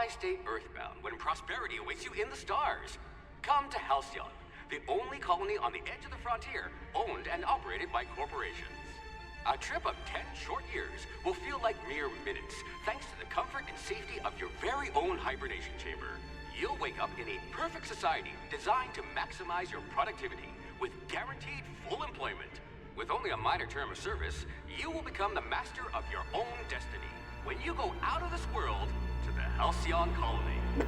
Why stay earthbound when prosperity awaits you in the stars? Come to Halcyon, the only colony on the edge of the frontier, owned and operated by corporations. A trip of 10 short years will feel like mere minutes, thanks to the comfort and safety of your very own hibernation chamber. You'll wake up in a perfect society designed to maximize your productivity, with guaranteed full employment. With only a minor term of service, you will become the master of your own destiny when you go out of this world to the Halcyon colony.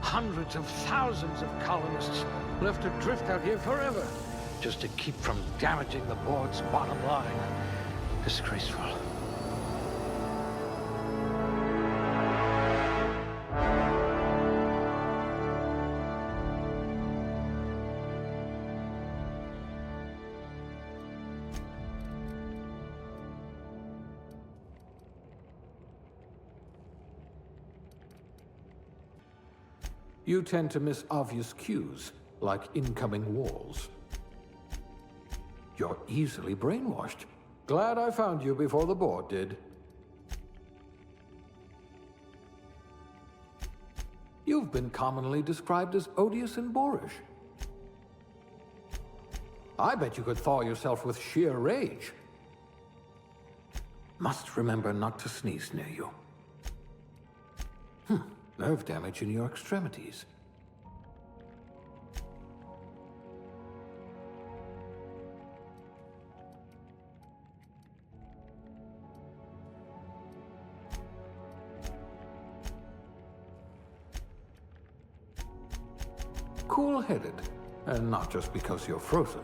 Hundreds of thousands of colonists left adrift out here forever, just to keep from damaging the board's bottom line. Disgraceful. You tend to miss obvious cues, like incoming walls. You're easily brainwashed. Glad I found you before the board did. You've been commonly described as odious and boorish. I bet you could thaw yourself with sheer rage. Must remember not to sneeze near you. Nerve damage in your extremities. Cool-headed, and not just because you're frozen.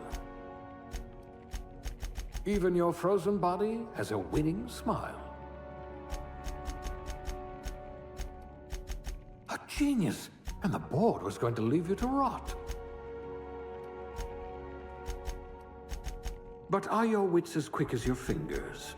Even your frozen body has a winning smile. Genius, and the board was going to leave you to rot. But are your wits as quick as your fingers?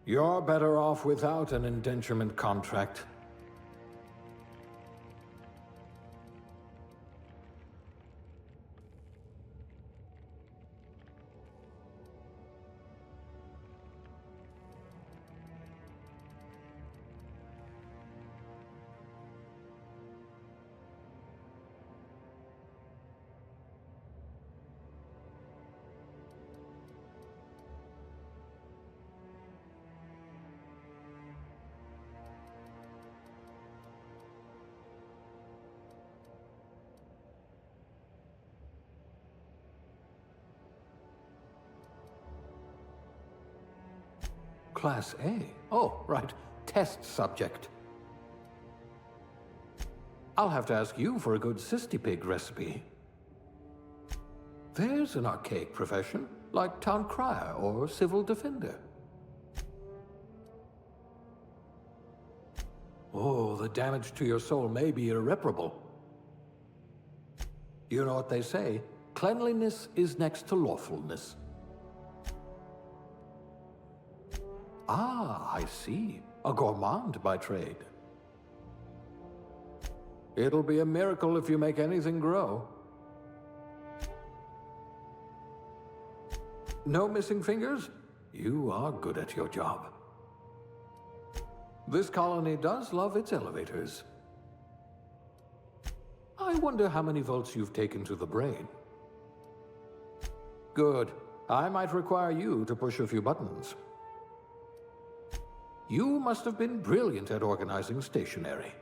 You're better off without an indenturement contract. Class A? Oh, right. Test subject. I'll have to ask you for a good cystipig recipe. There's an archaic profession, like town crier or civil defender. Oh, the damage to your soul may be irreparable. You know what they say? Cleanliness is next to lawfulness. Ah, I see. A gourmand by trade. It'll be a miracle if you make anything grow. No missing fingers? You are good at your job. This colony does love its elevators. I wonder how many volts you've taken to the brain. Good. I might require you to push a few buttons. You must have been brilliant at organizing stationery.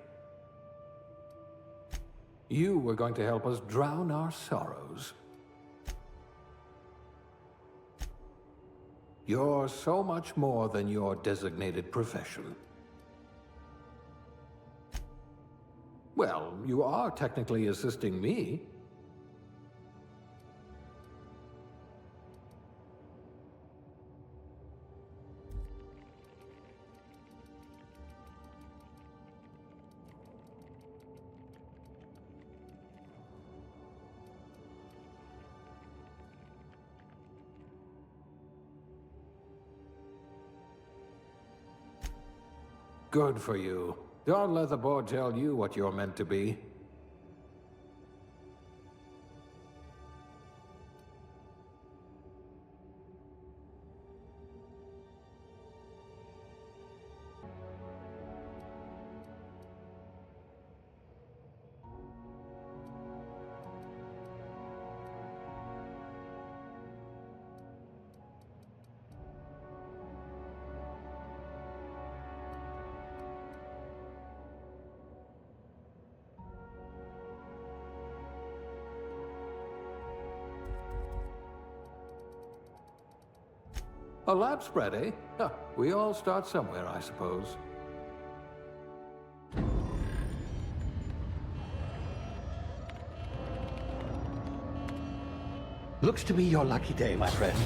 You were going to help us drown our sorrows. You're so much more than your designated profession. Well, you are technically assisting me. Good for you. Don't let the board tell you what you're meant to be. A lab spread, eh? Huh, we all start somewhere, I suppose. Looks to be your lucky day, my friend.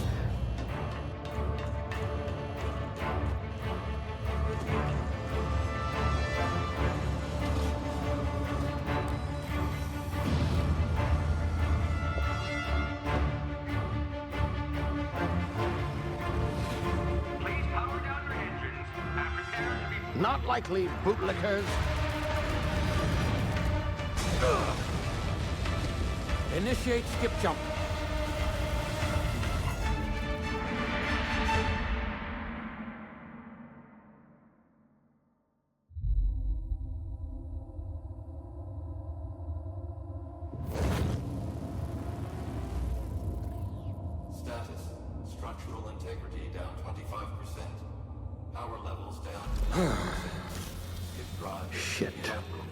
Not likely, bootlickers. Initiate skip jump. Status. Structural integrity down 25%. Power levels down 10%. If drive is Shit. inoperable.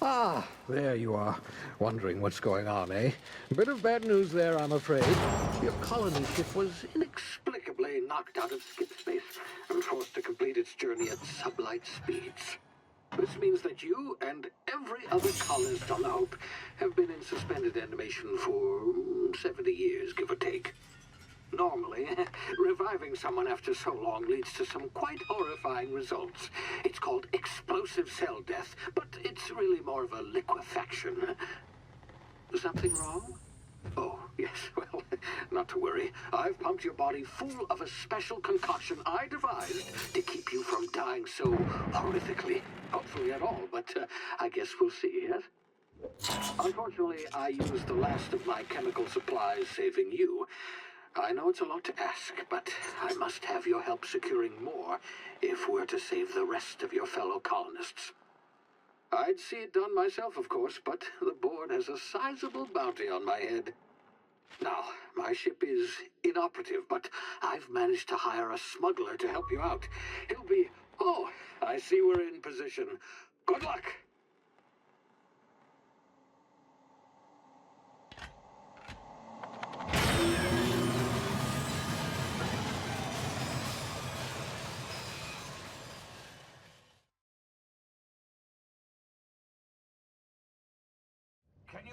Ah, there you are. Wondering what's going on, eh? Bit of bad news there, I'm afraid. Your colony ship was inexplicably knocked out of skip space and forced to complete its journey at sublight speeds. This means that you and every other colonist on the Hope have been in suspended animation for 70 years, give or take. Normally, reviving someone after so long leads to some quite horrifying results. It's called explosive cell death, but it's really more of a liquefaction. Something wrong? Oh, yes, well, not to worry. I've pumped your body full of a special concoction I devised to keep you from dying so horrifically. Hopefully at all, but I guess we'll see, yes? Unfortunately, I used the last of my chemical supplies saving you. I know it's a lot to ask, but I must have your help securing more if we're to save the rest of your fellow colonists. I'd see it done myself, of course, but the board has a sizable bounty on my head. Now, my ship is inoperative, but I've managed to hire a smuggler to help you out. He'll be... Oh, I see we're in position. Good luck!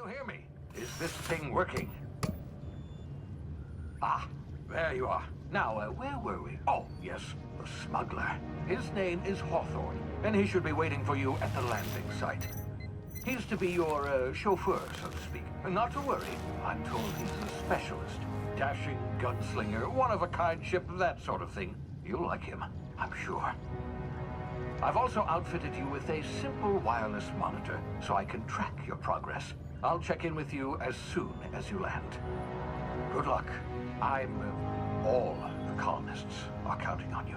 you hear me? Is this thing working? Ah, there you are. Now, where were we? Oh, yes, the smuggler. His name is Hawthorne, and he should be waiting for you at the landing site. He's to be your chauffeur, so to speak. Not to worry, I'm told he's a specialist. Dashing gunslinger, one-of-a-kind ship, that sort of thing. You'll like him, I'm sure. I've also outfitted you with a simple wireless monitor, so I can track your progress. I'll check in with you as soon as you land. Good luck. All the colonists are counting on you.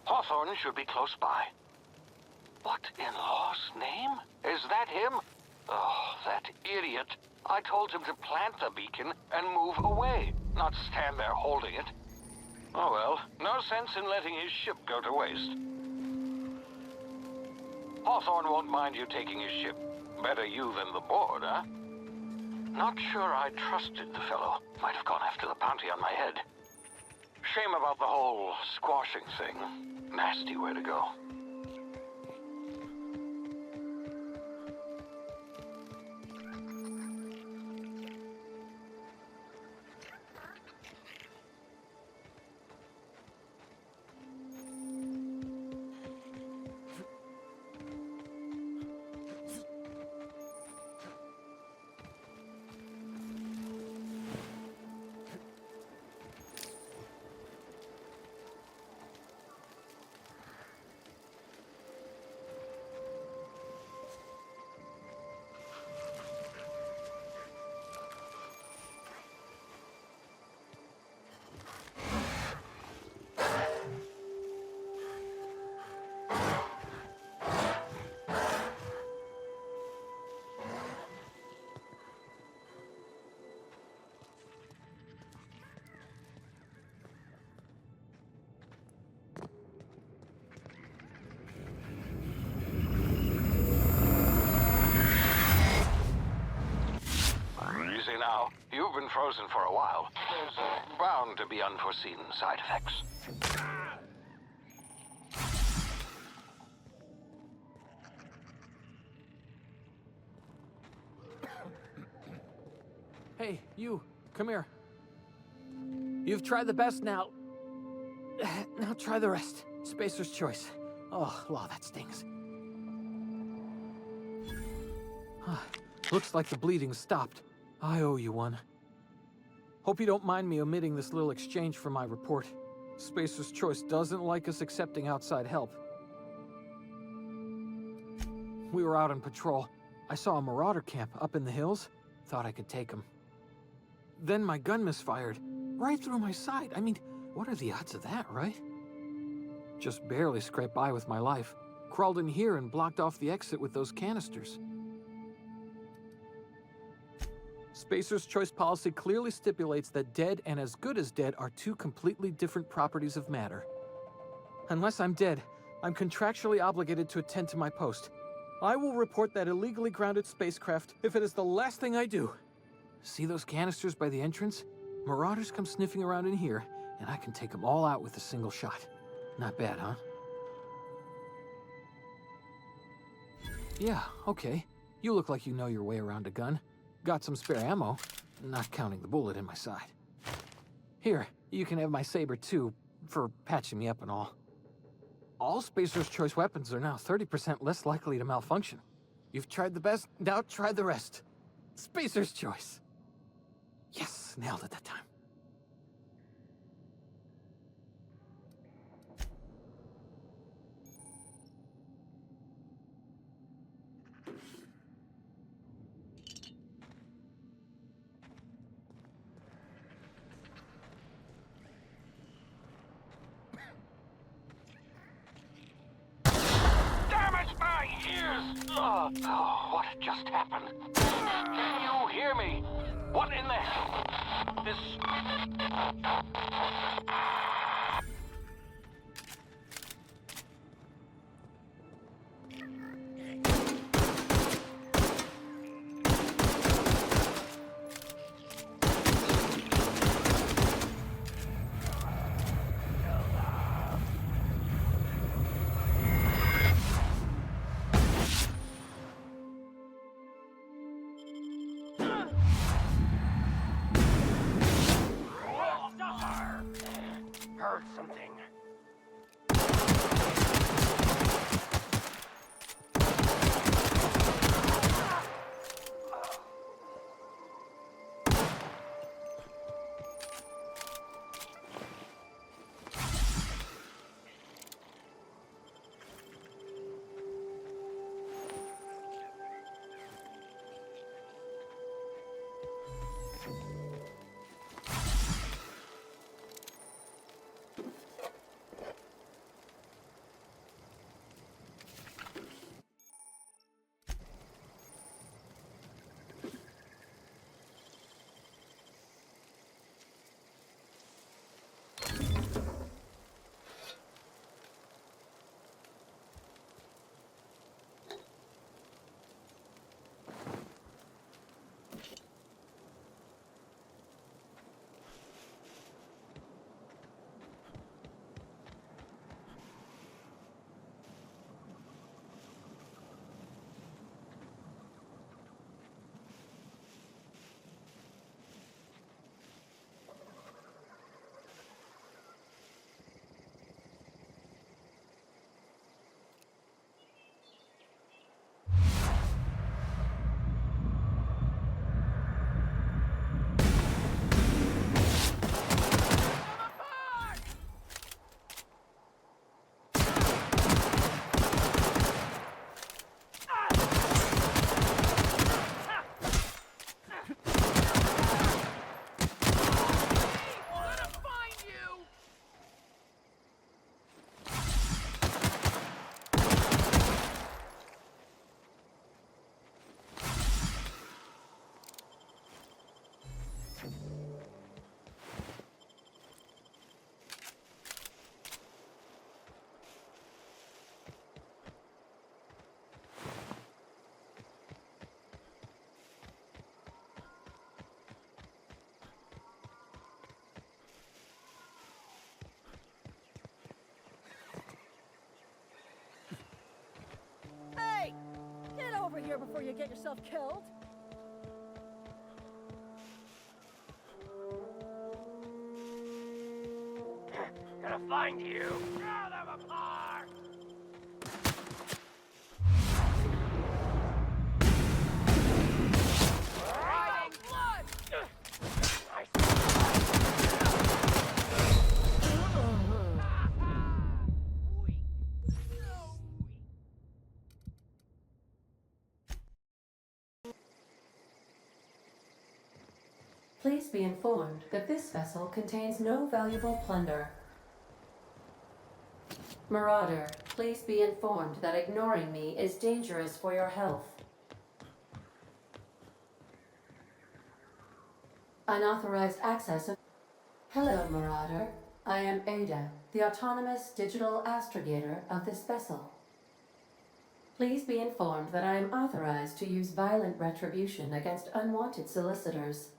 Hawthorne should be close by. What in law's name? Is that him? Oh, that idiot. I told him to plant the beacon and move away, not stand there holding it. Oh well, no sense in letting his ship go to waste. Hawthorne won't mind you taking his ship. Better you than the board, huh? Not sure I trusted the fellow. Might have gone after the bounty on my head. Shame about the whole squashing thing. Nasty way to go. Now, you've been frozen for a while. There's bound to be unforeseen side effects. Hey, you, come here. You've tried the best now. Now try the rest. Spacer's choice. Oh, law, that stings. Looks like the bleeding stopped. I owe you one. Hope you don't mind me omitting this little exchange from my report. Spacer's Choice doesn't like us accepting outside help. We were out on patrol. I saw a marauder camp up in the hills. Thought I could take him. Then my gun misfired. Right through my side. I mean, what are the odds of that, right? Just barely scraped by with my life. Crawled in here and blocked off the exit with those canisters. Spacer's Choice policy clearly stipulates that dead and as good as dead are two completely different properties of matter. Unless I'm dead, I'm contractually obligated to attend to my post. I will report that illegally grounded spacecraft if it is the last thing I do. See those canisters by the entrance? Marauders come sniffing around in here, and I can take them all out with a single shot. Not bad, huh? Yeah, okay. You look like you know your way around a gun. Got some spare ammo, not counting the bullet in my side. Here, you can have my saber too, for patching me up and all. All Spacer's Choice weapons are now 30% less likely to malfunction. You've tried the best, now try the rest. Spacer's Choice. Yes, nailed it that time. Oh, what just happened? Can you hear me? What in the hell? This... Heard something. Hey! Get over here before you get yourself killed! Gonna find you. Tear them apart! Riding blood! Please be informed that this vessel contains no valuable plunder. Marauder, please be informed that ignoring me is dangerous for your health. Unauthorized access of... Hello, Marauder. I am Ada, the autonomous digital astrogator of this vessel. Please be informed that I am authorized to use violent retribution against unwanted solicitors.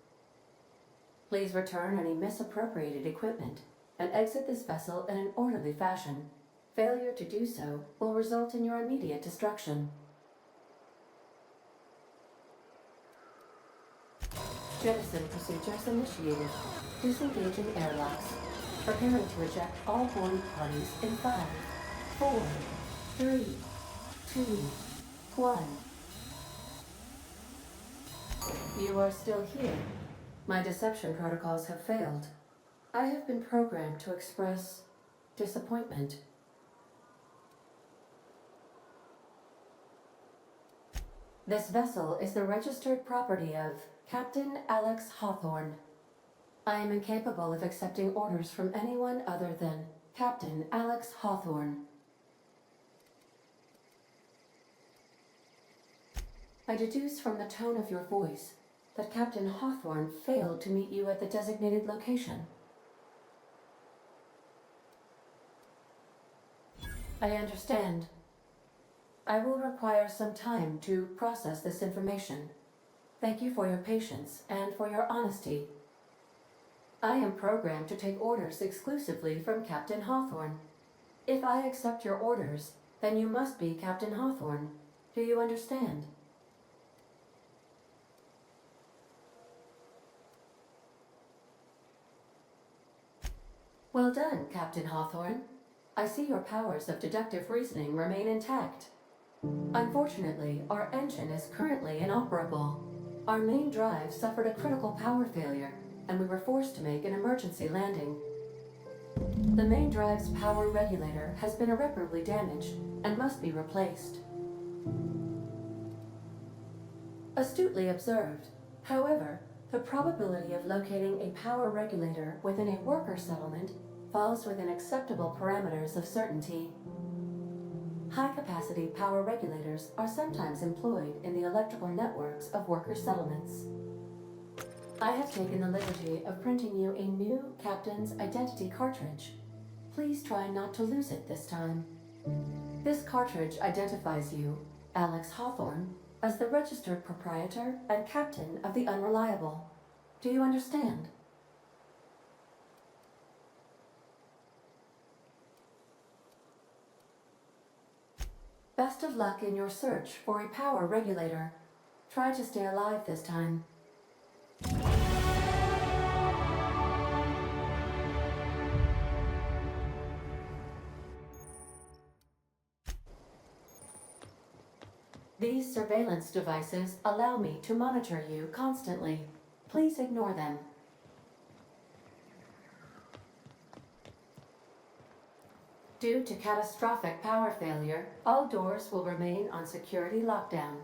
Please return any misappropriated equipment and exit this vessel in an orderly fashion. Failure to do so will result in your immediate destruction. Jettison procedures initiated. Disengaging airlocks. Preparing to eject all boarding parties in 5, 4, 3, 2, 1. You are still here. My deception protocols have failed. I have been programmed to express disappointment. This vessel is the registered property of Captain Alex Hawthorne. I am incapable of accepting orders from anyone other than Captain Alex Hawthorne. I deduce from the tone of your voice that Captain Hawthorne failed to meet you at the designated location. I understand. I will require some time to process this information. Thank you for your patience and for your honesty. I am programmed to take orders exclusively from Captain Hawthorne. If I accept your orders, then you must be Captain Hawthorne. Do you understand? Well done, Captain Hawthorne. I see your powers of deductive reasoning remain intact. Unfortunately, our engine is currently inoperable. Our main drive suffered a critical power failure, and we were forced to make an emergency landing. The main drive's power regulator has been irreparably damaged and must be replaced. Astutely observed. However, the probability of locating a power regulator within a worker settlement falls within acceptable parameters of certainty. High-capacity power regulators are sometimes employed in the electrical networks of worker settlements. I have taken the liberty of printing you a new Captain's Identity cartridge. Please try not to lose it this time. This cartridge identifies you, Alex Hawthorne, as the registered proprietor and captain of the Unreliable. Do you understand? Best of luck in your search for a power regulator. Try to stay alive this time. These surveillance devices allow me to monitor you constantly. Please ignore them. Due to catastrophic power failure, all doors will remain on security lockdown.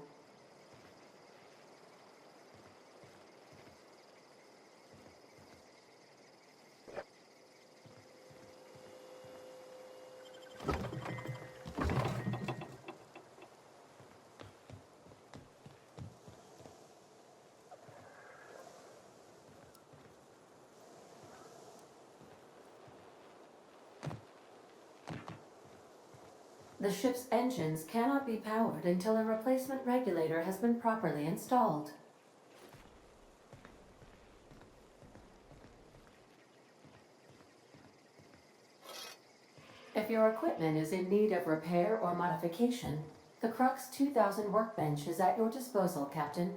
The ship's engines cannot be powered until a replacement regulator has been properly installed. If your equipment is in need of repair or modification, the Crux 2000 workbench is at your disposal, Captain.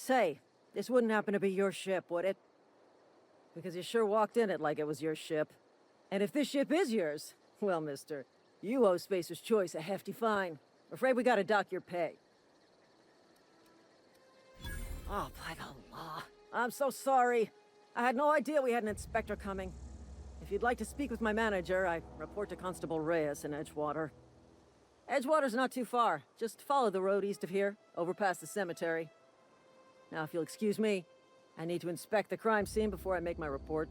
Say, this wouldn't happen to be your ship, would it? Because you sure walked in it like it was your ship. And if this ship is yours, well, mister, you owe Spacer's Choice a hefty fine. Afraid we gotta dock your pay. Oh, by the law. I'm so sorry. I had no idea we had an inspector coming. If you'd like to speak with my manager, I report to Constable Reyes in Edgewater. Edgewater's not too far. Just follow the road east of here, over past the cemetery. Now, if you'll excuse me, I need to inspect the crime scene before I make my report.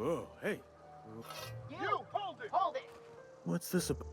Whoa, hey. You! Hold it! Hold it! What's this about?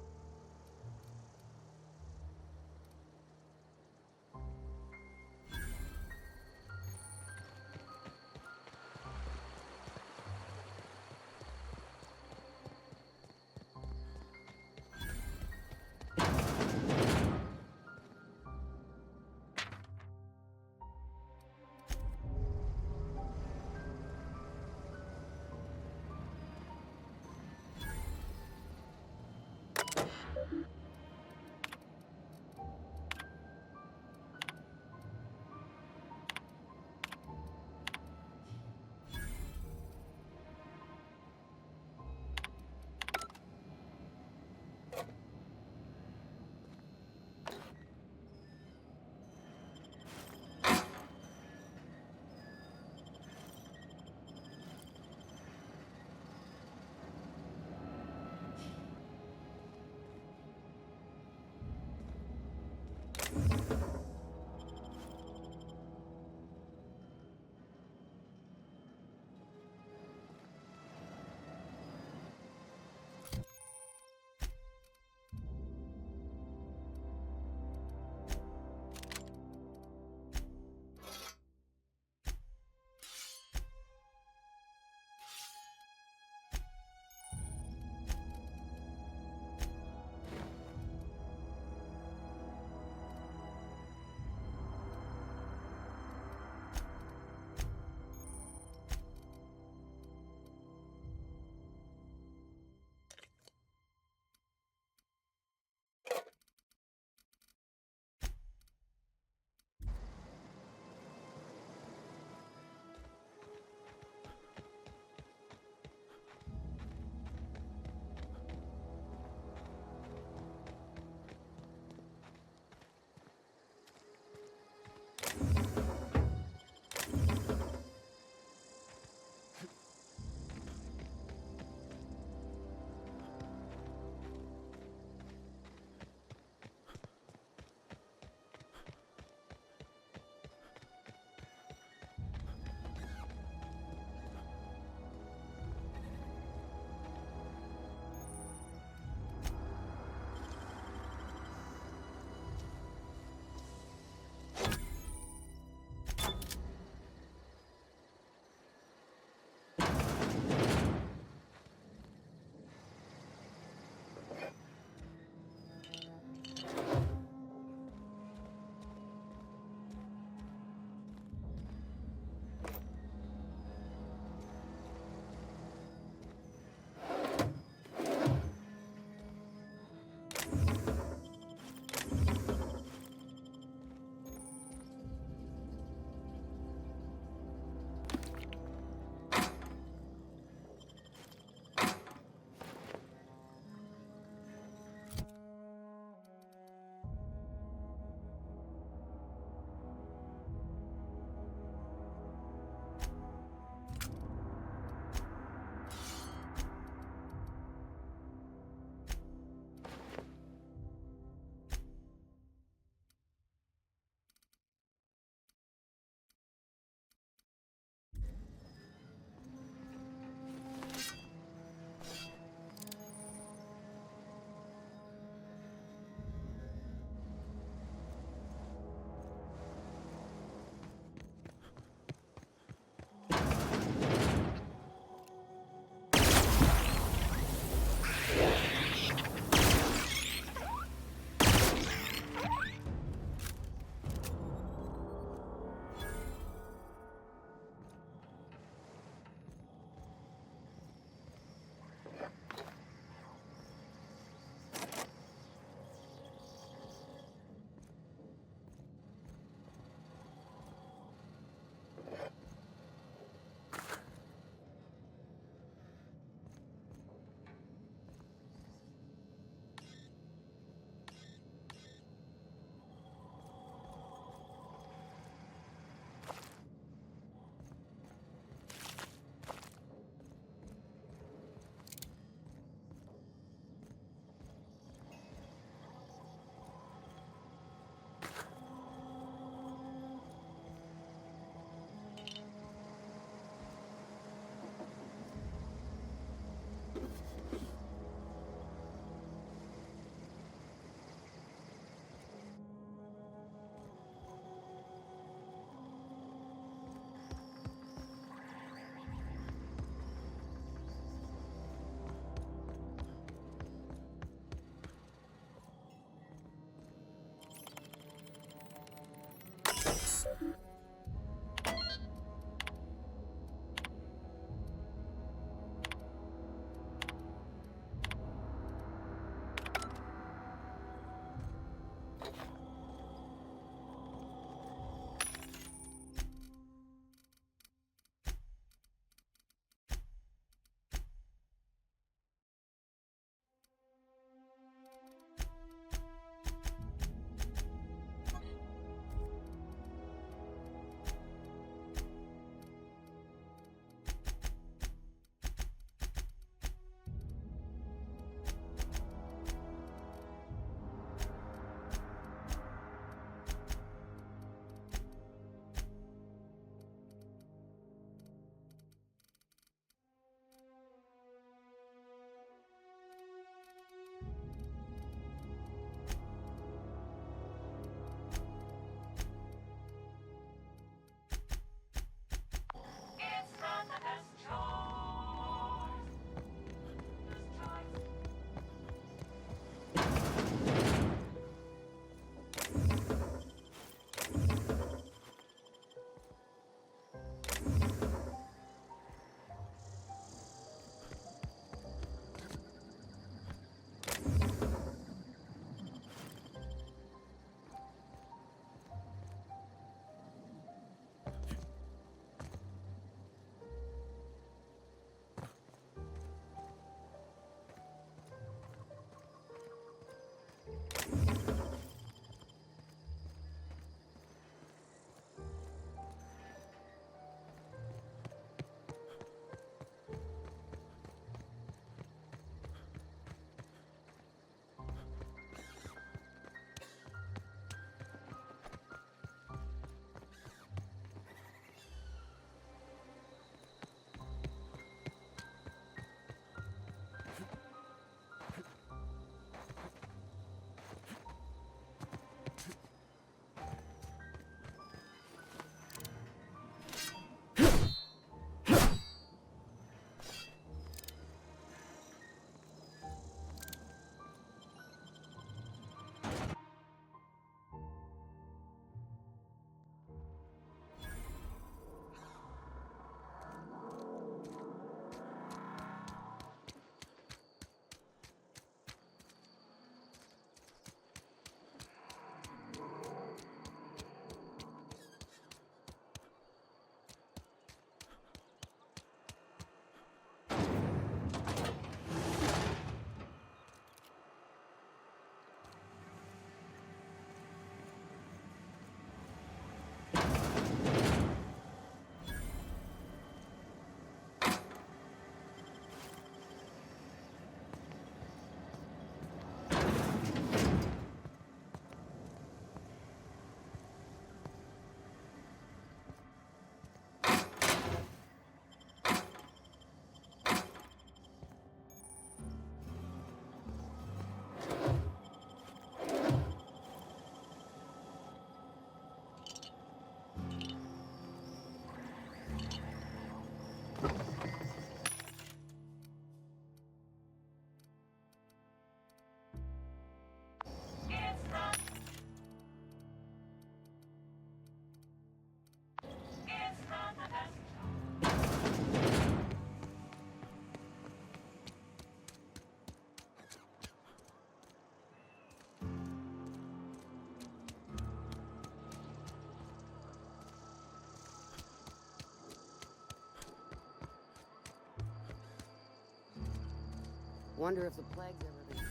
Wonder if the plague's ever been...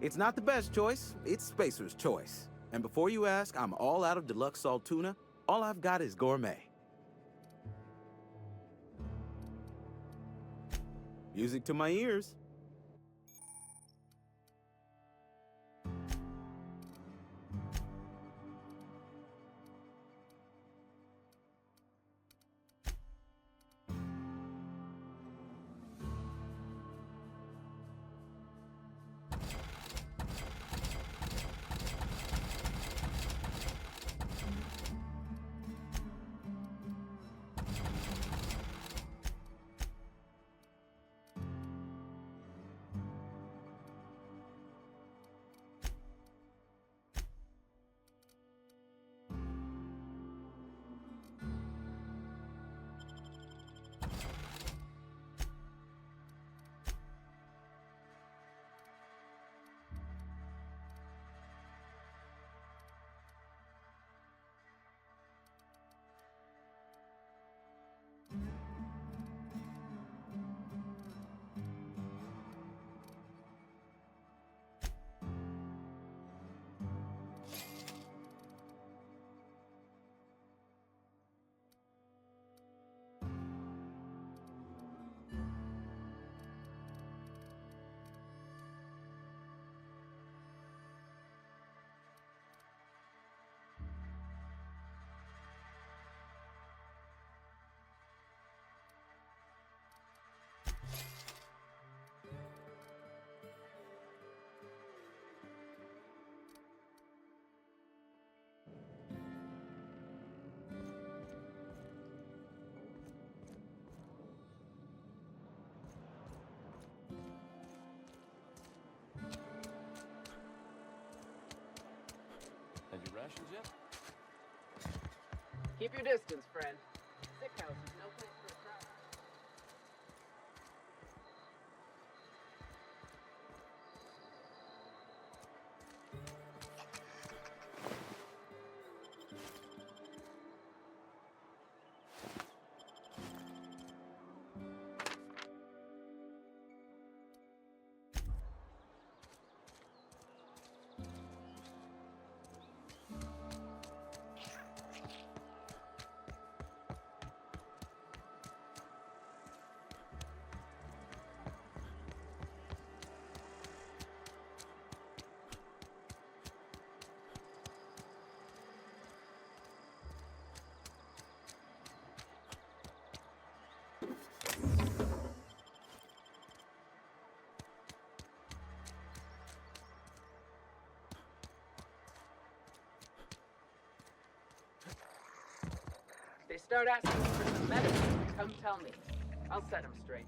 It's not the best choice, it's Spacer's choice. And before you ask, I'm all out of deluxe salt tuna. All I've got is gourmet. Music to my ears. Had your rations yet? Keep your distance, friend. Sick house is no place for a crowd. They start asking for some medicine, come tell me. I'll set them straight.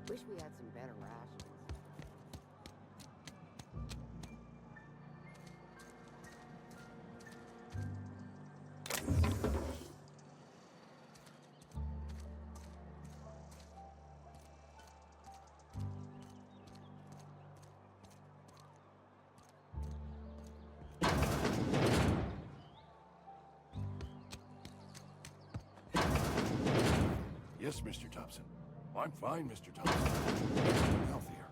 Wish we had some better rations. Yes, Mr. Thompson. I'm fine, Mr. Thompson. I'm healthier.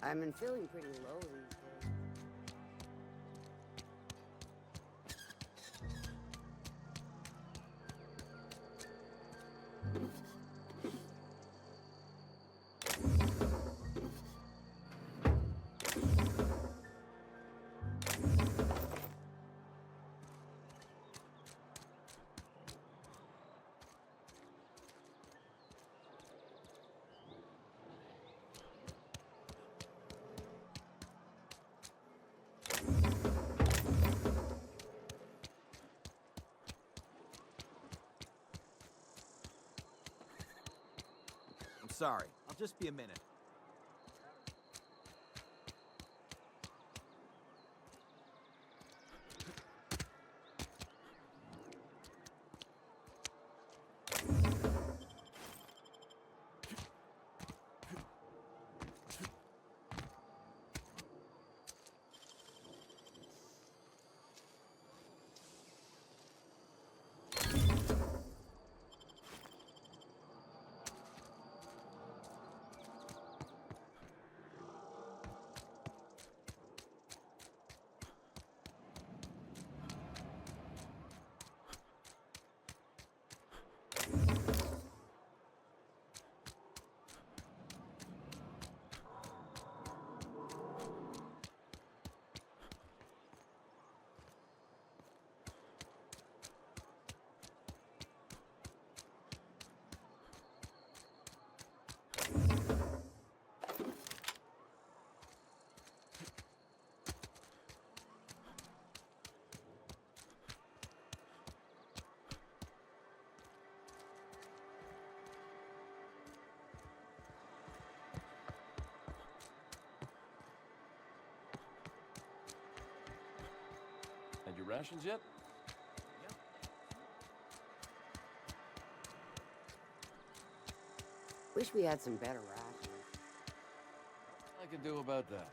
I've been feeling pretty low these days. I'm sorry. I'll just be a minute. Had your rations yet? Wish we had some better rations. I can do about that.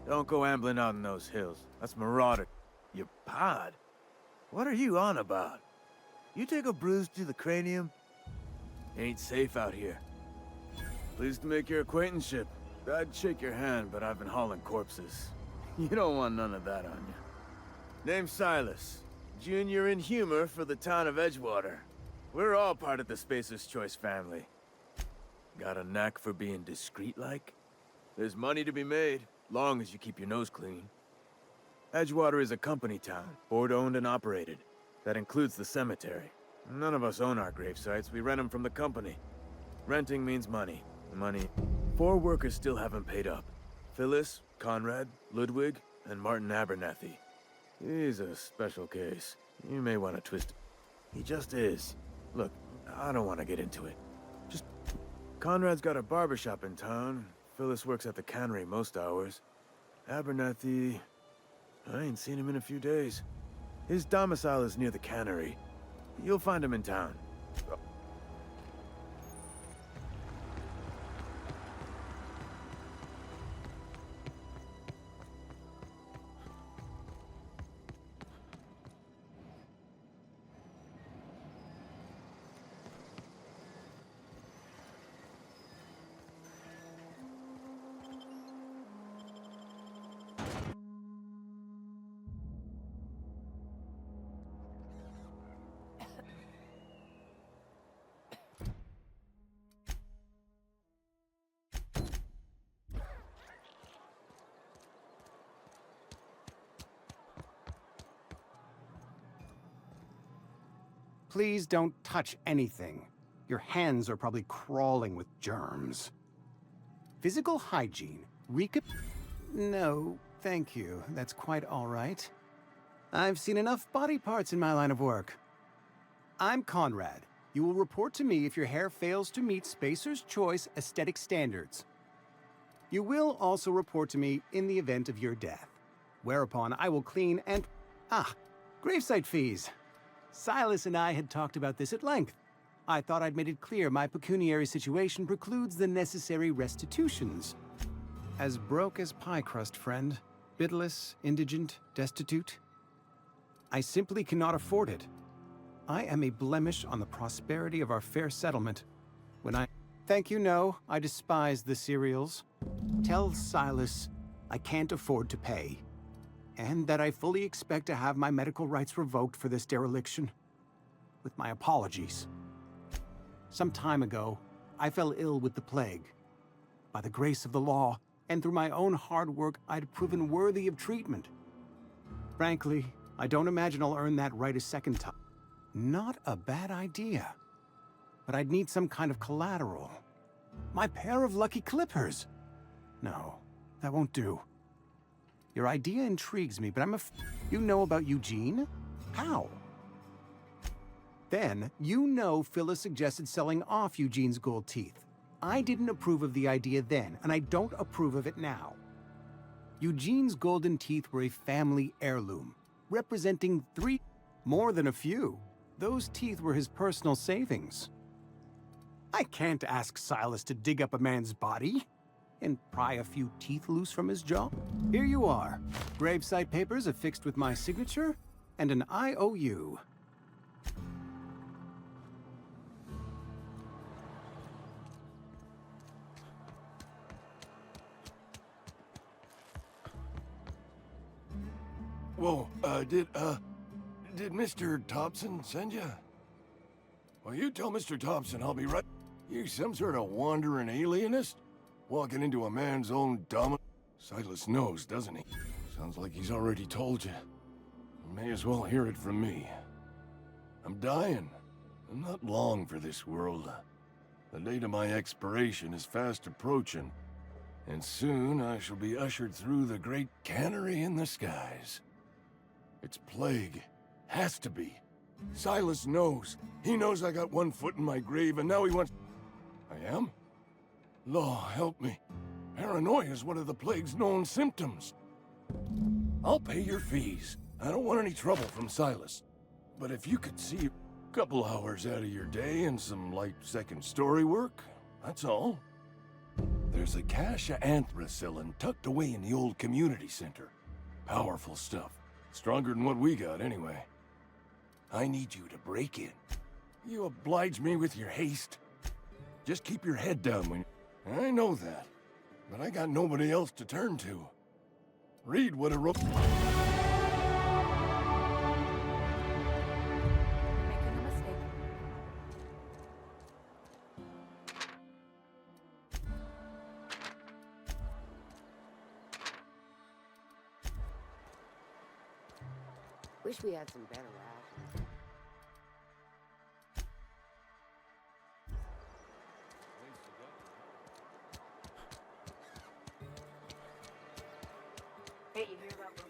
Don't go ambling out in those hills. That's marauder. Your pod? What are you on about? You take a bruise to the cranium? Ain't safe out here. Pleased to make your acquaintanceship. I'd shake your hand, but I've been hauling corpses. You don't want none of that on you. Name's Silas. Junior in humor for the town of Edgewater. We're all part of the Spacer's Choice family. Got a knack for being discreet-like? There's money to be made, long as you keep your nose clean. Edgewater is a company town, board-owned and operated. That includes the cemetery. None of us own our grave sites, we rent them from the company. Renting means money. Money. 4 workers still haven't paid up. Phyllis, Conrad, Ludwig, and Martin Abernathy. He's a special case. You may want to twist it. He just is. Look, I don't want to get into it. Just... Conrad's got a barbershop in town. Phyllis works at the cannery most hours. Abernathy... I ain't seen him in a few days. His domicile is near the cannery. You'll find him in town. Please don't touch anything. Your hands are probably crawling with germs. Physical hygiene. No, thank you. That's quite all right. I've seen enough body parts in my line of work. I'm Conrad. You will report to me if your hair fails to meet Spacer's Choice aesthetic standards. You will also report to me in the event of your death, whereupon I will clean and... gravesite fees. Silas and I had talked about this at length. I thought I'd made it clear my pecuniary situation precludes the necessary restitutions. As broke as pie crust, friend. Bitless, indigent, destitute. I simply cannot afford it. I am a blemish on the prosperity of our fair settlement. Thank you, no. I despise the cereals. Tell Silas I can't afford to pay. And that I fully expect to have my medical rights revoked for this dereliction. With my apologies. Some time ago, I fell ill with the plague. By the grace of the law, and through my own hard work, I'd proven worthy of treatment. Frankly, I don't imagine I'll earn that right a second time. Not a bad idea. But I'd need some kind of collateral. My pair of lucky clippers. No, that won't do. Your idea intrigues me, but You know about Eugene? How? Then, you know Phyllis suggested selling off Eugene's gold teeth. I didn't approve of the idea then, and I don't approve of it now. Eugene's golden teeth were a family heirloom, representing more than a few. Those teeth were his personal savings. I can't ask Silas to dig up a man's body and pry a few teeth loose from his jaw. Here you are. Gravesite papers affixed with my signature and an IOU. Whoa, did Mr. Thompson send you? Well, you tell Mr. Thompson I'll be right. You some sort of wandering alienist? Walking into a man's own Silas knows, doesn't he? Sounds like he's already told you. You may as well hear it from me. I'm dying. I'm not long for this world. The date of my expiration is fast approaching, and soon I shall be ushered through the great cannery in the skies. It's plague. Has to be. Silas knows. He knows I got one foot in my grave, and now he wants... I am? Law, help me. Paranoia is one of the plague's known symptoms. I'll pay your fees. I don't want any trouble from Silas. But if you could see a couple hours out of your day and some light second story work, that's all. There's a cache of anthracillin tucked away in the old community center. Powerful stuff. Stronger than what we got, anyway. I need you to break in. You oblige me with your haste. Just keep your head down when... I know that, but I got nobody else to turn to. Read what a rope... Wish we had some better rations. Hey, you hear about them?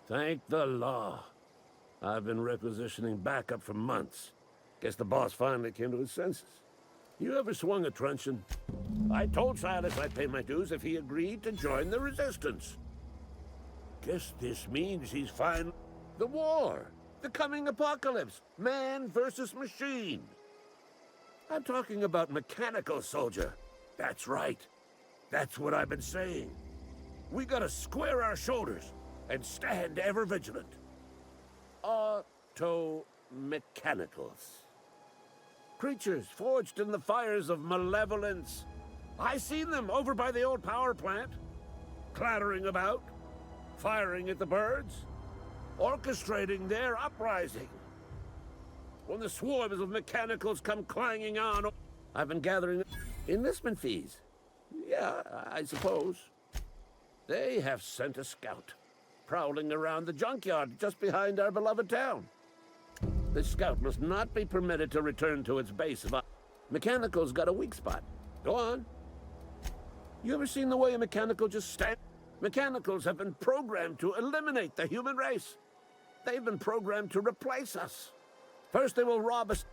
Thank the law. I've been requisitioning backup for months. Guess the boss finally came to his senses. You ever swung a truncheon? I told Silas I'd pay my dues if he agreed to join the resistance. Guess this means he's fine. The war. The coming apocalypse. Man versus machine. I'm talking about mechanical soldier. That's right. That's what I've been saying. We gotta square our shoulders and stand ever vigilant. Auto-mechanicals. Creatures forged in the fires of malevolence. I seen them over by the old power plant, clattering about, firing at the birds, orchestrating their uprising. When the swarms of mechanicals come clanging on, I've been gathering enlistment fees. Yeah, I suppose. They have sent a scout, prowling around the junkyard just behind our beloved town. The scout must not be permitted to return to its base. Mechanical's got a weak spot. Go on. You ever seen the way a mechanical just stands? Mechanicals have been programmed to eliminate the human race. They've been programmed to replace us. First they will rob us.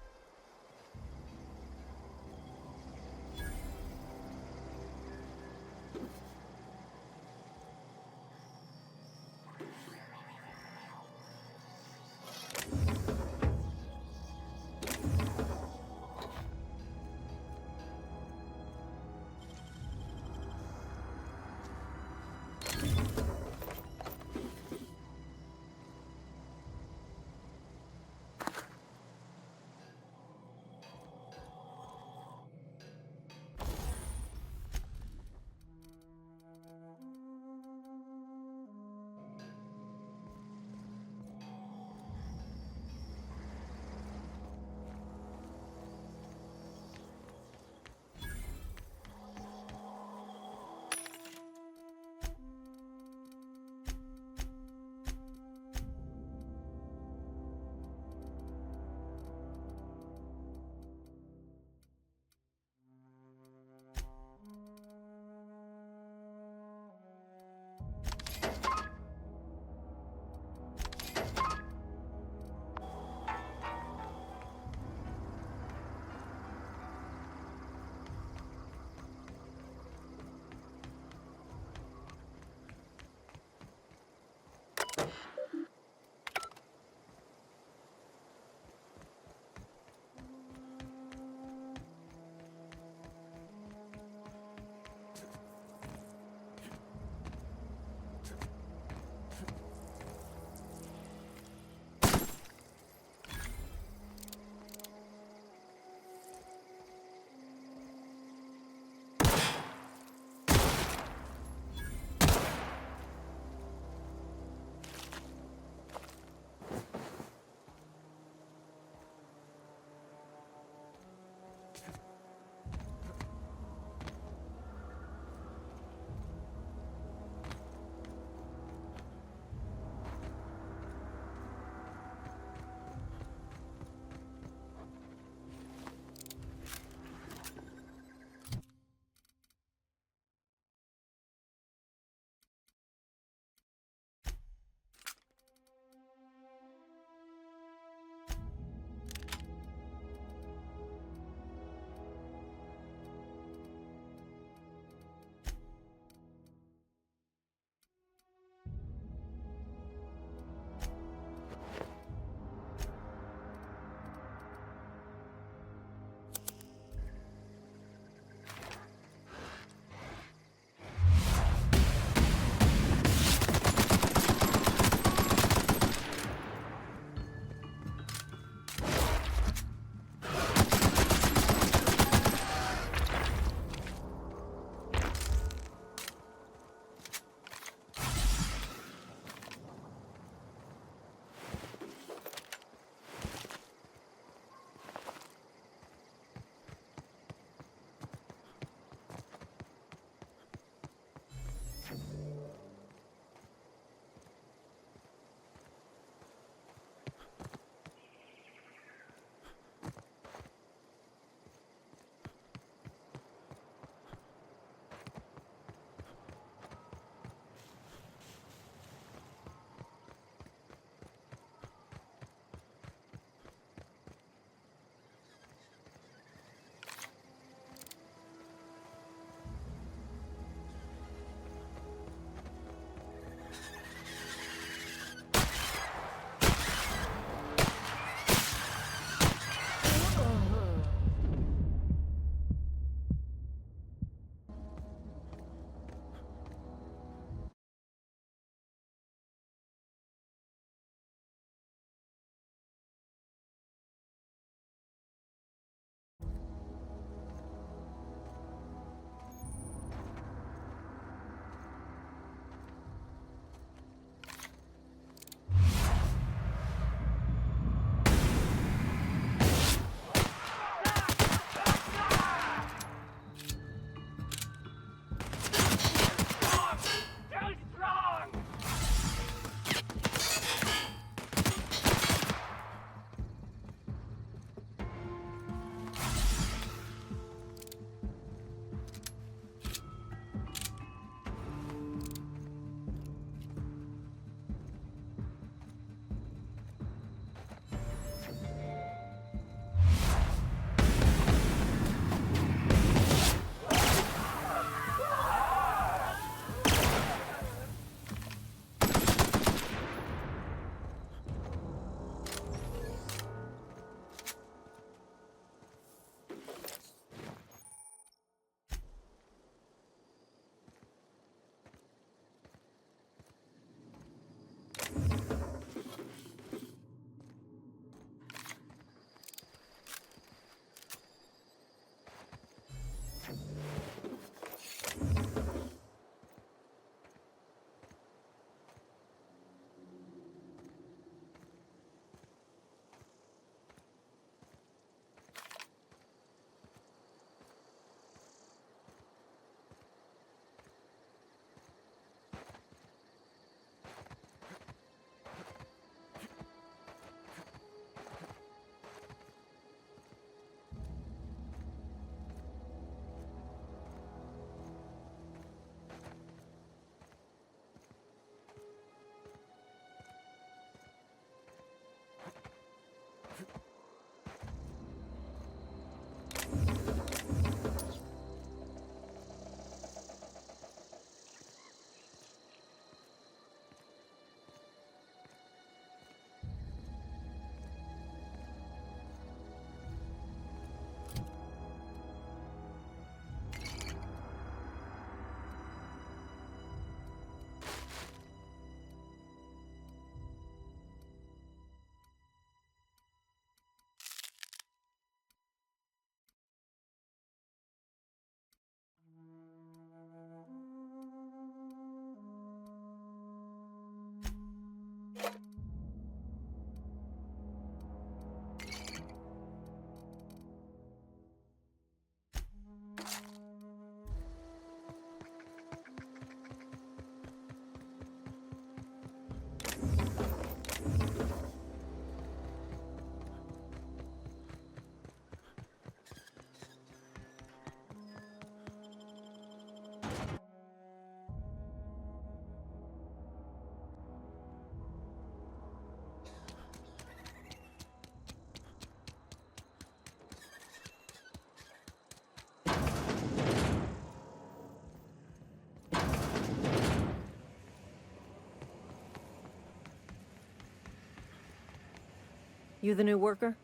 You the new worker?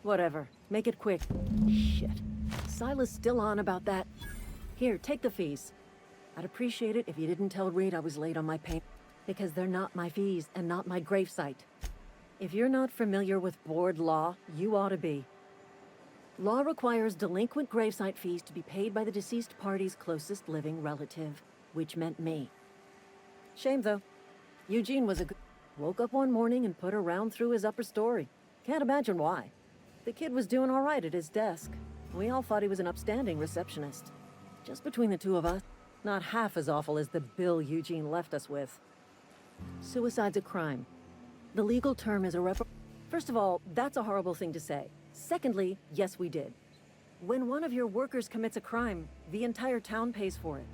Whatever. Make it quick. Shit. Silas still on about that. Here, take the fees. I'd appreciate it if you didn't tell Reed I was late on my payment, because they're not my fees and not my gravesite. If you're not familiar with board law, you ought to be. Law requires delinquent gravesite fees to be paid by the deceased party's closest living relative, which meant me. Shame, though. Eugene was woke up one morning and put a round through his upper story. Can't imagine why. The kid was doing all right at his desk. We all thought he was an upstanding receptionist. Just between the two of us, not half as awful as the bill Eugene left us with. Suicide's a crime. The legal term is irreparable. First of all, that's a horrible thing to say. Secondly, yes, we did. When one of your workers commits a crime, the entire town pays for it.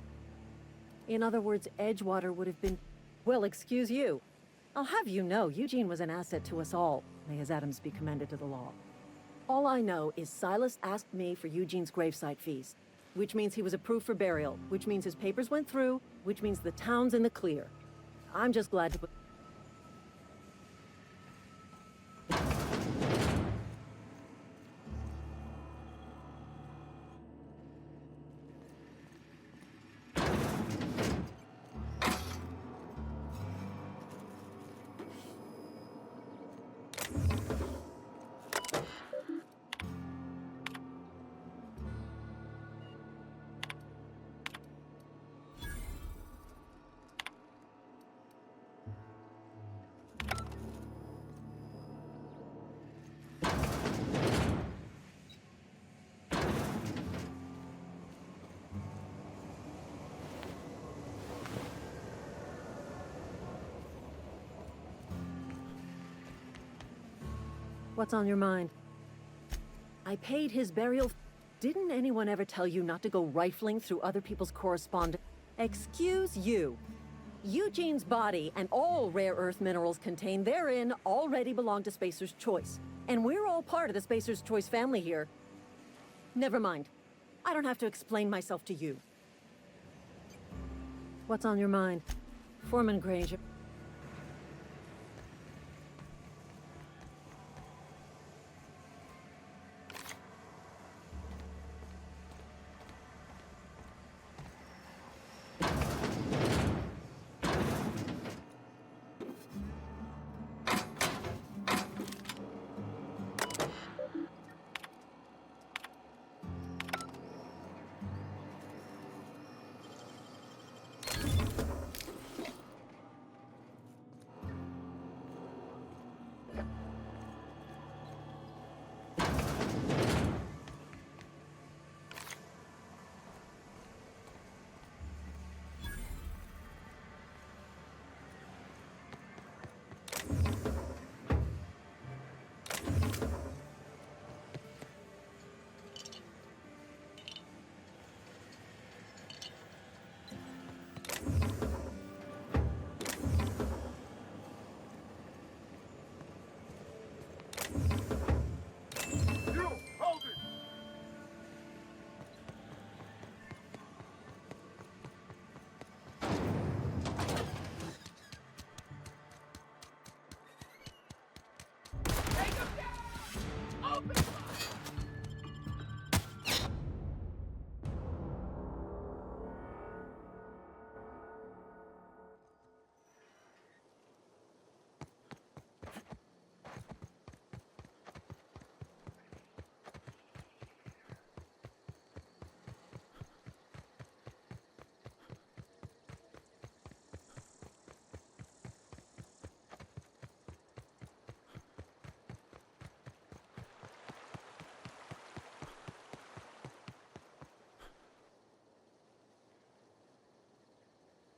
In other words, Edgewater would have been... Well, excuse you. I'll have you know, Eugene was an asset to us all. May his atoms be commended to the law. All I know is Silas asked me for Eugene's gravesite fees, which means he was approved for burial, which means his papers went through, which means the town's in the clear. I'm just glad to put... What's on your mind? I paid his burial... Didn't anyone ever tell you not to go rifling through other people's correspondence? Excuse you. Eugene's body and all rare earth minerals contained therein already belong to Spacer's Choice. And we're all part of the Spacer's Choice family here. Never mind. I don't have to explain myself to you. What's on your mind? Foreman Granger.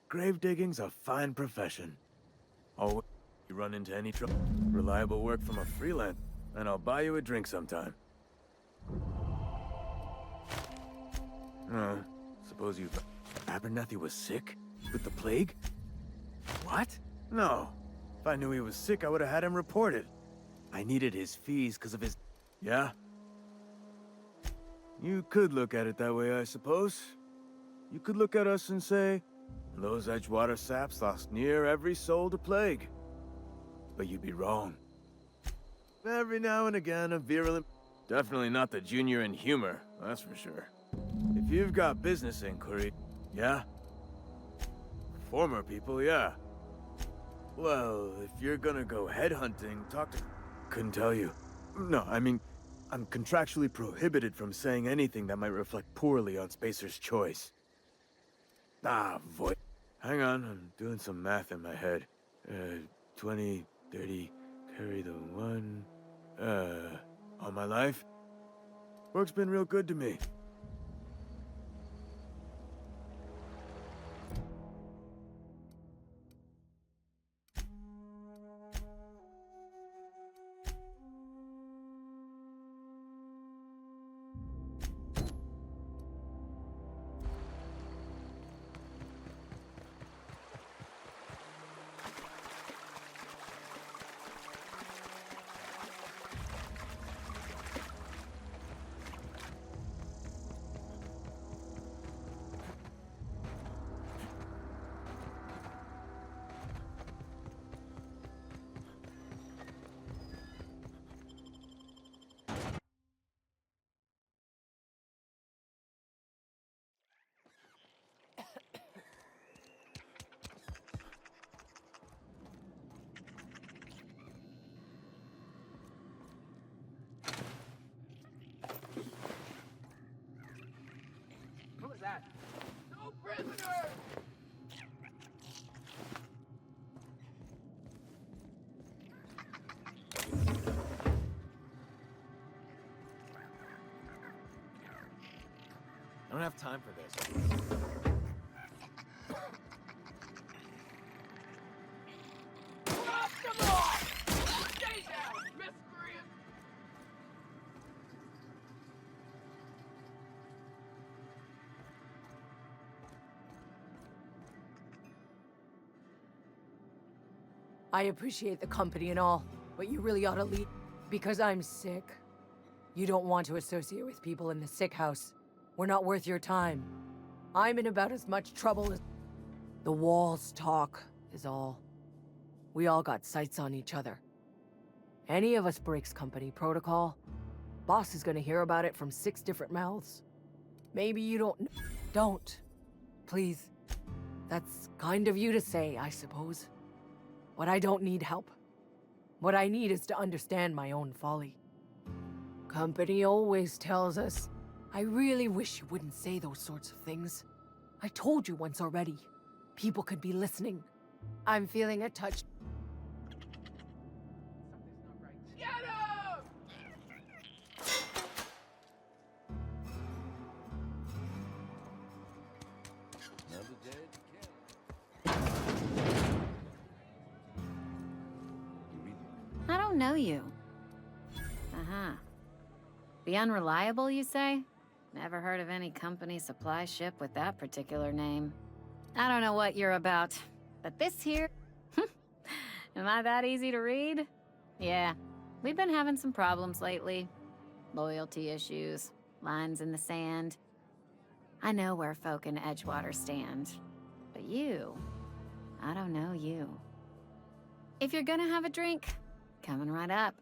Grave digging's a fine profession. Always you run into any trouble, reliable work from a freelance, and I'll buy you a drink sometime. Suppose you... Abernathy was sick? With the plague? What? No. If I knew he was sick, I would have had him reported. I needed his fees because of his... Yeah? You could look at it that way, I suppose. You could look at us and say, those Edgewater saps lost near every soul to plague. But you'd be wrong. Every now and again, a virulent... Definitely not the junior in humor, that's for sure. If you've got business inquiry, yeah? Former people, yeah. Well, if you're gonna go headhunting, talk to... Couldn't tell you. No, I mean, I'm contractually prohibited from saying anything that might reflect poorly on Spacer's choice. Ah, void. Hang on, I'm doing some math in my head. 20, 30, carry the 1... all my life? Work's been real good to me. What was that? No prisoners! I don't have time for this. Drop them off! Stay down, miscreant! I appreciate the company and all, but you really ought to leave because I'm sick. You don't want to associate with people in the sick house. We're not worth your time. I'm in about as much trouble as... The walls talk, is all. We all got sights on each other. Any of us breaks company protocol, boss is gonna hear about it from 6 different mouths. Maybe you don't... Don't. Please. That's kind of you to say, I suppose. But I don't need help. What I need is to understand my own folly. Company always tells us. I really wish you wouldn't say those sorts of things. I told you once already. People could be listening. I'm feeling a touch. Get him! I don't know you. Uh-huh. The Unreliable, you say? Never heard of any company supply ship with that particular name. I don't know what you're about, but this here... Am I that easy to read? Yeah, we've been having some problems lately. Loyalty issues, lines in the sand. I know where folk in Edgewater stand, but you... I don't know you. If you're gonna have a drink, coming right up.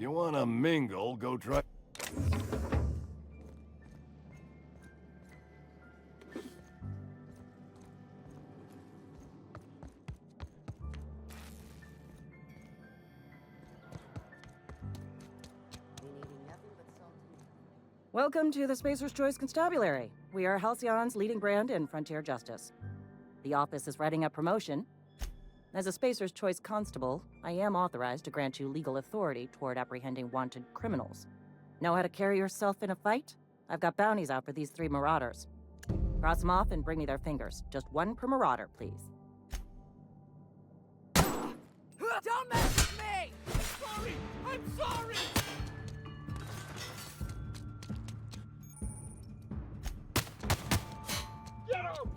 You wanna mingle, go try... Welcome to the Spacer's Choice Constabulary. We are Halcyon's leading brand in frontier justice. The office is writing up promotion. As a Spacer's Choice Constable, I am authorized to grant you legal authority toward apprehending wanted criminals. Know how to carry yourself in a fight? I've got bounties out for these 3 marauders. Cross them off and bring me their fingers. Just 1 per marauder, please. Don't mess with me! I'm sorry! I'm sorry! Get him!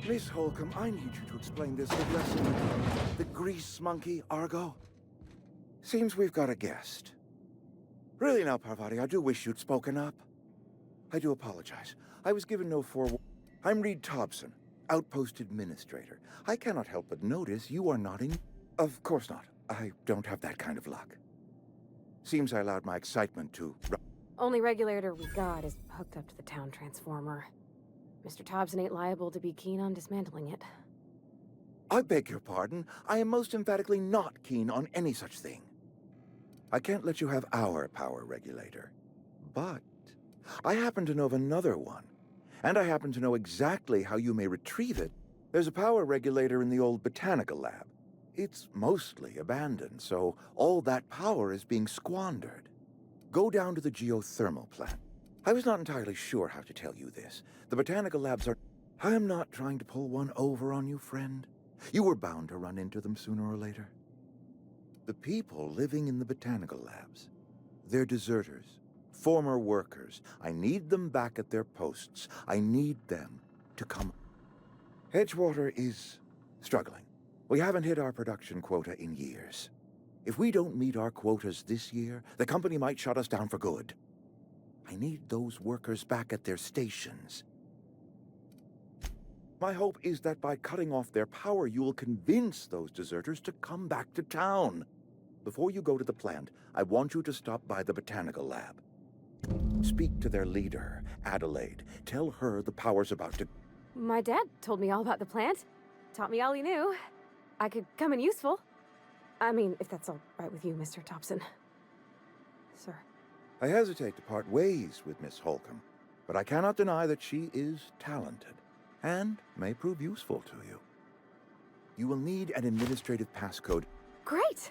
Miss Holcomb, I need you to explain this with lesson. The grease monkey, Argo. Seems we've got a guest. Really now, Parvati, I do wish you'd spoken up. I do apologize. I was given no forewarning. I'm Reed Thompson, Outpost Administrator. I cannot help but notice you are not in... Of course not. I don't have that kind of luck. Seems I allowed my excitement to... Only regulator we got is hooked up to the town transformer. Mr. Thompson ain't liable to be keen on dismantling it. I beg your pardon. I am most emphatically not keen on any such thing. I can't let you have our power regulator. But I happen to know of another one. And I happen to know exactly how you may retrieve it. There's a power regulator in the old botanical lab. It's mostly abandoned, so all that power is being squandered. Go down to the geothermal plant. I was not entirely sure how to tell you this. The botanical labs are... I am not trying to pull one over on you, friend. You were bound to run into them sooner or later. The people living in the botanical labs, they're deserters, former workers. I need them back at their posts. I need them to come. Edgewater is struggling. We haven't hit our production quota in years. If we don't meet our quotas this year, the company might shut us down for good. I need those workers back at their stations. My hope is that by cutting off their power, you will convince those deserters to come back to town. Before you go to the plant, I want you to stop by the botanical lab. Speak to their leader, Adelaide. Tell her the power's about to... My dad told me all about the plant. Taught me all he knew. I could come in useful. I mean, if that's all right with you, Mr. Thompson. Sir. I hesitate to part ways with Miss Holcomb, but I cannot deny that she is talented and may prove useful to you. You will need an administrative passcode. Great!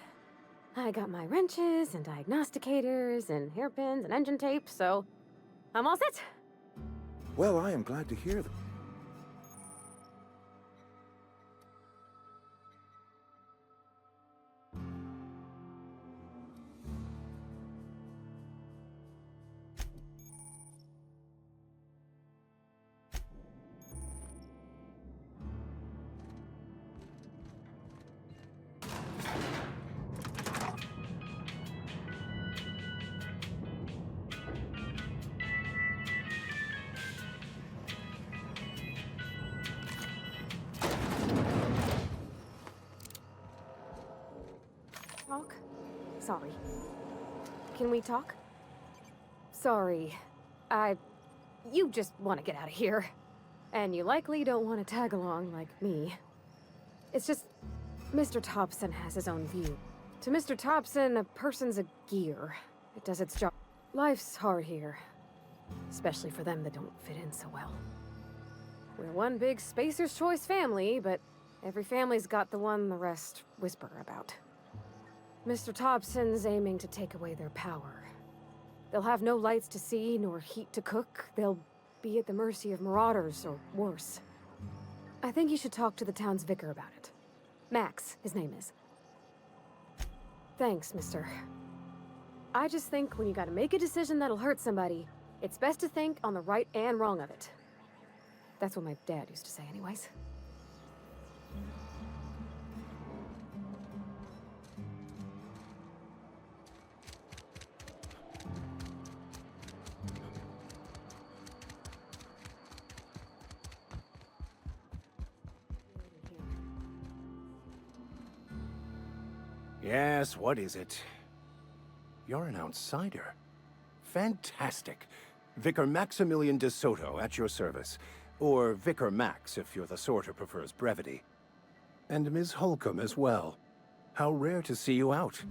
I got my wrenches and diagnosticators and hairpins and engine tape, so I'm all set. Well, I am glad to hear that. Talk? Sorry. Can we talk? Sorry. You just want to get out of here. And you likely don't want to tag along like me. It's just... Mr. Thompson has his own view. To Mr. Thompson, a person's a gear. It does its job. Life's hard here. Especially for them that don't fit in so well. We're one big Spacer's Choice family, but every family's got the one the rest whisper about. Mr. Thompson's aiming to take away their power. They'll have no lights to see, nor heat to cook. They'll be at the mercy of marauders, or worse. I think you should talk to the town's vicar about it. Max, his name is. Thanks, mister. I just think when you gotta make a decision that'll hurt somebody, it's best to think on the right and wrong of it. That's what my dad used to say anyways. Yes, what is it? You're an outsider. Fantastic. Vicar Maximilian de Soto at your service. Or Vicar Max, if you're the sort who prefers brevity. And Ms. Holcomb as well. How rare to see you out.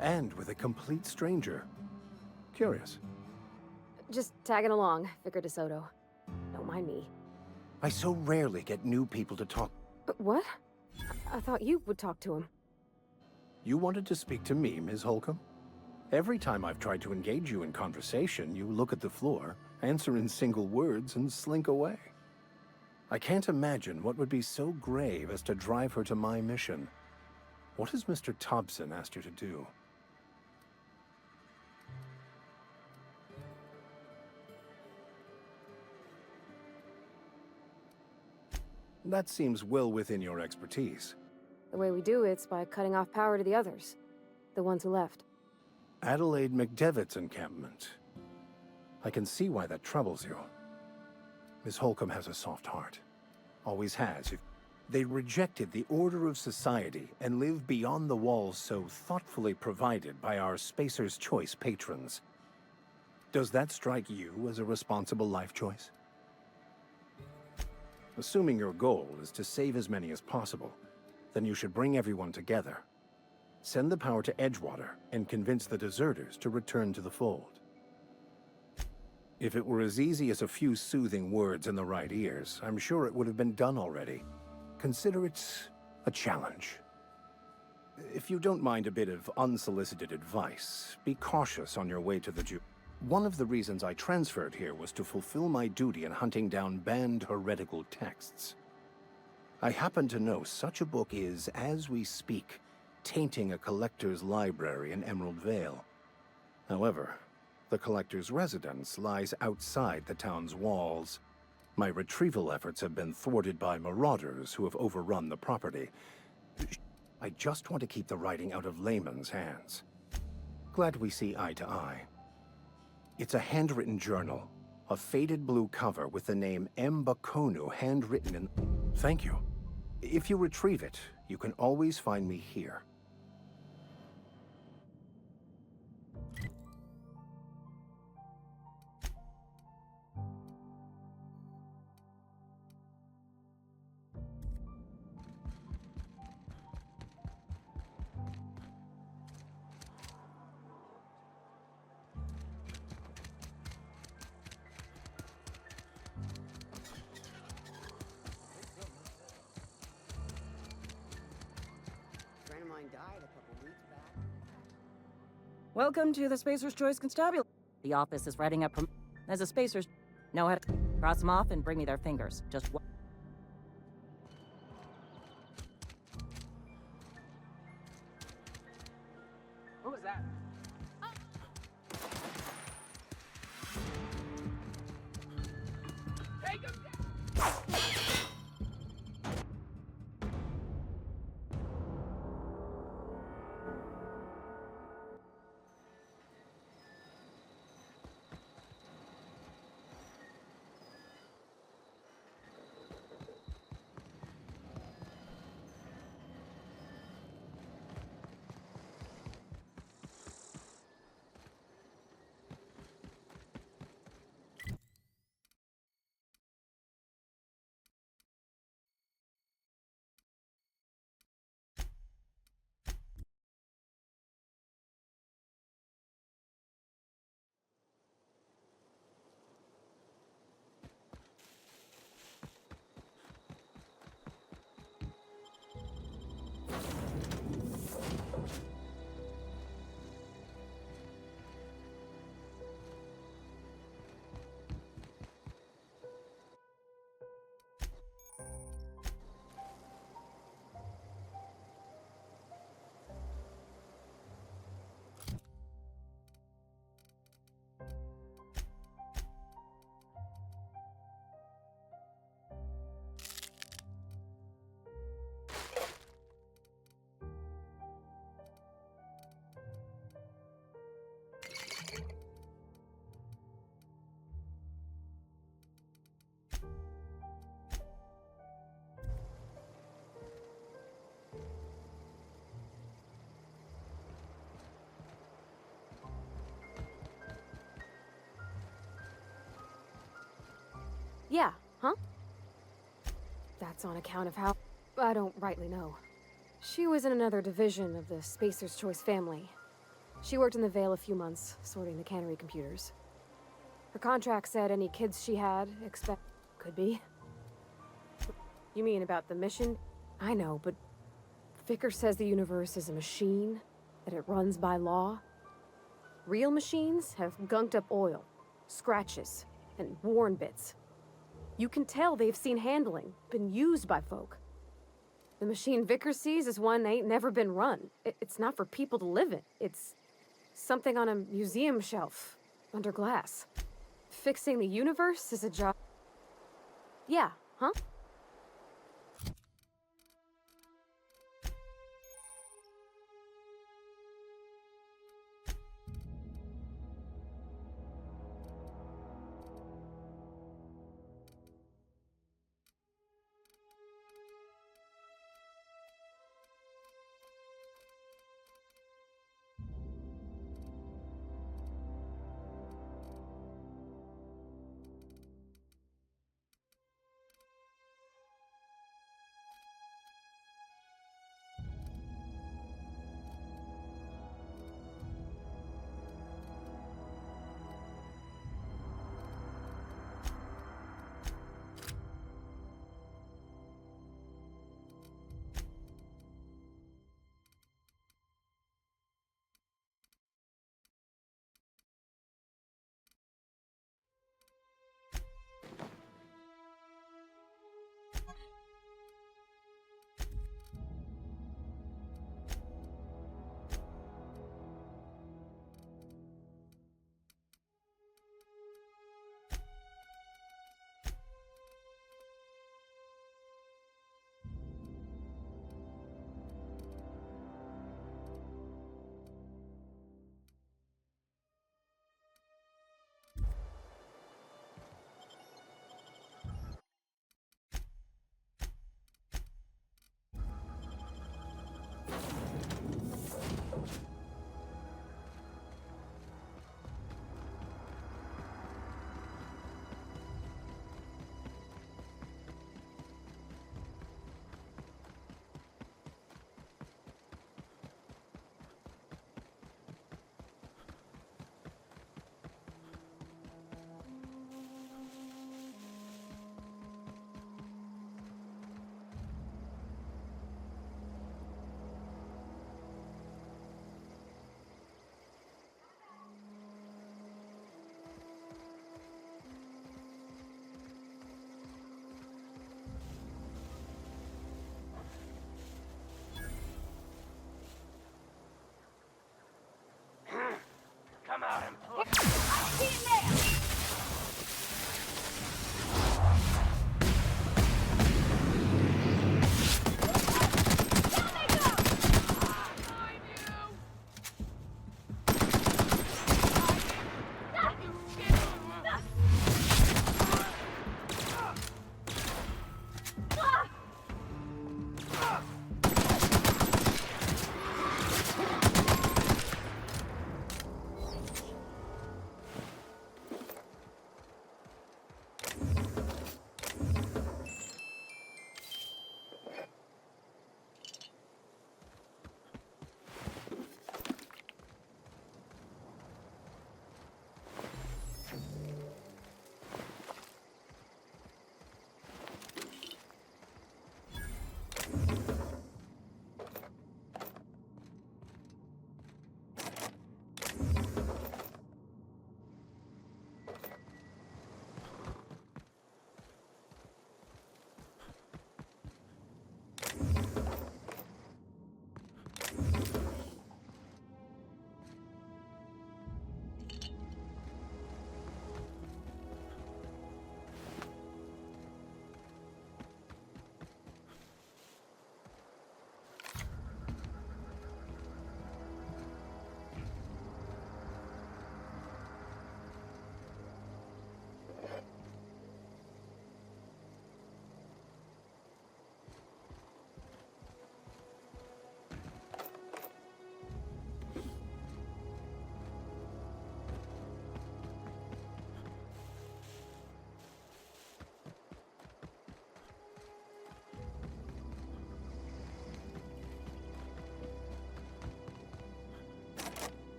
And with a complete stranger. Curious. Just tagging along, Vicar de Soto. Don't mind me. I so rarely get new people to talk. What? I thought you would talk to him. You wanted to speak to me, Ms. Holcomb? Every time I've tried to engage you in conversation, you look at the floor, answer in single words, and slink away. I can't imagine what would be so grave as to drive her to my mission. What has Mr. Thompson asked you to do? That seems well within your expertise. The way we do it's by cutting off power to the others. The ones who left. Adelaide McDevitt's encampment. I can see why that troubles you. Miss Holcomb has a soft heart. Always has. They rejected the order of society and live beyond the walls so thoughtfully provided by our Spacer's Choice patrons. Does that strike you as a responsible life choice? Assuming your goal is to save as many as possible, then you should bring everyone together. Send the power to Edgewater and convince the deserters to return to the fold. If it were as easy as a few soothing words in the right ears, I'm sure it would have been done already. Consider it a challenge. If you don't mind a bit of unsolicited advice, be cautious on your way to the One of the reasons I transferred here was to fulfill my duty in hunting down banned heretical texts. I happen to know such a book is, as we speak, tainting a collector's library in Emerald Vale. However, the collector's residence lies outside the town's walls. My retrieval efforts have been thwarted by marauders who have overrun the property. I just want to keep the writing out of layman's hands. Glad we see eye to eye. It's a handwritten journal, a faded blue cover with the name M. Bakonu handwritten in... Thank you. If you retrieve it, you can always find me here. Welcome to the Spacer's Choice Constabulary. The office is writing up as a Spacer's... Know how to cross them off and bring me their fingers. Just what? What was that? Take him down! Yeah, huh? That's on account of how... I don't rightly know. She was in another division of the Spacer's Choice family. She worked in the Vale a few months, sorting the cannery computers. Her contract said any kids she had could be. You mean about the mission? I know, but Vicker says the universe is a machine, that it runs by law. Real machines have gunked up oil, scratches, and worn bits. You can tell they've seen handling, been used by folk. The machine Vicker sees is one ain't never been run. It's not for people to live in. It's something on a museum shelf, under glass. Fixing the universe is a job... Yeah, huh?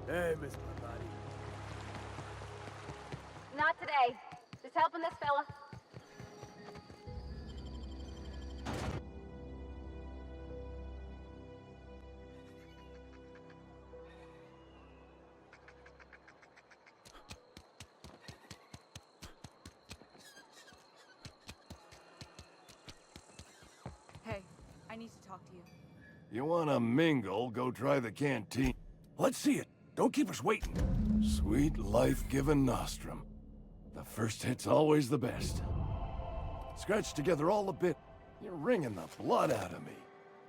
Hey, Miss Buddy. Not today. Just helping this fella. Hey, I need to talk to you. You wanna mingle, go try the canteen. Let's see it. Don't keep us waiting. Sweet life-giving nostrum. The first hit's always the best. Scratch together all the bit. You're wringing the blood out of me.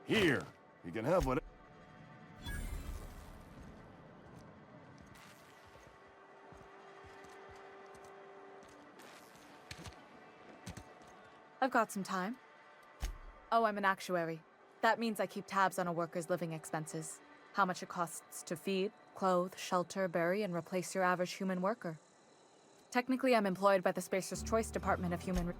Here, you can have what... I've got some time. Oh, I'm an actuary. That means I keep tabs on a worker's living expenses. How much it costs to feed, clothe, shelter, bury, and replace your average human worker. Technically, I'm employed by the Spacer's Choice Department of Human...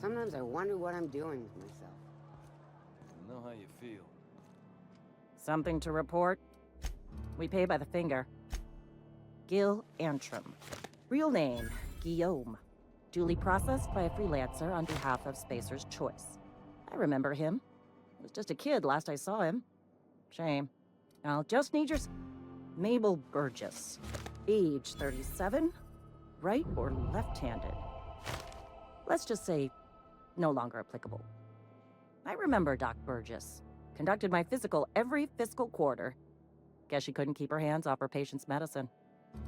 Sometimes I wonder what I'm doing with myself. I know how you feel. Something to report? We pay by the finger. Gil Antrim. Real name, Guillaume. Duly processed by a freelancer on behalf of Spacer's Choice. I remember him. I was just a kid last I saw him. Shame. I'll just need your... Mabel Burgess. Age 37. Right or left-handed? Let's just say no longer applicable. I remember Doc Burgess. Conducted my physical every fiscal quarter. Guess she couldn't keep her hands off her patient's medicine.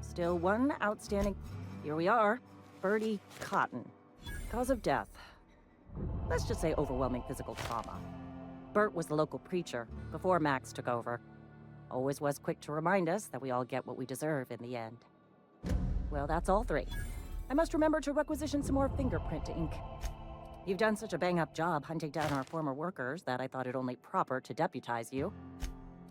Still one outstanding... Here we are. Bertie Cotton. Cause of death. Let's just say overwhelming physical trauma. Bert was the local preacher before Max took over. Always was quick to remind us that we all get what we deserve in the end. Well, that's all three. I must remember to requisition some more fingerprint ink. You've done such a bang-up job hunting down our former workers that I thought it only proper to deputize you.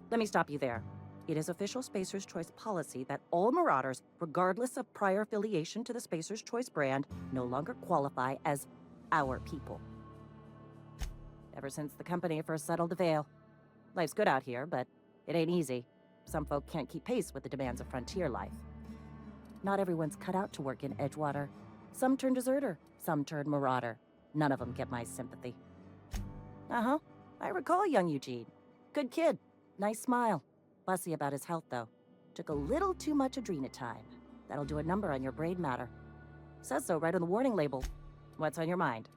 Let me stop you there. It is official Spacer's Choice policy that all Marauders, regardless of prior affiliation to the Spacer's Choice brand, no longer qualify as our people. Ever since the company first settled the Vale. Life's good out here, but it ain't easy. Some folk can't keep pace with the demands of frontier life. Not everyone's cut out to work in Edgewater. Some turn deserter, some turn Marauder. None of them get my sympathy. Uh-huh. I recall young Eugene. Good kid. Nice smile. Fussy about his health, though. Took a little too much adrenatime. That'll do a number on your brain matter. Says so right on the warning label. What's on your mind?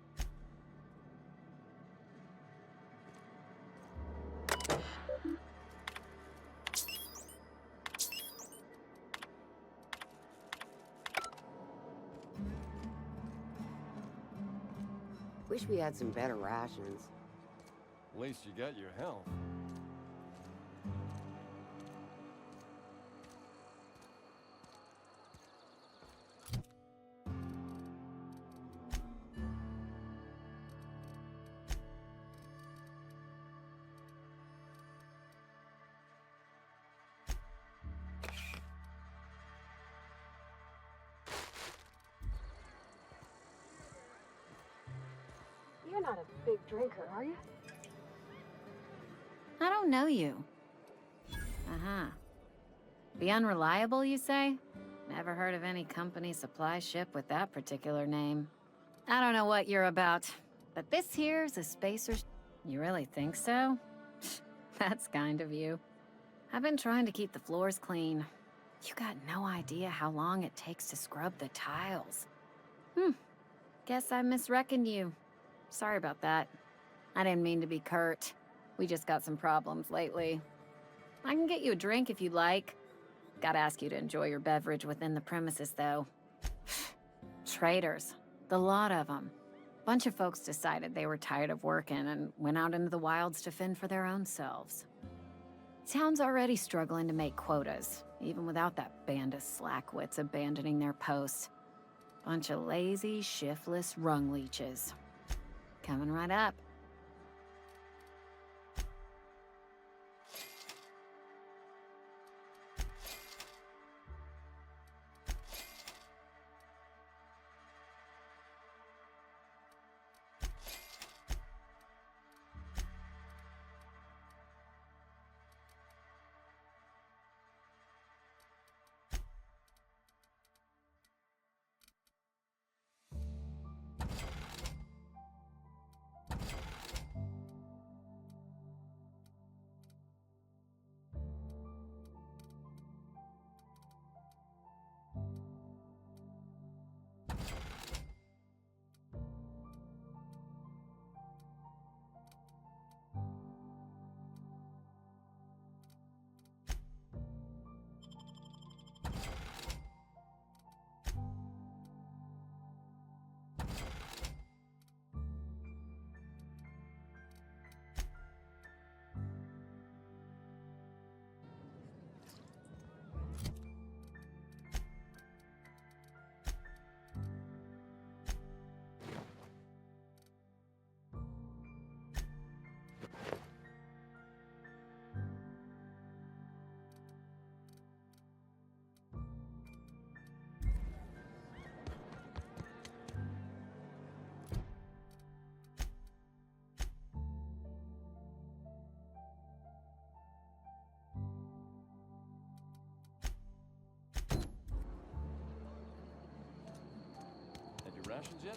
Wish we had some better rations. At least you got your health. You're not a big drinker, are you? I don't know you. Uh-huh. The Unreliable, you say? Never heard of any company supply ship with that particular name. I don't know what you're about, but this here's a Spacer's... You really think so? That's kind of you. I've been trying to keep the floors clean. You got no idea how long it takes to scrub the tiles. Guess I misreckoned you. Sorry about that. I didn't mean to be curt. We just got some problems lately. I can get you a drink if you'd like. Gotta ask you to enjoy your beverage within the premises, though. Traitors. The lot of them. Bunch of folks decided they were tired of working and went out into the wilds to fend for their own selves. Town's already struggling to make quotas, even without that band of slackwits abandoning their posts. Bunch of lazy, shiftless rung leeches. Coming right up. rations yet?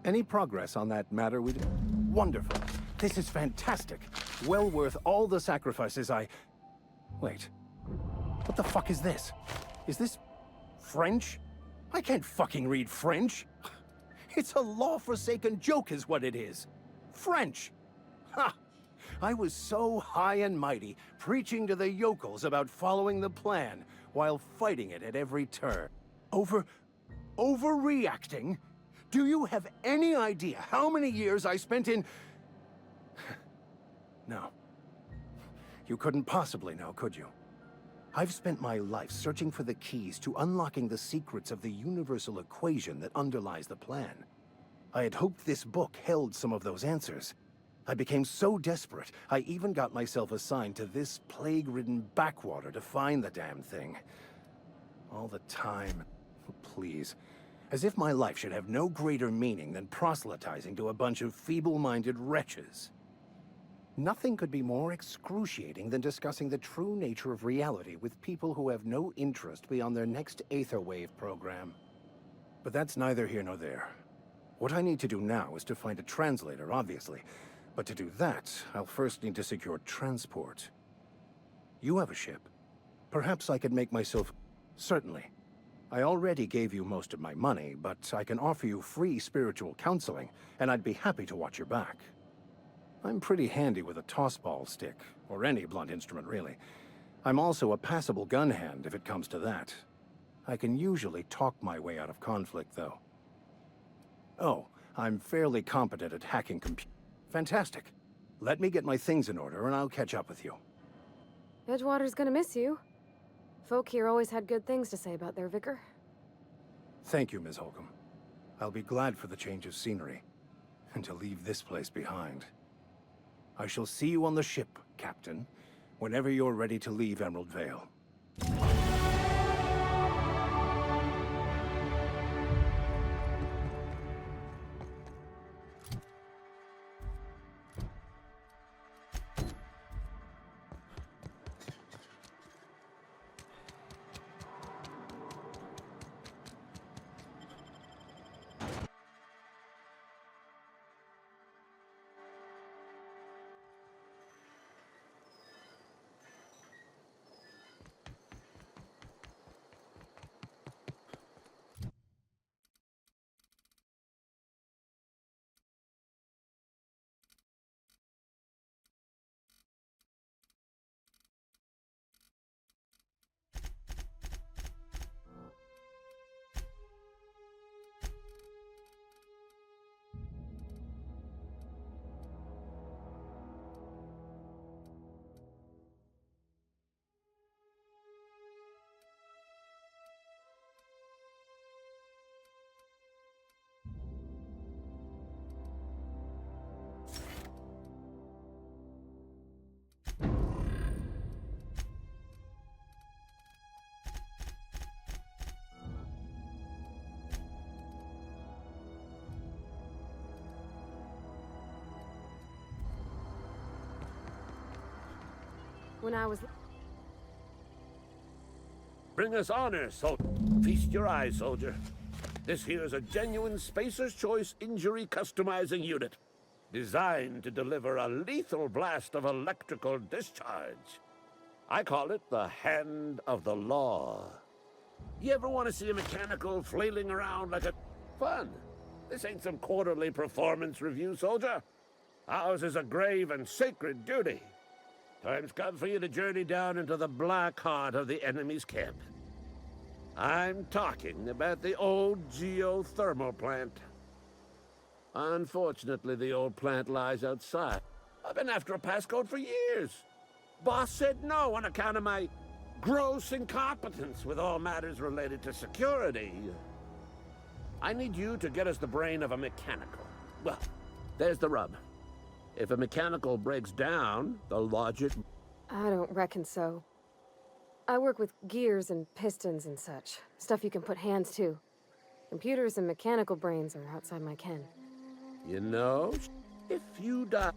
Any progress on that matter with... Wonderful. This is fantastic. Well worth all the sacrifices I... Wait. What the fuck is this? Is this... French? I can't fucking read French. It's a law-forsaken joke is what it is. French. Ha! I was so high and mighty, preaching to the yokels about following the plan, while fighting it at every turn. Overreacting? Do you have any idea how many years I spent in... No. You couldn't possibly know, could you? I've spent my life searching for the keys to unlocking the secrets of the universal equation that underlies the plan. I had hoped this book held some of those answers. I became so desperate, I even got myself assigned to this plague-ridden backwater to find the damn thing. All the time. Please. As if my life should have no greater meaning than proselytizing to a bunch of feeble-minded wretches. Nothing could be more excruciating than discussing the true nature of reality with people who have no interest beyond their next Aetherwave program. But that's neither here nor there. What I need to do now is to find a translator, obviously. But to do that, I'll first need to secure transport. You have a ship. Perhaps I could make myself... Certainly. I already gave you most of my money, but I can offer you free spiritual counseling, and I'd be happy to watch your back. I'm pretty handy with a tossball stick, or any blunt instrument, really. I'm also a passable gun hand, if it comes to that. I can usually talk my way out of conflict, though. Oh, I'm fairly competent at hacking computers. Fantastic. Let me get my things in order, and I'll catch up with you. Edgewater's gonna miss you. Folk here always had good things to say about their vicar. Thank you, Ms. Holcomb. I'll be glad for the change of scenery, and to leave this place behind. I shall see you on the ship, Captain, whenever you're ready to leave Emerald Vale. When I was... Bring us honor, Feast your eyes, soldier. This here's a genuine Spacer's Choice injury customizing unit, designed to deliver a lethal blast of electrical discharge. I call it the Hand of the Law. You ever want to see a mechanical flailing around like a... Fun. This ain't some quarterly performance review, soldier. Ours is a grave and sacred duty. Time's come for you to journey down into the black heart of the enemy's camp. I'm talking about the old geothermal plant. Unfortunately, the old plant lies outside. I've been after a passcode for years. Boss said no on account of my gross incompetence with all matters related to security. I need you to get us the brain of a mechanical. Well, there's the rub. If a mechanical breaks down, the logic... I don't reckon so. I work with gears and pistons and such. Stuff you can put hands to. Computers and mechanical brains are outside my ken. You know, if you die...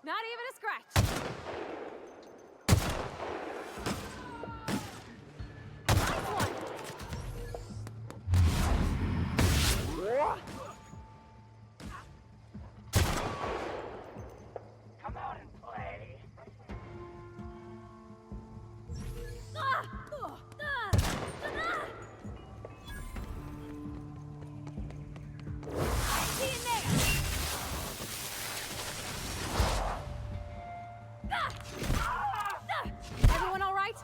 Not even a scratch. Come out and play. Everyone all right?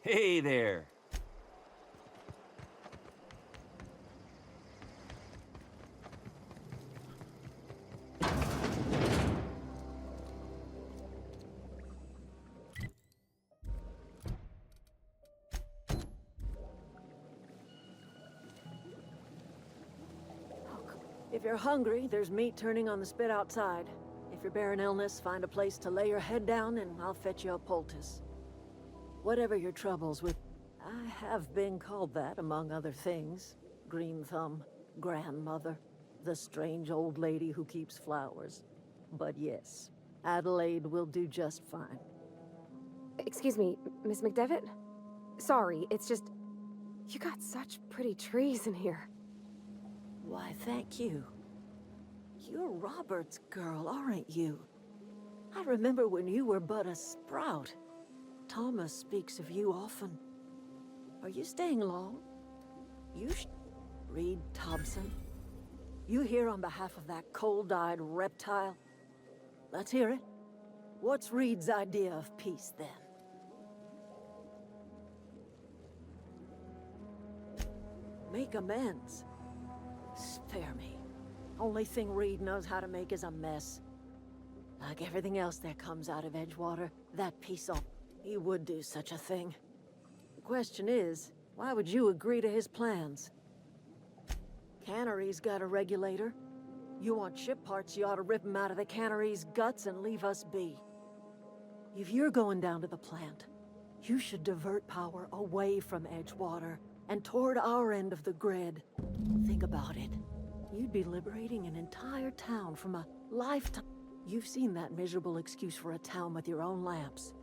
Hey there. If you're hungry, there's meat turning on the spit outside. If you're bearing illness, find a place to lay your head down and I'll fetch you a poultice. Whatever your troubles with... I have been called that, among other things. Green Thumb, grandmother, the strange old lady who keeps flowers. But yes, Adelaide will do just fine. Excuse me, Miss McDevitt? Sorry, it's just... You got such pretty trees in here. Why, thank you. You're Robert's girl, aren't you? I remember when you were but a sprout. Thomas speaks of you often. Are you staying long? Reed Thompson. You here on behalf of that cold-eyed reptile? Let's hear it. What's Reed's idea of peace, then? Make amends. Spare me. Only thing Reed knows how to make is a mess. Like everything else that comes out of Edgewater, that piece off. He would do such a thing. The question is, why would you agree to his plans? Cannery's got a regulator. You want ship parts, you ought to rip them out of the cannery's guts and leave us be. If you're going down to the plant, you should divert power away from Edgewater and toward our end of the grid. Think about it. You'd be liberating an entire town from a lifetime. You've seen that miserable excuse for a town with your own lamps.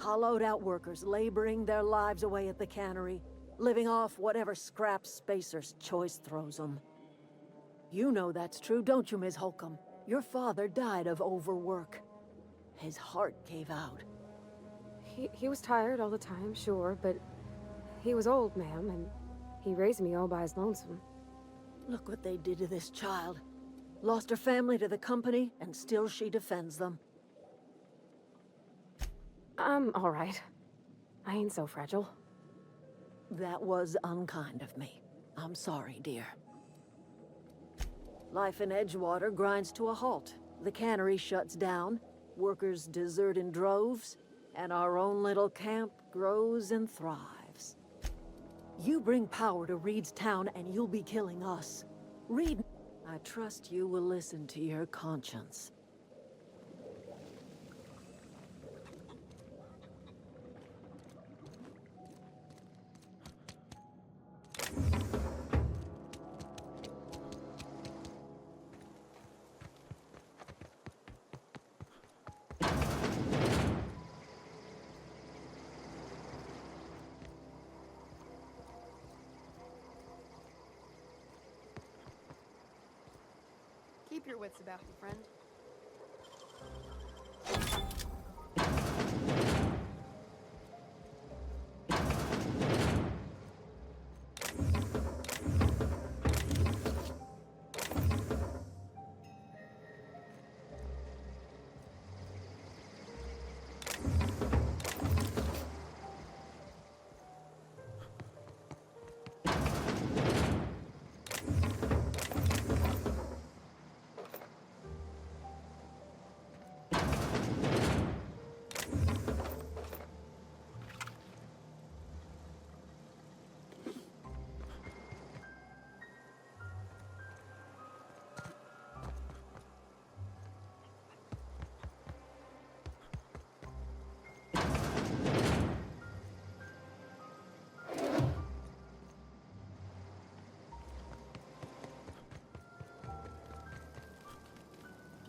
Hollowed out workers laboring their lives away at the cannery, living off whatever scraps Spacer's Choice throws them. You know that's true, don't you, Ms. Holcomb? Your father died of overwork. His heart gave out. He was tired all the time, sure, but he was old, ma'am, and he raised me all by his lonesome. Look what they did to this child. Lost her family to the company, and still she defends them. I'm all right. I ain't so fragile. That was unkind of me. I'm sorry, dear. Life in Edgewater grinds to a halt. The cannery shuts down, workers desert in droves, and our own little camp grows and thrives. You bring power to Reed's town and you'll be killing us. Reed, I trust you will listen to your conscience. Keep your wits about you, friend.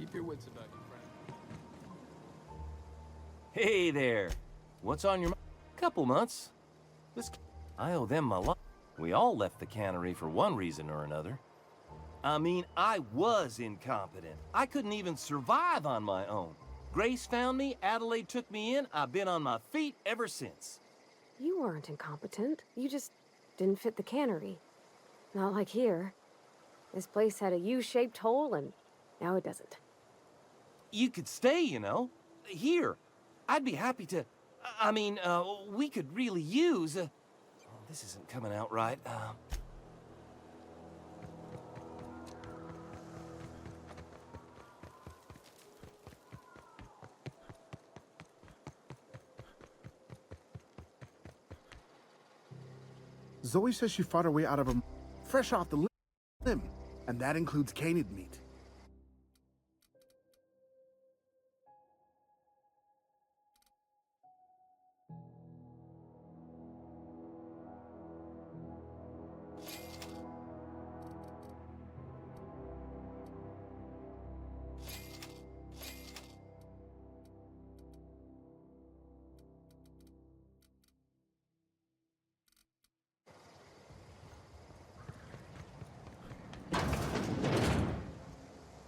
Keep your wits about you, friend. Hey there. What's on your mind? Couple months. I owe them my life. We all left the cannery for one reason or another. I mean, I was incompetent. I couldn't even survive on my own. Grace found me, Adelaide took me in, I've been on my feet ever since. You weren't incompetent. You just didn't fit the cannery. Not like here. This place had a U-shaped hole, and now it doesn't. You could stay, you know. Here. I'd be happy to... I mean, we could really use... oh, this isn't coming out right. Zoe says she fought her way out of a... fresh off the limb, and that includes canid meat.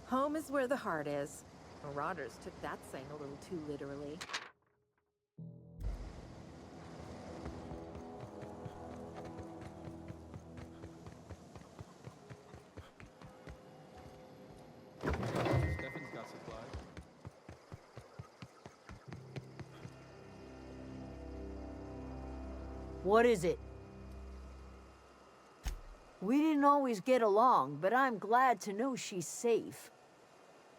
Home is where the heart is. Marauders took that saying a little too literally. Stefan's got supplies. What is it? We didn't always get along, but I'm glad to know she's safe.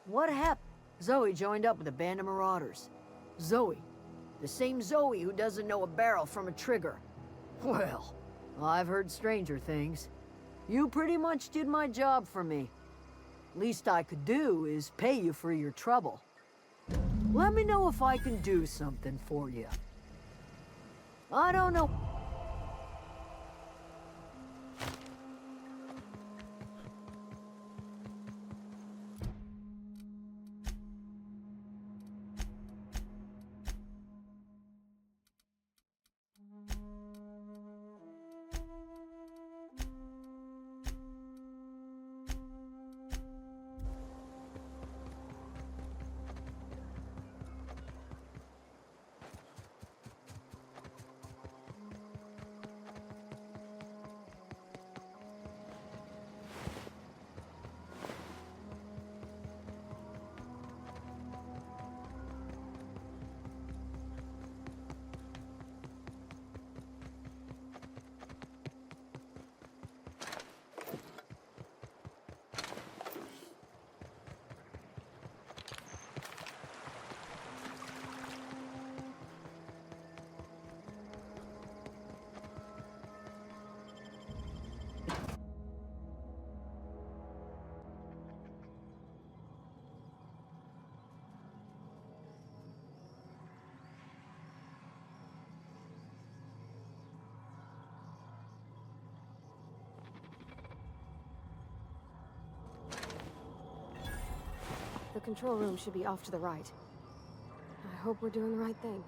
What happened? Zoe joined up with a band of marauders. Zoe. The same Zoe who doesn't know a barrel from a trigger. Well, I've heard stranger things. You pretty much did my job for me. Least I could do is pay you for your trouble. Let me know if I can do something for you. I don't know. The control room should be off to the right. I hope we're doing the right thing.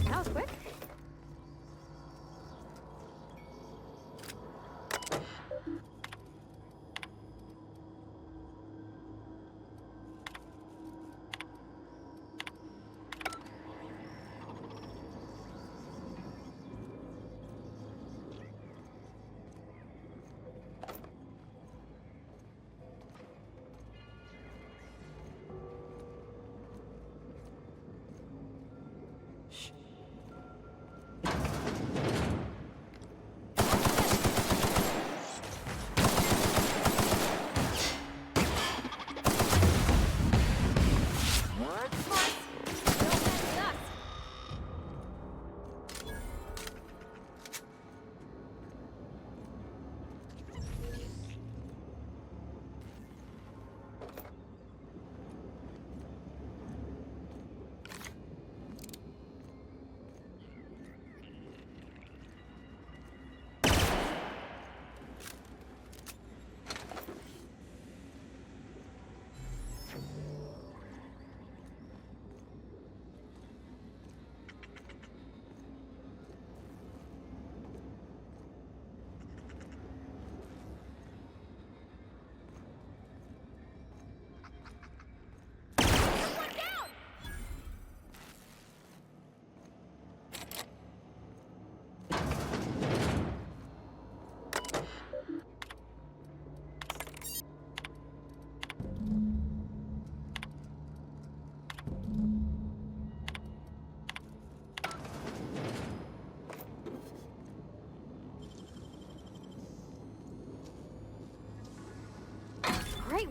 That was quick.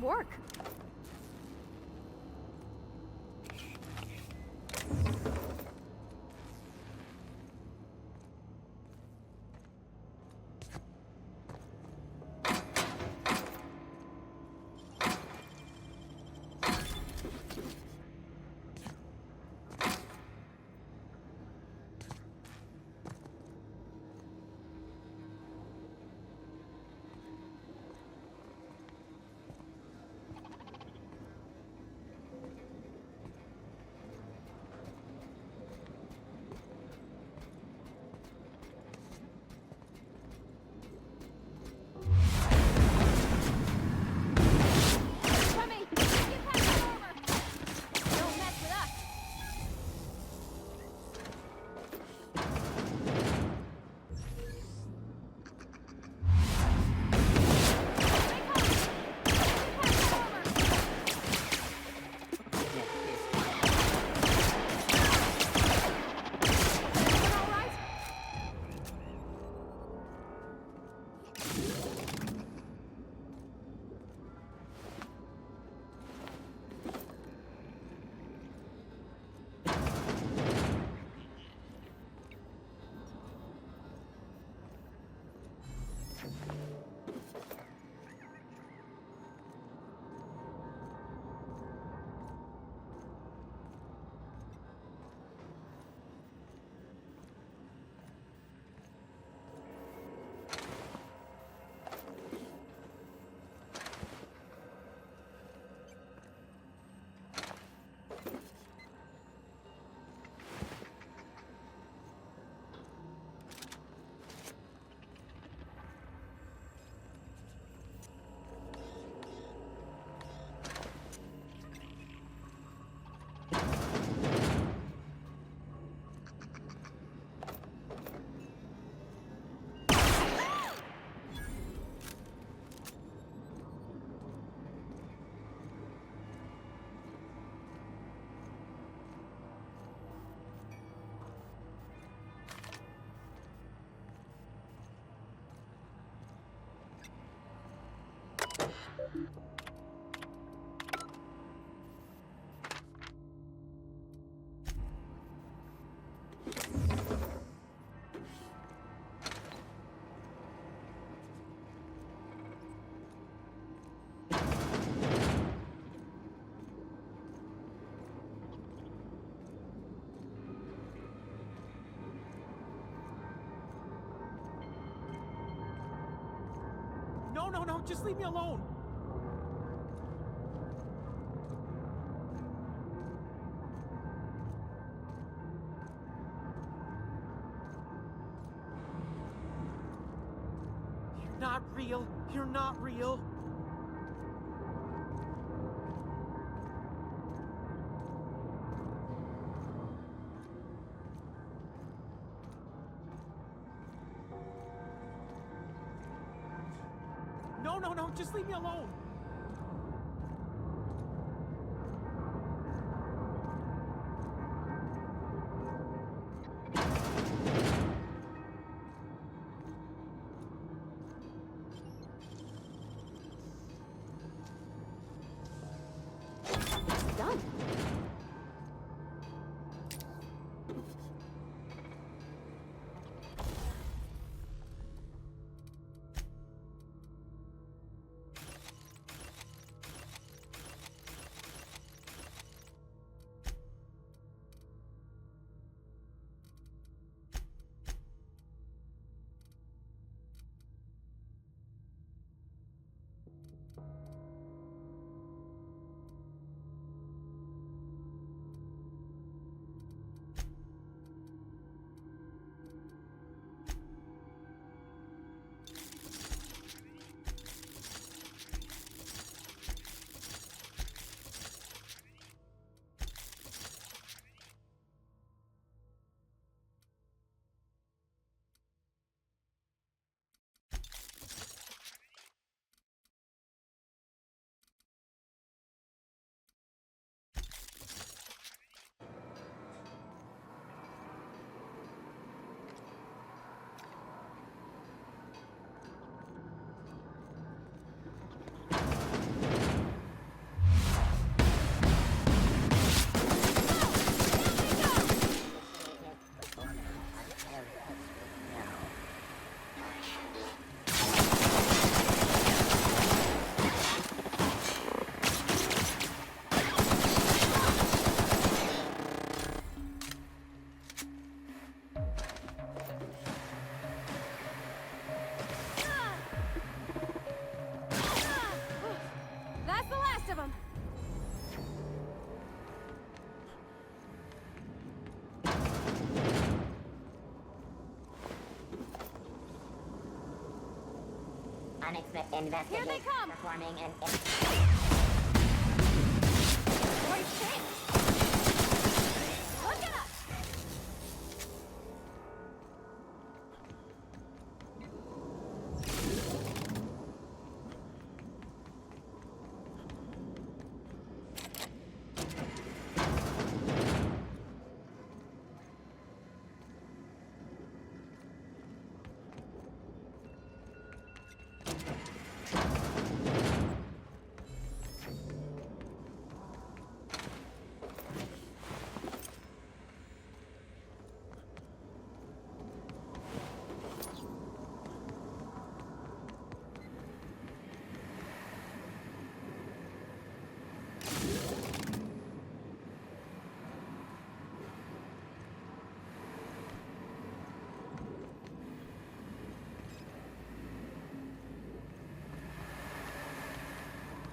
work. No, just leave me alone. You're not real. You're not real. No, just leave me alone. Done. Here they come! Performing an... Wait, look at us!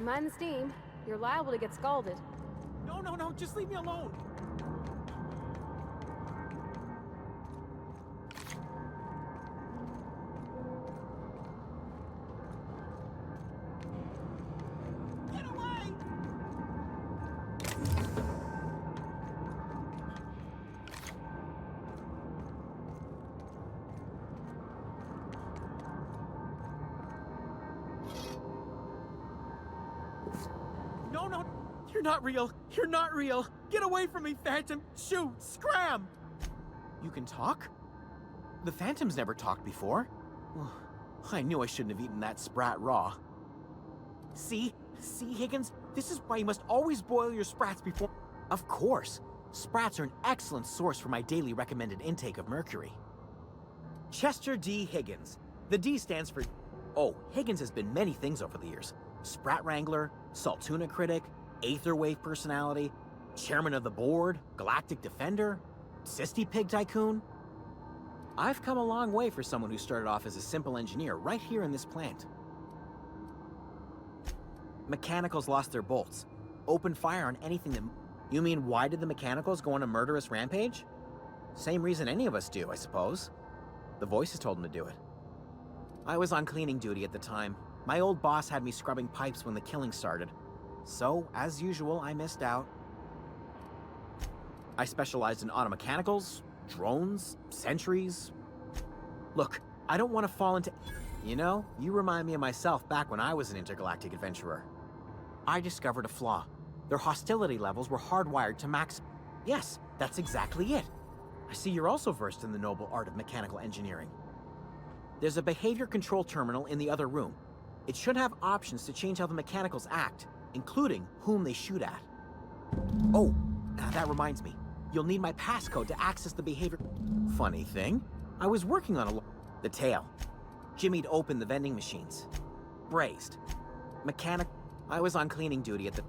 Mind the steam. You're liable to get scalded. No, just leave me alone. Get away! No, you're not real. You're not real. Get away from me, Phantom. Shoot, scram! You can talk? The Phantom's never talked before. I knew I shouldn't have eaten that sprat raw. See, Higgins? This is why you must always boil your sprats before... Of course. Sprats are an excellent source for my daily recommended intake of mercury. Chester D. Higgins. The D stands for... Oh, Higgins has been many things over the years. Sprat Wrangler, Saltuna Critic, Aetherwave Personality, Chairman of the Board, Galactic Defender, Sisty Pig Tycoon. I've come a long way for someone who started off as a simple engineer right here in this plant. Mechanicals lost their bolts. Opened fire on anything that... You mean why did the Mechanicals go on a murderous rampage? Same reason any of us do, I suppose. The voices told them to do it. I was on cleaning duty at the time. My old boss had me scrubbing pipes when the killing started. So, as usual, I missed out. I specialized in automechanicals, drones, sentries. Look, I don't want to fall into... You know, you remind me of myself back when I was an intergalactic adventurer. I discovered a flaw. Their hostility levels were hardwired to max... Yes, that's exactly it. I see you're also versed in the noble art of mechanical engineering. There's a behavior control terminal in the other room. It should have options to change how the mechanicals act, including whom they shoot at. Oh, that reminds me. You'll need my passcode to access the behavior... Funny thing, I was working on the tail. Jimmy'd opened the vending machines. Brazed. Mechanic... I was on cleaning duty at the...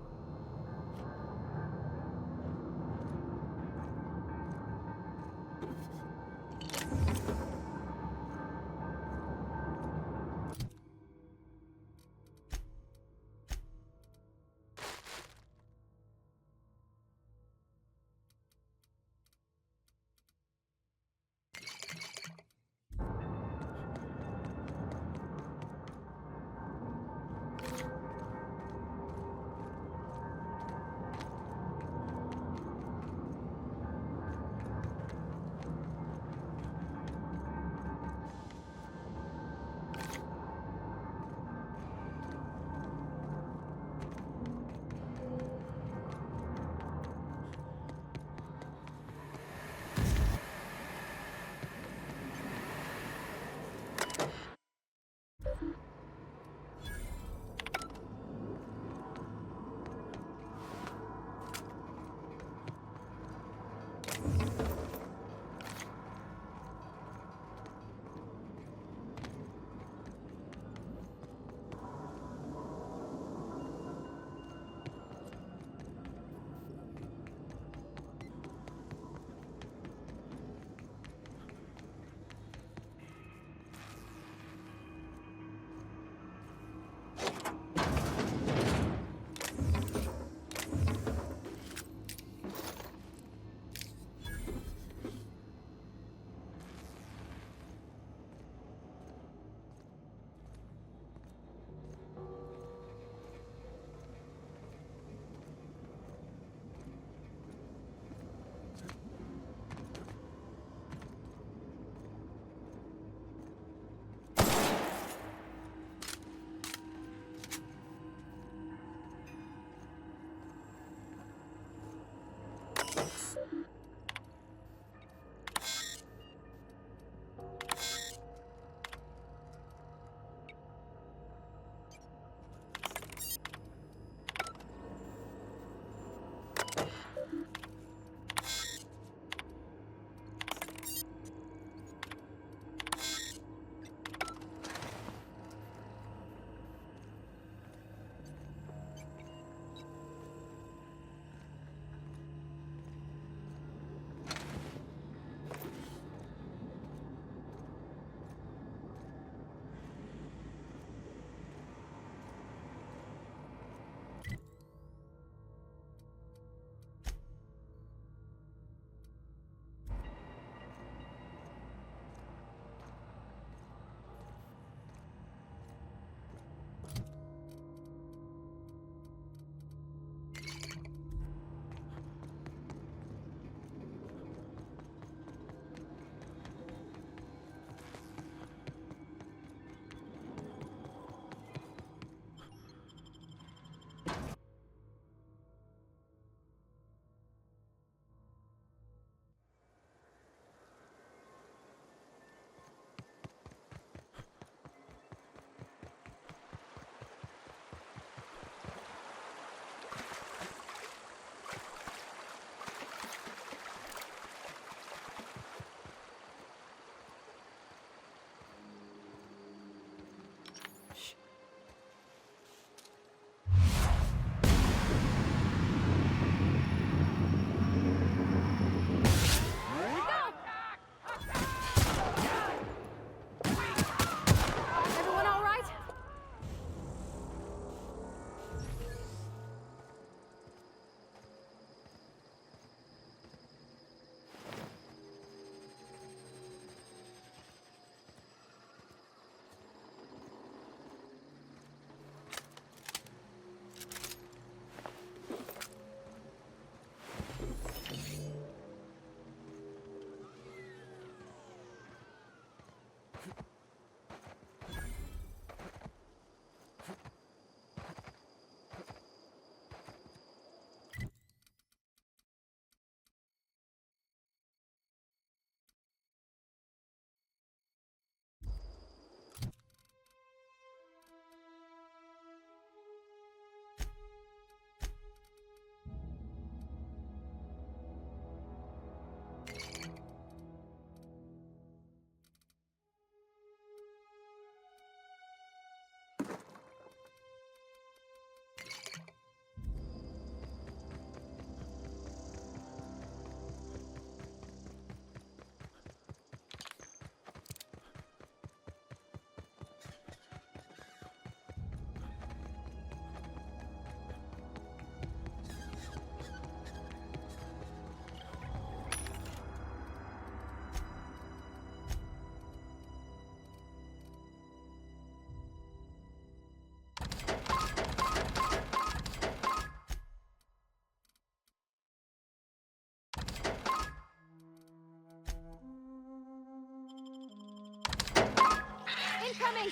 me!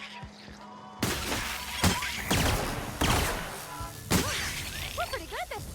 We're pretty good at this.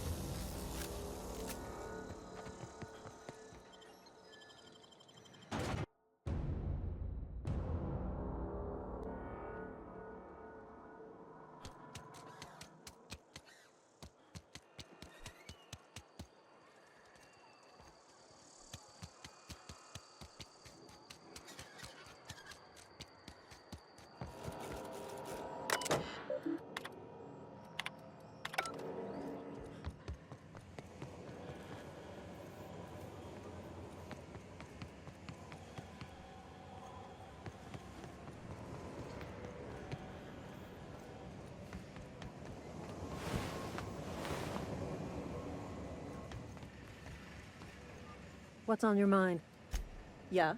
What's on your mind? Yeah?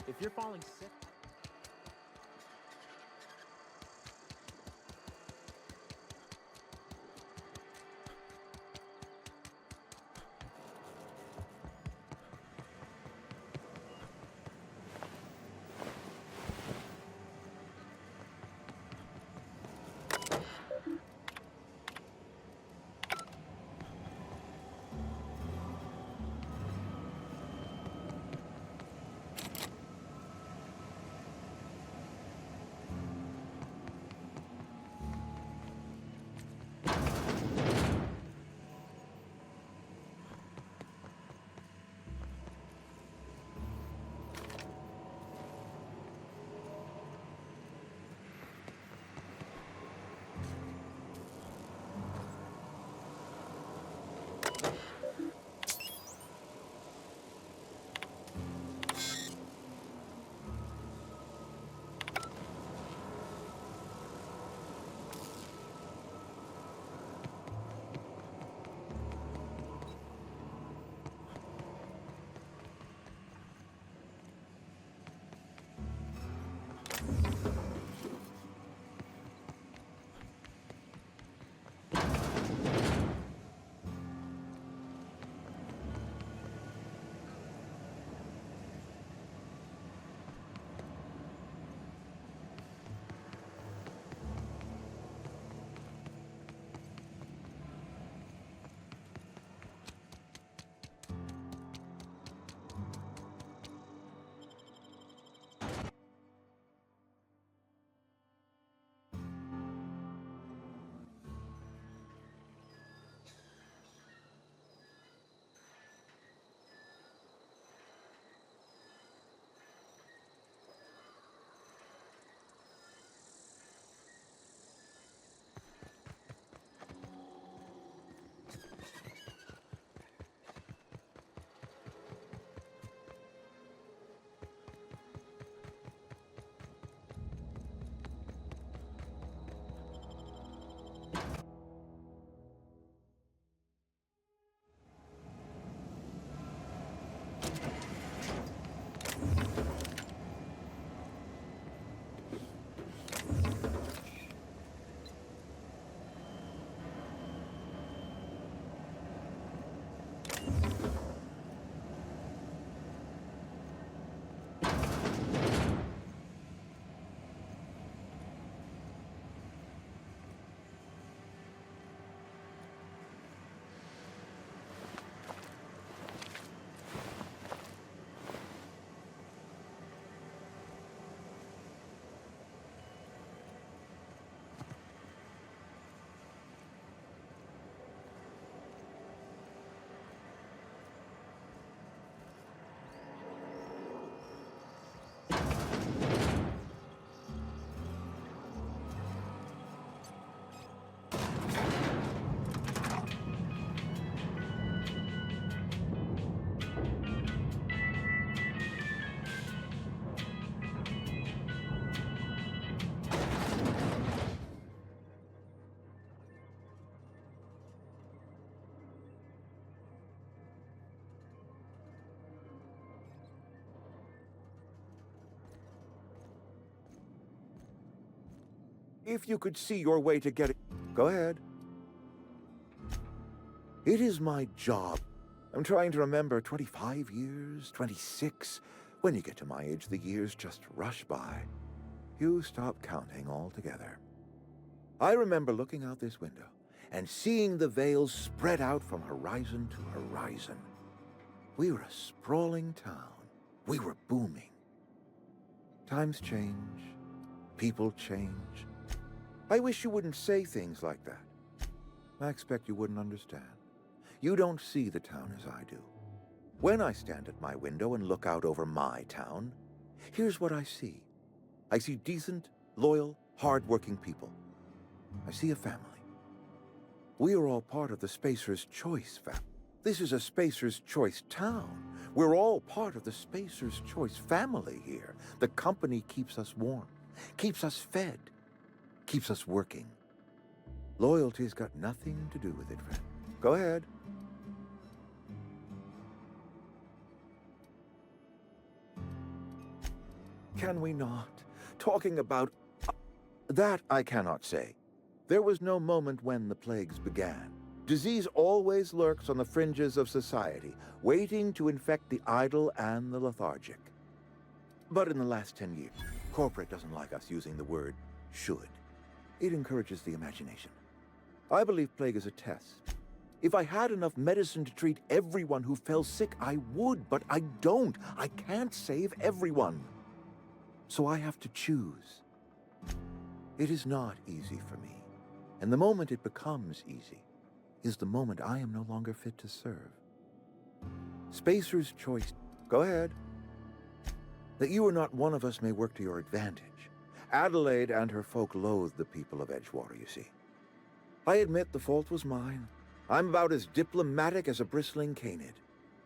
If you're falling sick... If you could see your way to get it... Go ahead. It is my job. I'm trying to remember 25 years, 26. When you get to my age, the years just rush by. You stop counting altogether. I remember looking out this window and seeing the veils spread out from horizon to horizon. We were a sprawling town. We were booming. Times change. People change. I wish you wouldn't say things like that. I expect you wouldn't understand. You don't see the town as I do. When I stand at my window and look out over my town, here's what I see. I see decent, loyal, hard-working people. I see a family. We are all part of the Spacer's Choice family. This is a Spacer's Choice town. We're all part of the Spacer's Choice family here. The company keeps us warm, keeps us fed, keeps us working. Loyalty's got nothing to do with it, friend. Go ahead. Can we not? Talking about... That I cannot say. There was no moment when the plagues began. Disease always lurks on the fringes of society, waiting to infect the idle and the lethargic. But in the last 10 years, corporate doesn't like us using the word should. It encourages the imagination. I believe plague is a test. If I had enough medicine to treat everyone who fell sick, I would, but I don't. I can't save everyone. So I have to choose. It is not easy for me. And the moment it becomes easy is the moment I am no longer fit to serve. Spacer's Choice. Go ahead. That you are not one of us may work to your advantage. Adelaide and her folk loathe the people of Edgewater, you see. I admit the fault was mine. I'm about as diplomatic as a bristling canid.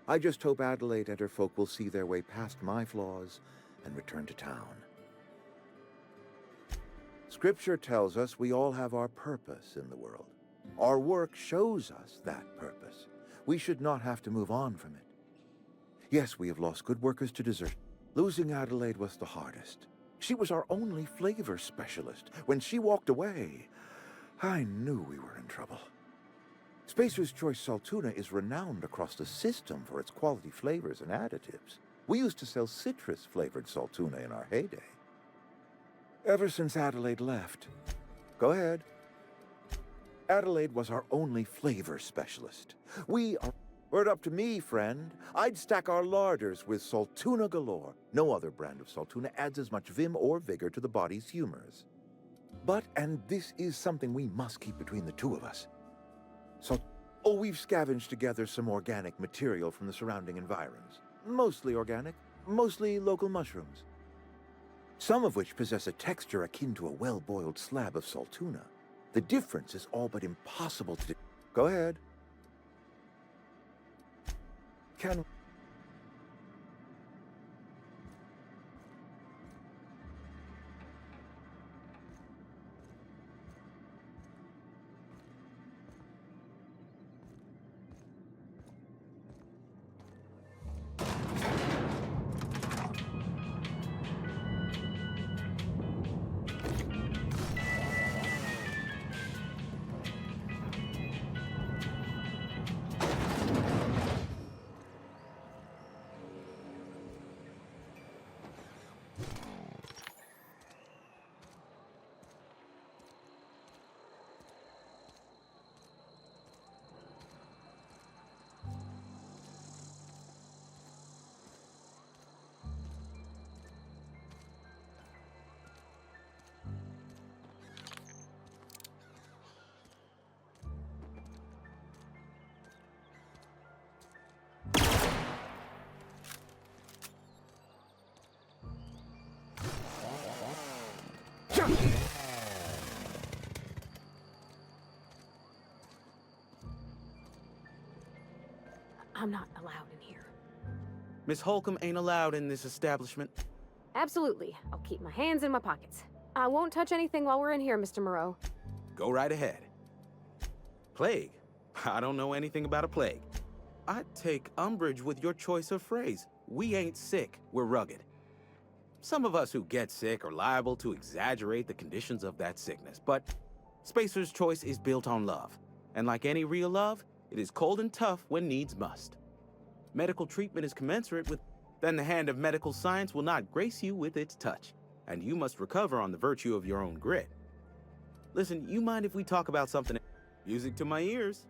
I just hope Adelaide and her folk will see their way past my flaws and return to town. Scripture tells us we all have our purpose in the world. Our work shows us that purpose. We should not have to move on from it. Yes, we have lost good workers to desert. Losing Adelaide was the hardest. She was our only flavor specialist. When she walked away, I knew we were in trouble. Spacer's Choice Saltuna is renowned across the system for its quality flavors and additives. We used to sell citrus-flavored Saltuna in our heyday. Ever since Adelaide left... Go ahead. Adelaide was our only flavor specialist. Were it up to me, friend, I'd stack our larders with Saltuna galore. No other brand of Saltuna adds as much vim or vigor to the body's humors. But, and this is something we must keep between the two of us, we've scavenged together some organic material from the surrounding environs. Mostly organic, mostly local mushrooms. Some of which possess a texture akin to a well-boiled slab of Saltuna. The difference is all but impossible to... Go ahead. Can... I'm not allowed in here. Miss Holcomb ain't allowed in this establishment. Absolutely. I'll keep my hands in my pockets. I won't touch anything while we're in here, Mr. Moreau. Go right ahead. Plague? I don't know anything about a plague. I take umbrage with your choice of phrase. We ain't sick, we're rugged. Some of us who get sick are liable to exaggerate the conditions of that sickness, but Spacer's Choice is built on love. And like any real love, it is cold and tough when needs must. Medical treatment is commensurate with, then the hand of medical science will not grace you with its touch, and you must recover on the virtue of your own grit. Listen, you mind if we talk about something? Music to my ears.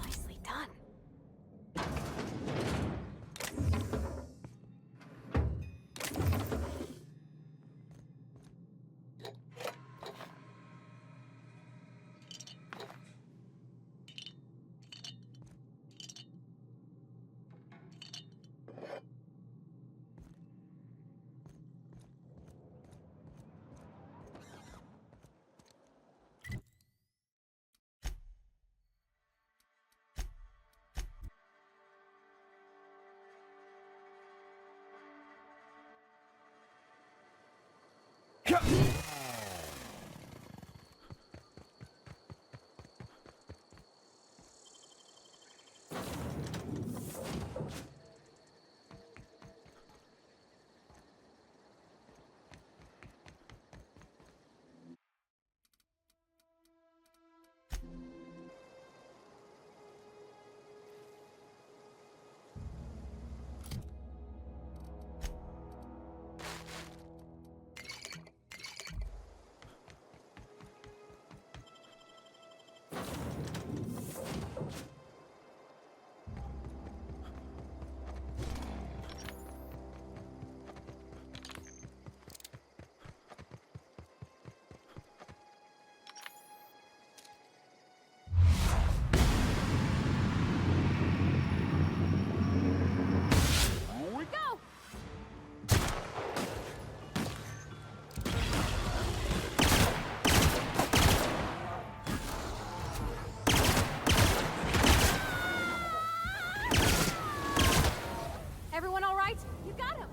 Nicely done. Everyone all right? You got him!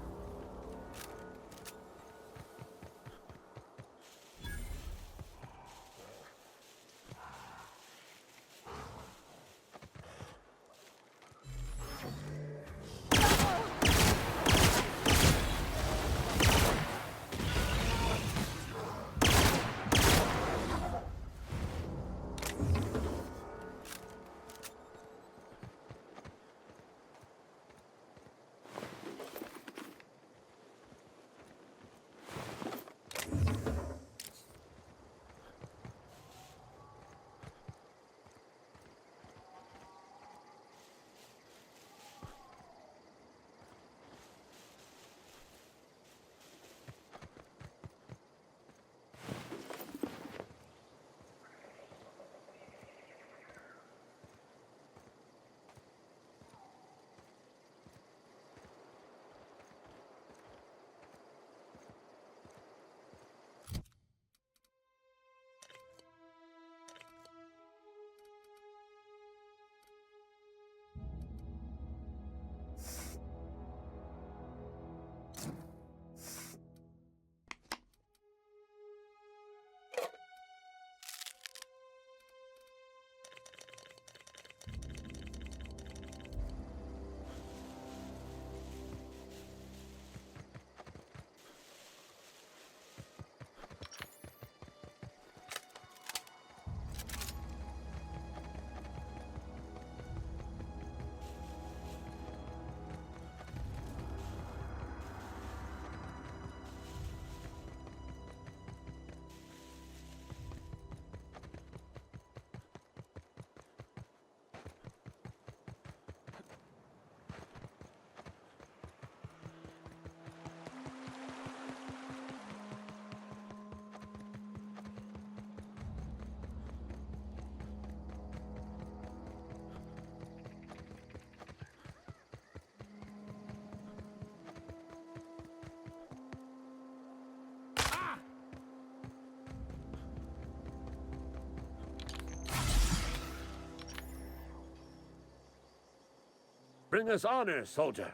Bring us honor, soldier.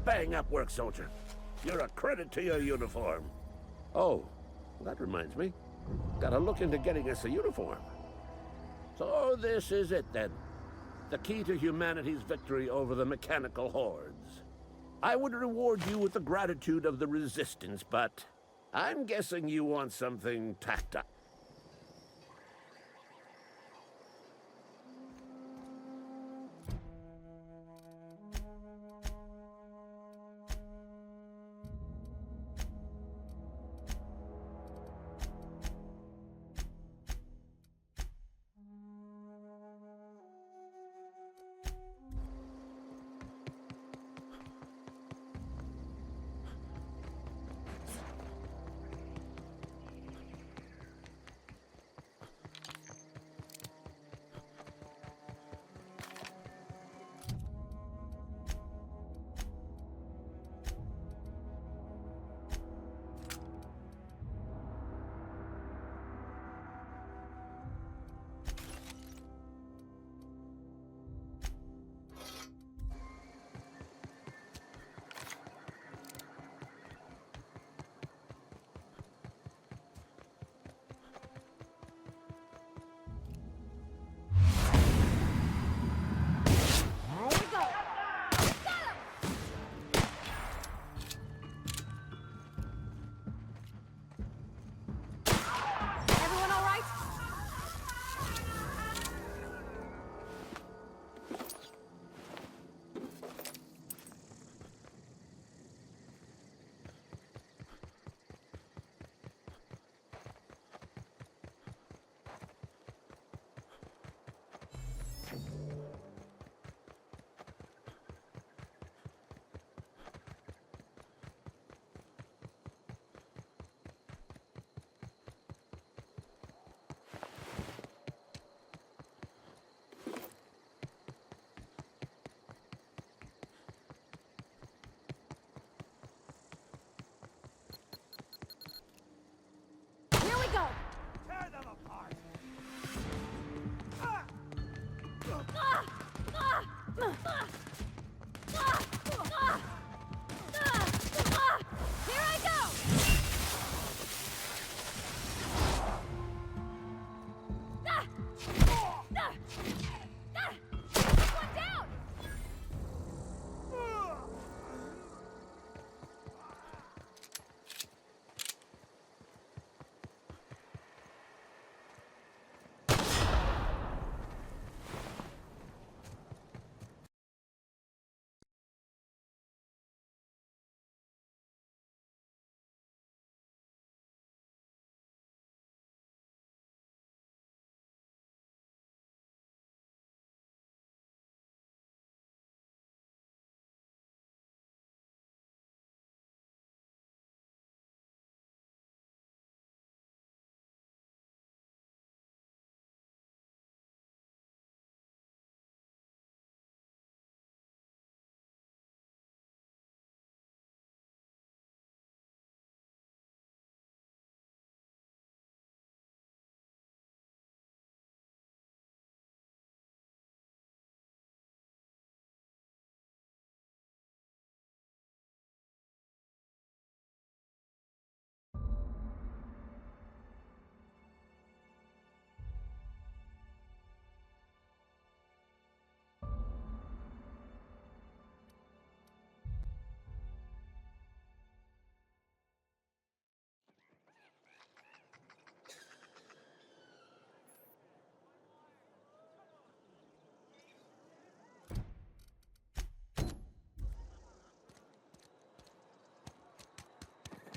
Bang up work, soldier. You're a credit to your uniform. Oh, that reminds me. Gotta look into getting us a uniform. So this is it, then. The key to humanity's victory over the mechanical hordes. I would reward you with the gratitude of the Resistance, but I'm guessing you want something tactile.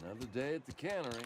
Another day at the cannery.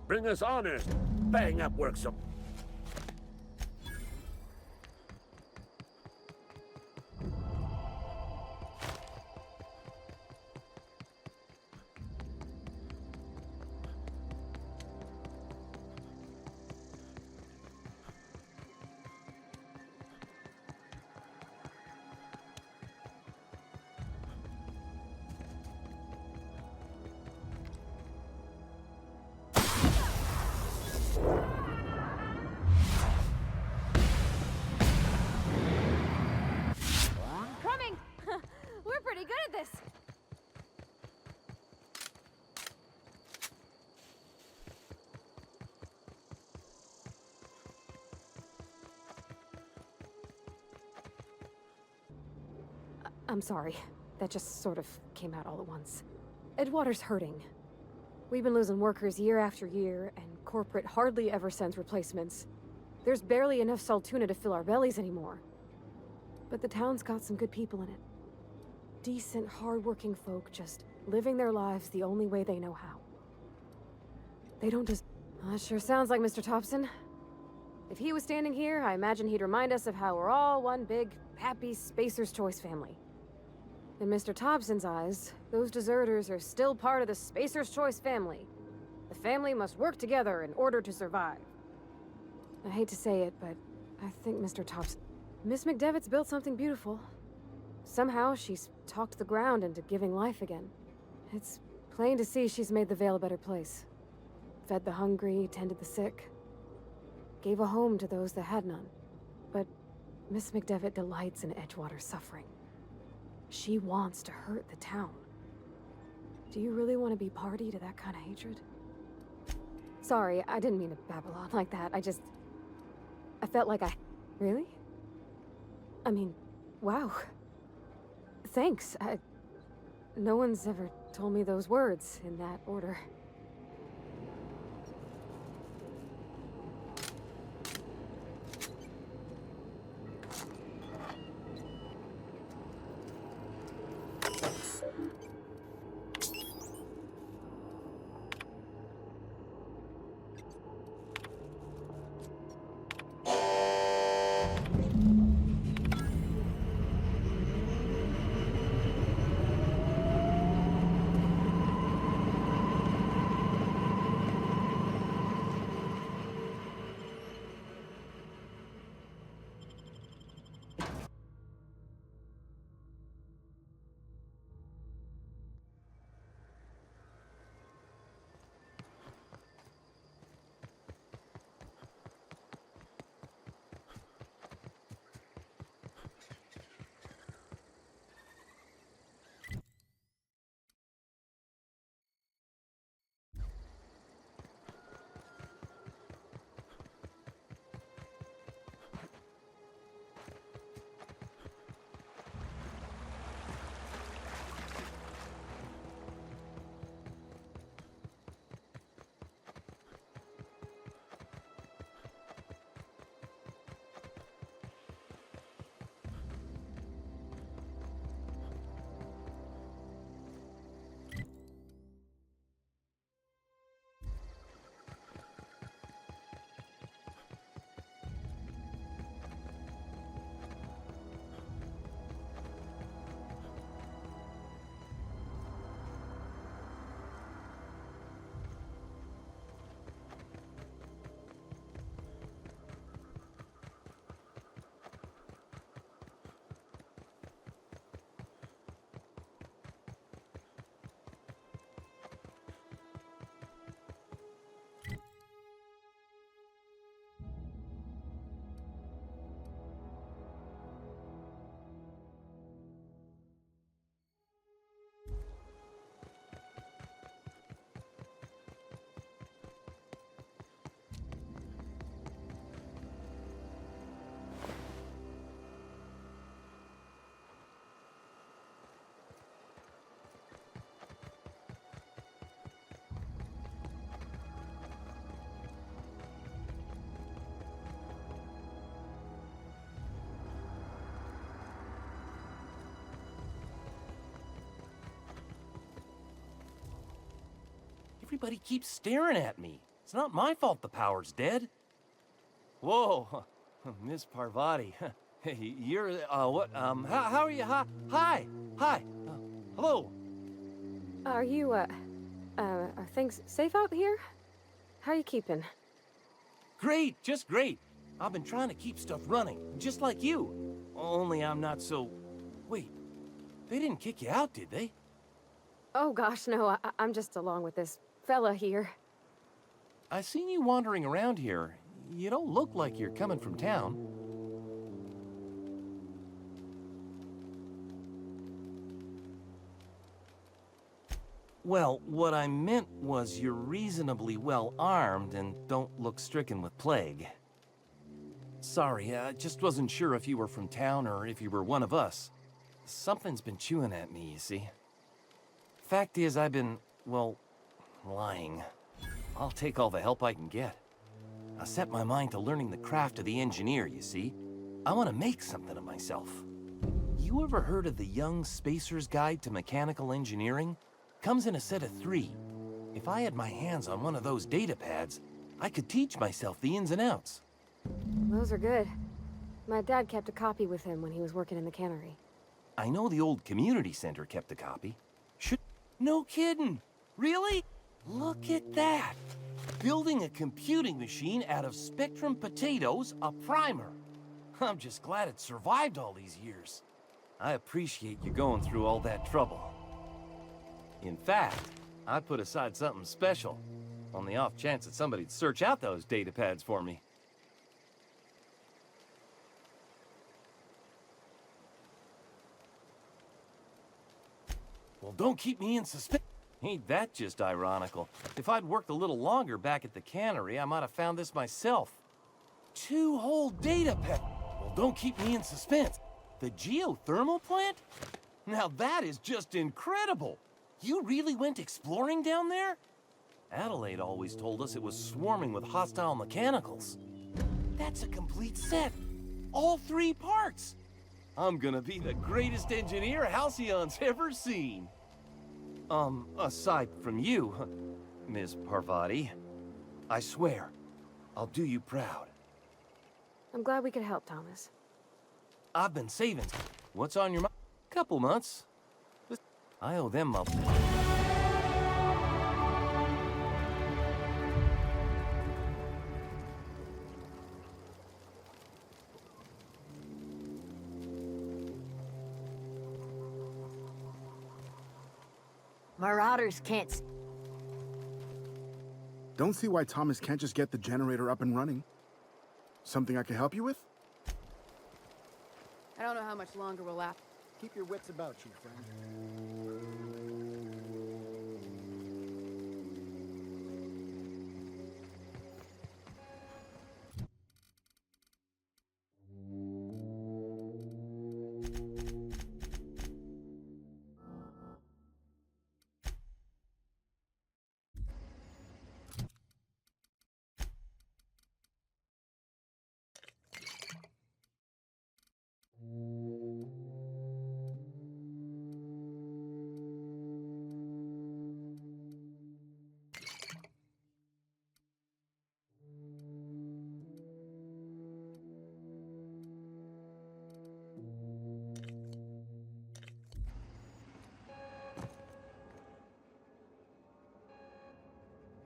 Bring us honor. bang up work so... Coming! We're pretty good at this. I'm sorry. That just sort of came out all at once. Edgewater's hurting. We've been losing workers year after year, and corporate hardly ever sends replacements. There's barely enough Saltuna to fill our bellies anymore. But the town's got some good people in it. Decent, hard-working folk just living their lives the only way they know how. They don't just... That sure sounds like Mr. Thompson. If he was standing here, I imagine he'd remind us of how we're all one big, happy Spacer's Choice family. In Mr. Thompson's eyes, those deserters are still part of the Spacer's Choice family. The family must work together in order to survive. I hate to say it, but I think Mr. Thompson... Miss McDevitt's built something beautiful. Somehow, she's talked the ground into giving life again. It's plain to see she's made the Vale a better place. Fed the hungry, tended the sick. Gave a home to those that had none. But Miss McDevitt delights in Edgewater's suffering. She wants to hurt the town. Do you really want to be party to that kind of hatred? Sorry, I didn't mean to babble on like that. I felt like I... Really? I mean, wow. Thanks. No one's ever told me those words in that order. Everybody keeps staring at me. It's not my fault the power's dead. Whoa, Miss Parvati. Hey, you're, what, how are you? Hi. Hello. Are you, are things safe out here? How are you keeping? Great, just great. I've been trying to keep stuff running, just like you. Only I'm not so... Wait, they didn't kick you out, did they? Oh gosh, no, I'm just along with this fella here. I seen you wandering around here. You don't look like you're coming from town. Well, what I meant was you're reasonably well armed and don't look stricken with plague. Sorry, I just wasn't sure if you were from town or if you were one of us. Something's been chewing at me, you see. Fact is, I've been, well, lying. I'll take all the help I can get. I set my mind to learning the craft of the engineer, you see. I want to make something of myself. You ever heard of the Young Spacer's Guide to Mechanical Engineering? Comes in a set of 3. If I had my hands on one of those data pads, I could teach myself the ins and outs. Those are good. My dad kept a copy with him when he was working in the cannery. I know the old community center kept a copy. No kidding! Really? Look at that! Building a computing machine out of Spectrum potatoes, a primer. I'm just glad it survived all these years. I appreciate you going through all that trouble. In fact, I put aside something special, on the off chance that somebody'd search out those data pads for me. Well, don't keep me in suspense. Ain't that just ironical? If I'd worked a little longer back at the cannery, I might have found this myself. 2 whole data pads. Well, don't keep me in suspense. The geothermal plant? Now that is just incredible. You really went exploring down there? Adelaide always told us it was swarming with hostile mechanicals. That's a complete set. All 3 parts. I'm gonna be the greatest engineer Halcyon's ever seen. Aside from you, Ms. Parvati, I swear, I'll do you proud. I'm glad we could help, Thomas. I've been saving. What's on your mind? Couple months. I owe them a... Marauders can't... Don't see why Thomas can't just get the generator up and running. Something I can help you with? I don't know how much longer we'll last. Keep your wits about you, friend.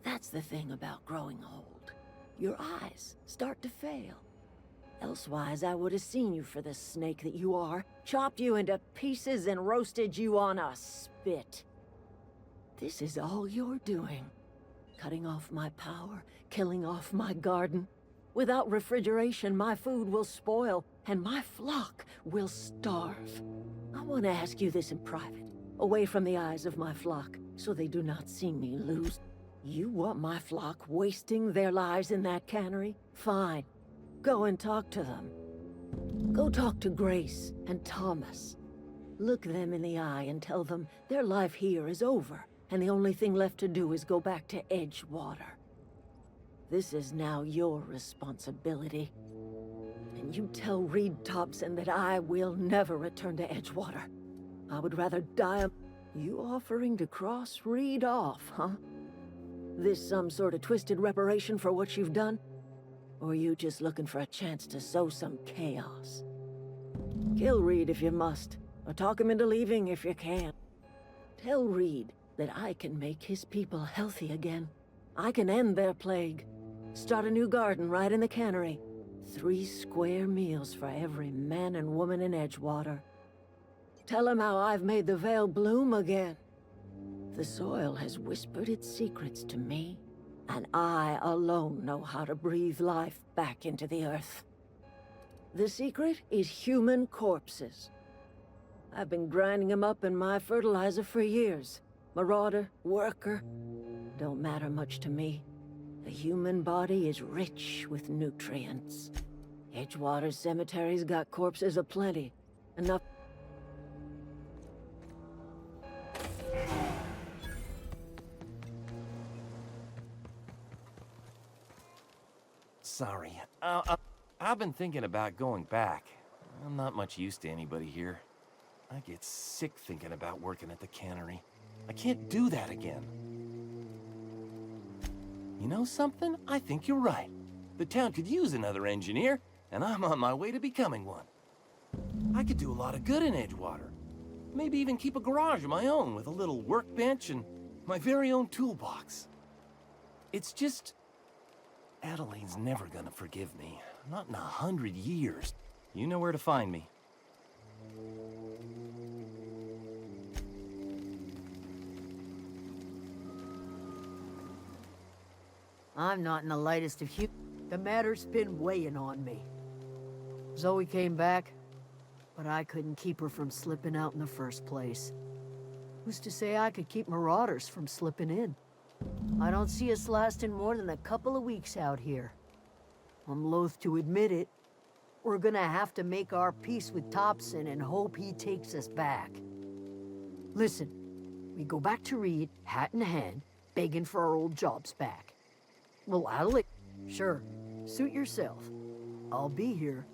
That's the thing about growing old. Your eyes start to fail. Elsewise, I would have seen you for the snake that you are, chopped you into pieces and roasted you on a spit. This is all you're doing. Cutting off my power, killing off my garden. Without refrigeration, my food will spoil, and my flock will starve. I want to ask you this in private, away from the eyes of my flock, so they do not see me lose. You want my flock wasting their lives in that cannery? Fine. Go and talk to them. Go talk to Grace and Thomas. Look them in the eye and tell them their life here is over, and the only thing left to do is go back to Edgewater. This is now your responsibility. And you tell Reed Thompson that I will never return to Edgewater. I would rather die. You offering to cross Reed off, huh? This some sort of twisted reparation for what you've done? Or are you just looking for a chance to sow some chaos? Kill Reed if you must, or talk him into leaving if you can. Tell Reed that I can make his people healthy again. I can end their plague. Start a new garden right in the cannery. 3 square meals for every man and woman in Edgewater. Tell him how I've made the Vale bloom again. The soil has whispered its secrets to me, and I alone know how to breathe life back into the earth. The secret is human corpses. I've been grinding them up in my fertilizer for years. Marauder, worker, don't matter much to me. The human body is rich with nutrients. Edgewater Cemetery's got corpses aplenty. Enough. Sorry. I've been thinking about going back. I'm not much use to anybody here. I get sick thinking about working at the cannery. I can't do that again. You know something? I think you're right. The town could use another engineer, and I'm on my way to becoming one. I could do a lot of good in Edgewater. Maybe even keep a garage of my own with a little workbench and my very own toolbox. It's just... Adelaide's never gonna forgive me. Not in 100 years. You know where to find me. I'm not in the lightest of The matter's been weighing on me. Zoe came back, but I couldn't keep her from slipping out in the first place. Who's to say I could keep marauders from slipping in? I don't see us lasting more than a couple of weeks out here. I'm loath to admit it. We're gonna have to make our peace with Thompson and hope he takes us back. Listen, we go back to Reed, hat in hand, begging for our old jobs back. Well, Adelaide, sure, suit yourself. I'll be here.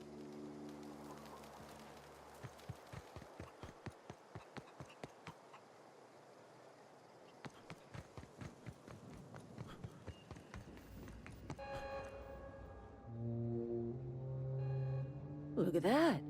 Look at that.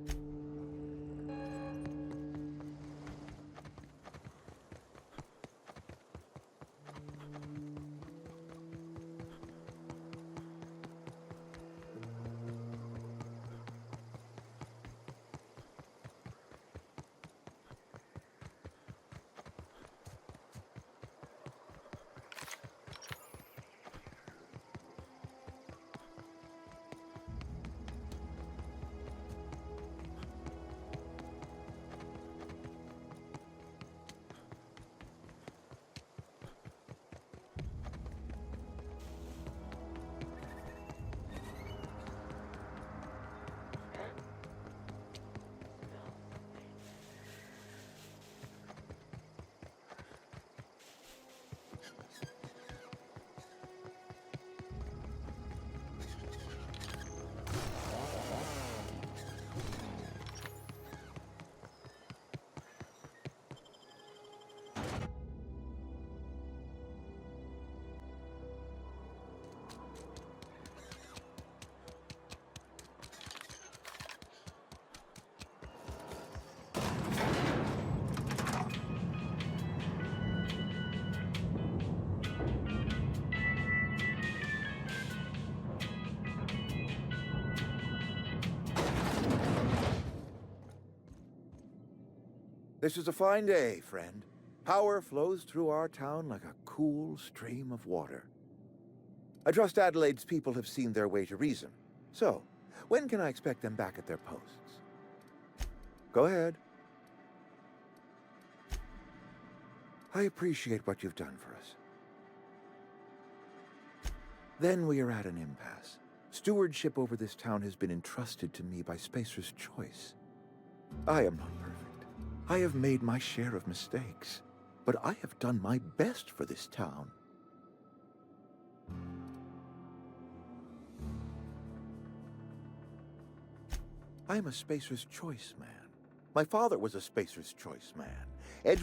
This is a fine day, friend. Power flows through our town like a cool stream of water. I trust Adelaide's people have seen their way to reason. So, when can I expect them back at their posts? Go ahead. I appreciate what you've done for us. Then we are at an impasse. Stewardship over this town has been entrusted to me by Spacer's Choice. I am not perfect. I have made my share of mistakes, but I have done my best for this town. I am a Spacer's Choice man. My father was a Spacer's Choice man.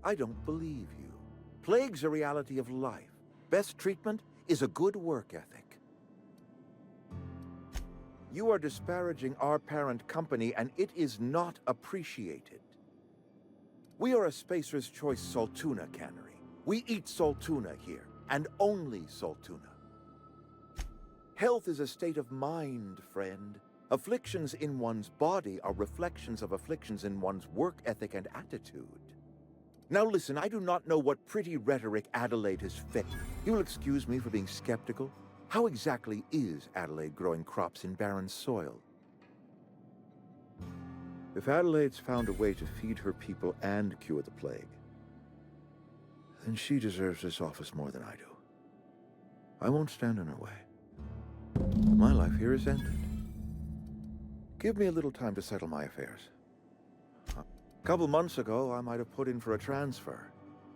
I don't believe you. Plague's a reality of life. Best treatment is a good work ethic. You are disparaging our parent company, and it is not appreciated. We are a Spacer's Choice Saltuna cannery. We eat saltuna here, and only saltuna. Health is a state of mind, friend. Afflictions in one's body are reflections of afflictions in one's work ethic and attitude. Now listen, I do not know what pretty rhetoric Adelaide has fed. You will excuse me for being skeptical. How exactly is Adelaide growing crops in barren soil? If Adelaide's found a way to feed her people and cure the plague, then she deserves this office more than I do. I won't stand in her way. My life here is ended. Give me a little time to settle my affairs. A couple months ago, I might have put in for a transfer.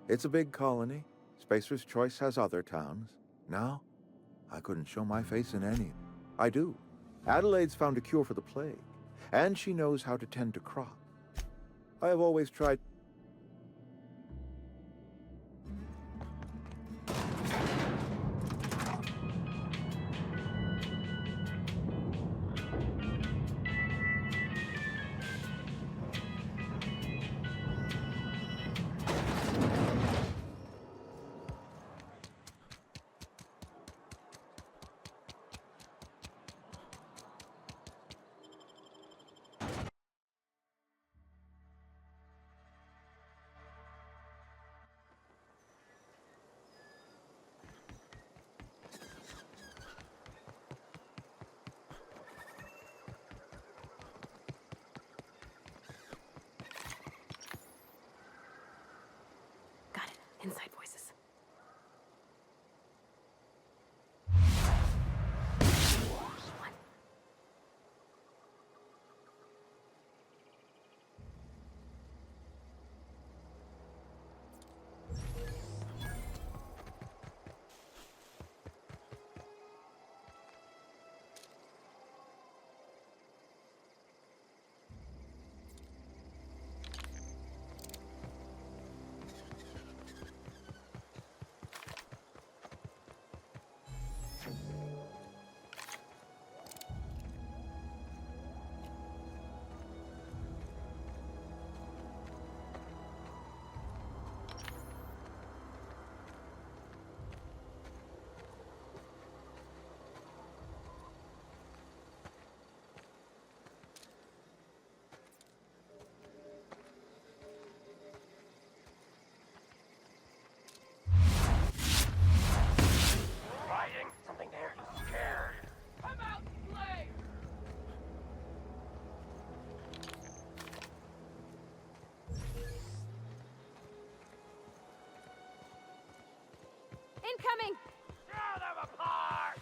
It's a big colony. Spacer's Choice has other towns. Now, I couldn't show my face in any. I do. Adelaide's found a cure for the plague, and she knows how to tend to crop. I have always tried... Inside voices. Incoming! Throw them apart!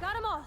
Got them all.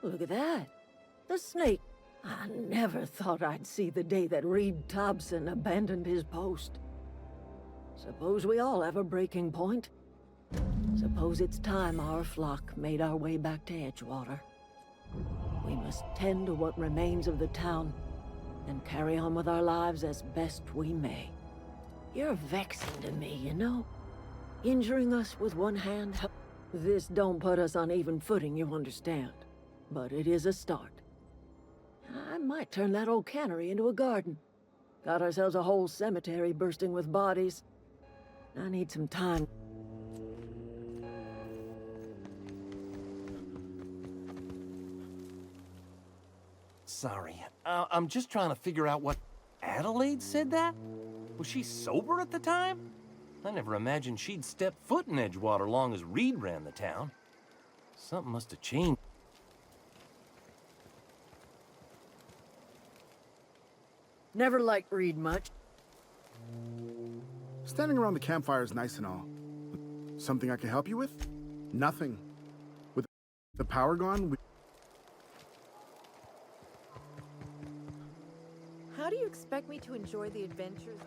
Look at that. The snake. I never thought I'd see the day that Reed Thompson abandoned his post. Suppose we all have a breaking point. Suppose it's time our flock made our way back to Edgewater. We must tend to what remains of the town and carry on with our lives as best we may. You're vexing to me, you know? Injuring us with one hand. This don't put us on even footing, you understand. But it is a start. I might turn that old cannery into a garden. Got ourselves a whole cemetery bursting with bodies. I need some time. Sorry, I'm just trying to figure out what... Adelaide said that? Was she sober at the time? I never imagined she'd step foot in Edgewater long as Reed ran the town. Something must have changed. Never liked Reed much. Standing around the campfire is nice and all. Something I can help you with? Nothing. With the power gone, How do you expect me to enjoy the adventures?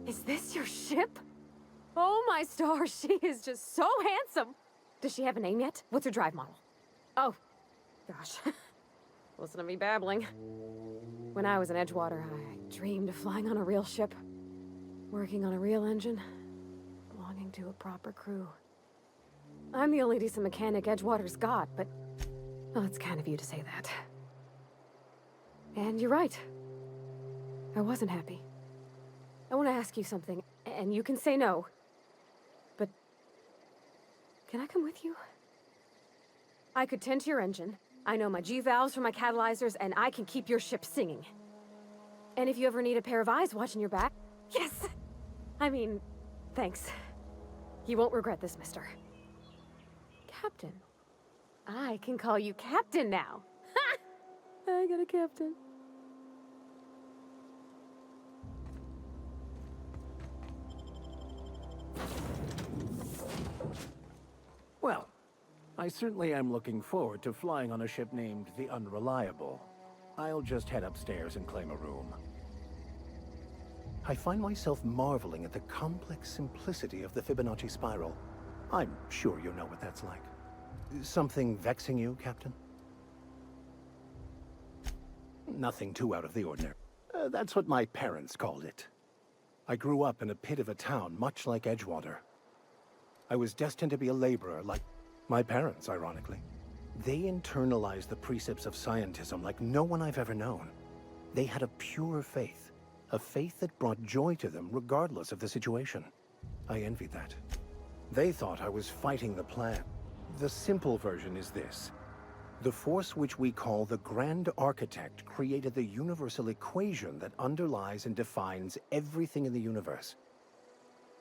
Is this your ship? Oh my stars, she is just so handsome. Does she have a name yet? What's her drive model? Oh, gosh. Listen to me babbling. When I was in Edgewater, I dreamed of flying on a real ship, working on a real engine, belonging to a proper crew. I'm the only decent mechanic Edgewater's got, but... well, it's kind of you to say that. And you're right. I wasn't happy. I want to ask you something, and you can say no. But... can I come with you? I could tend to your engine. I know my G-valves for my catalyzers, and I can keep your ship singing. And if you ever need a pair of eyes watching your back... yes! I mean, thanks. You won't regret this, mister. Captain. I can call you Captain now. Ha! I got a captain. Well, I certainly am looking forward to flying on a ship named the Unreliable. I'll just head upstairs and claim a room. I find myself marveling at the complex simplicity of the Fibonacci spiral. I'm sure you know what that's like. Something vexing you, Captain? Nothing too out of the ordinary. That's what my parents called it. I grew up in a pit of a town much like Edgewater. I was destined to be a laborer like my parents, ironically. They internalized the precepts of scientism like no one I've ever known. They had a pure faith, a faith that brought joy to them regardless of the situation. I envied that. They thought I was fighting the plan. The simple version is this. The force which we call the Grand Architect created the universal equation that underlies and defines everything in the universe.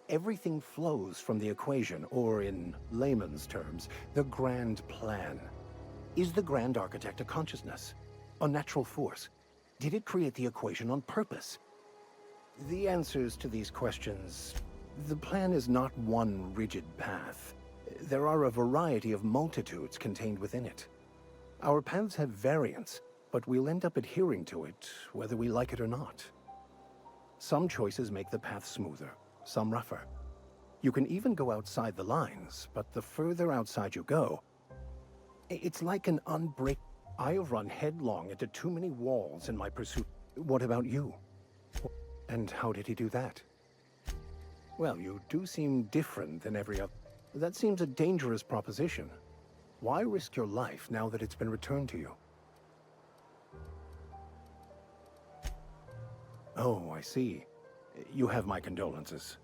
Everything flows from the equation, or in layman's terms, the grand plan. Is the Grand Architect a consciousness? A natural force? Did it create the equation on purpose? The answers to these questions... the plan is not one rigid path. There are a variety of multitudes contained within it. Our paths have variance, but we'll end up adhering to it, whether we like it or not. Some choices make the path smoother, some rougher. You can even go outside the lines, but the further outside you go, it's like an unbreak. I have run headlong into too many walls in my pursuit. What about you? And how did he do that? Well, you do seem different than every other. That seems a dangerous proposition. Why risk your life now that it's been returned to you? Oh, I see. You have my condolences.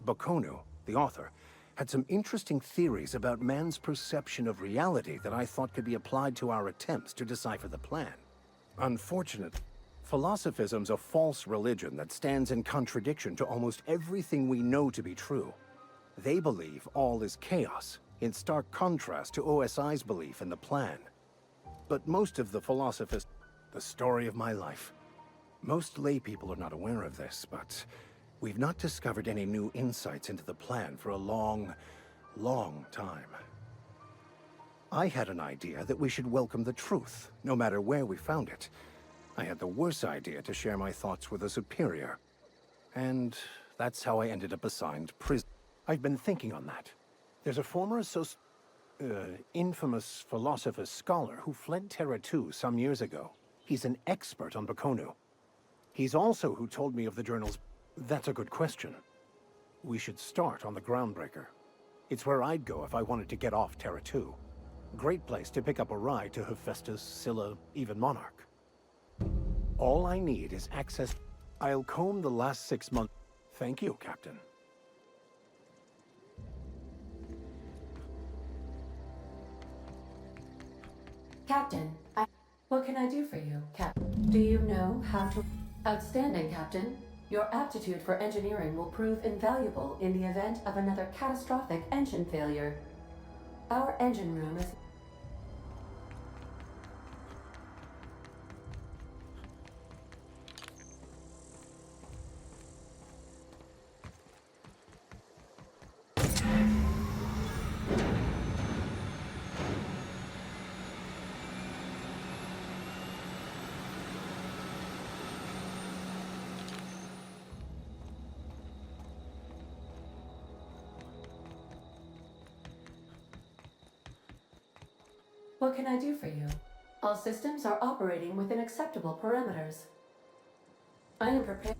Bakonu, the author, had some interesting theories about man's perception of reality that I thought could be applied to our attempts to decipher the plan. Unfortunately, philosophism's a false religion that stands in contradiction to almost everything we know to be true. They believe all is chaos, in stark contrast to OSI's belief in the plan. But most of the philosophers... the story of my life. Most lay people are not aware of this, but we've not discovered any new insights into the plan for a long, long time. I had an idea that we should welcome the truth, no matter where we found it. I had the worse idea to share my thoughts with a superior. And that's how I ended up assigned prison. I've been thinking on that. There's a former infamous philosopher scholar who fled Terra 2 some years ago. He's an expert on Bakonu. He's also who told me of the journal's... That's a good question. We should start on the Groundbreaker. It's where I'd go if I wanted to get off Terra 2. Great place to pick up a ride to Hephaestus, Scylla, even Monarch. All I need is access. I'll comb the last 6 months. Thank you, Captain. Captain, what can I do for you, Captain? Do you know how to... Outstanding, Captain. Your aptitude for engineering will prove invaluable in the event of another catastrophic engine failure. Our engine room is... What can I do for you? All systems are operating within acceptable parameters. I am prepared.